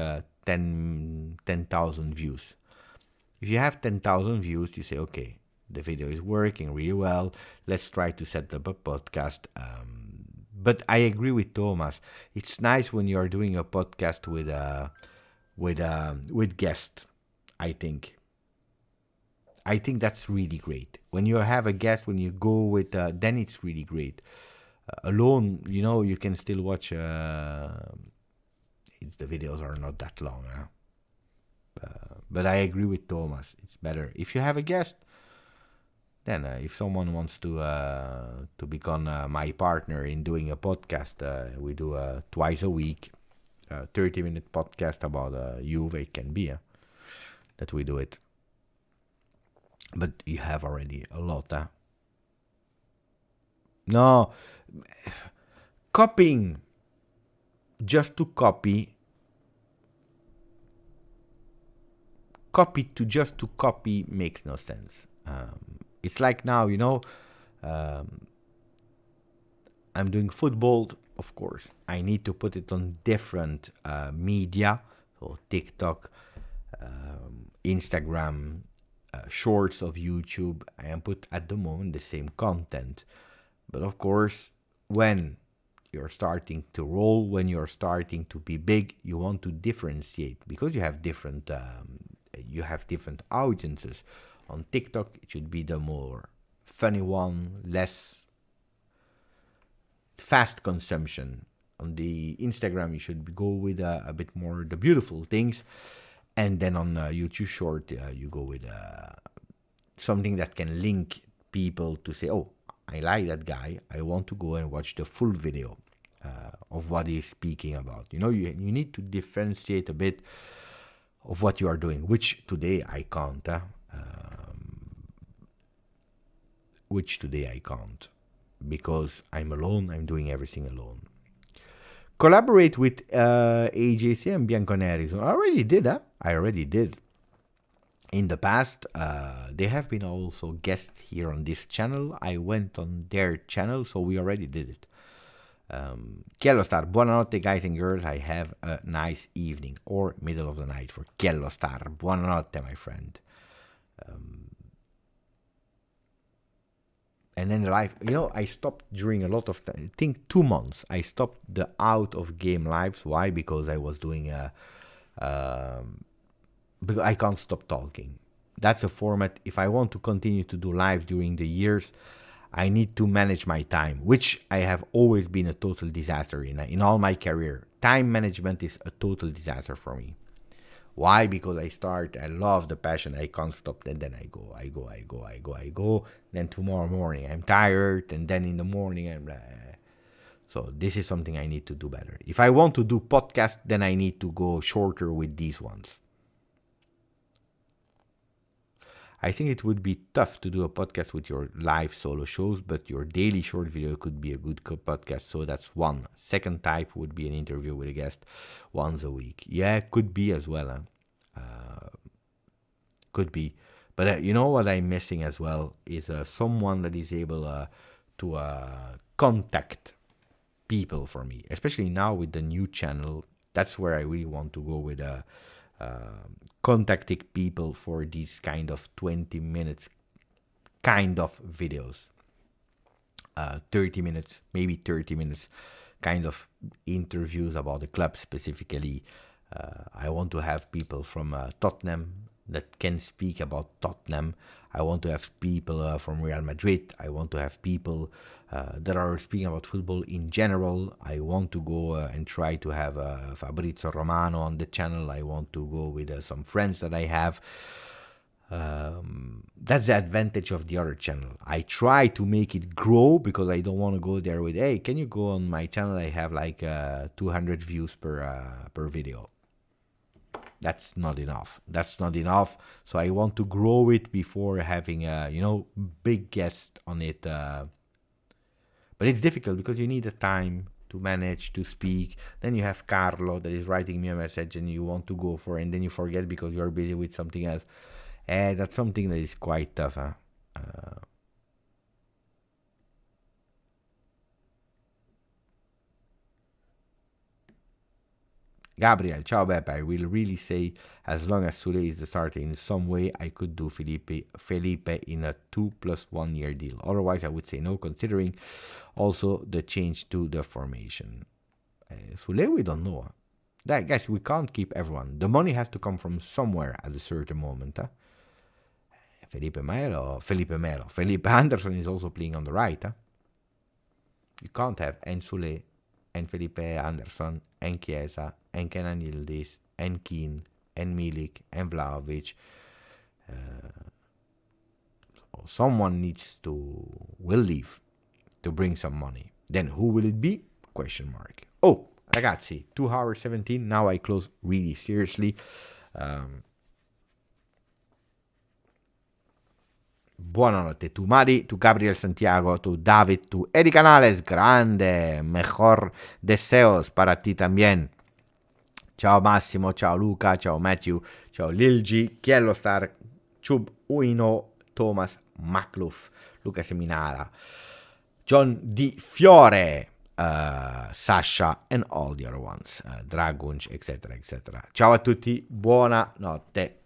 10,000 views. If you have 10,000 views, you say, okay, the video is working really well. Let's try to set up a podcast. But I agree with Thomas. It's nice when you are doing a podcast with guests. I think that's really great. When you have a guest, when you go with, then it's really great. Alone, you can still watch. The videos are not that long, huh? But I agree with Thomas. It's better if you have a guest. Then, if someone wants to become my partner in doing a podcast, we do twice a week, 30-minute podcast about Juve. It can be that we do it. But you have already a lot, huh? No, copying just to copy just to copy makes no sense. It's like now, I'm doing football, of course. I need to put it on different media, so TikTok, Instagram, shorts of YouTube. I am put at the moment the same content. But of course, when you're starting to roll, when you're starting to be big, you want to differentiate because you have different audiences. On TikTok, it should be the more funny one, less fast consumption. On the Instagram, you should go with a bit more the beautiful things. And then on YouTube Short, you go with something that can link people to say, oh, I like that guy. I want to go and watch the full video of what he's speaking about. You need to differentiate a bit of what you are doing, which today I can't. which today I can't. Because I'm alone, I'm doing everything alone. Collaborate with AJC and Bianconeri. So I already did, huh? I already did. In the past, they have been also guests here on this channel. I went on their channel, so we already did it. Chiellostar, buonanotte guys and girls. I have a nice evening or middle of the night for Chiellostar. Buonanotte, my friend. And then live, I stopped during a lot of time. I think 2 months. I stopped the out of game lives. Why? Because I was doing because I can't stop talking. That's a format. If I want to continue to do live during the years, I need to manage my time, which I have always been a total disaster in all my career. Time management is a total disaster for me. Why? Because I love the passion, I can't stop, and then I go. Then tomorrow morning I'm tired, and then in the morning I'm So this is something I need to do better. If I want to do podcast, then I need to go shorter with these ones. I think it would be tough to do a podcast with your live solo shows, but your daily short video could be a good podcast. So that's one. Second type would be an interview with a guest once a week. Yeah, could be as well. Could be. But you know what I'm missing as well is someone that is able to contact people for me, especially now with the new channel. That's where I really want to go with contacting people for these kind of 20 minutes kind of videos. 30 minutes, maybe 30 minutes kind of interviews about the club specifically. I want to have people from Tottenham that can speak about Tottenham. I want to have people from Real Madrid. I want to have people that are speaking about football in general. I want to go and try to have Fabrizio Romano on the channel. I want to go with some friends that I have. That's the advantage of the other channel. I try to make it grow because I don't want to go there with, hey, can you go on my channel? I have like 200 views per video. That's not enough. So I want to grow it before having big guests on it. But it's difficult because you need the time to manage to speak. Then you have Carlo that is writing me a message and you want to go for it, and then you forget because you're busy with something else. That's something that is quite tough. Gabriel, ciao Beppe. I will really say, as long as Sule is the starter in some way, I could do Felipe in a 2+1 year deal. Otherwise, I would say no, considering also the change to the formation. Sule, we don't know. Guys, we can't keep everyone. The money has to come from somewhere at a certain moment. Felipe Anderson is also playing on the right. You can't have Sule and Felipe Anderson and Chiesa and Kenan Yildiz and Keane and Milik and Vlahovic. Someone will leave to bring some money. Then who will it be? Question mark. Oh, ragazzi, 2 hours 17. Now I close really seriously. Buonanotte to Mari, to Gabriel Santiago, to David, to Eddie Canales, grande, mejor deseos para ti también. Ciao Massimo, ciao Luca, ciao Matthew, ciao Lilgi, Chiellostar, Chub Uino, Thomas Macluff, Luca Seminara, John Di Fiore, Sasha, and all the other ones, Dragunch, etc. Ciao a tutti, buonanotte.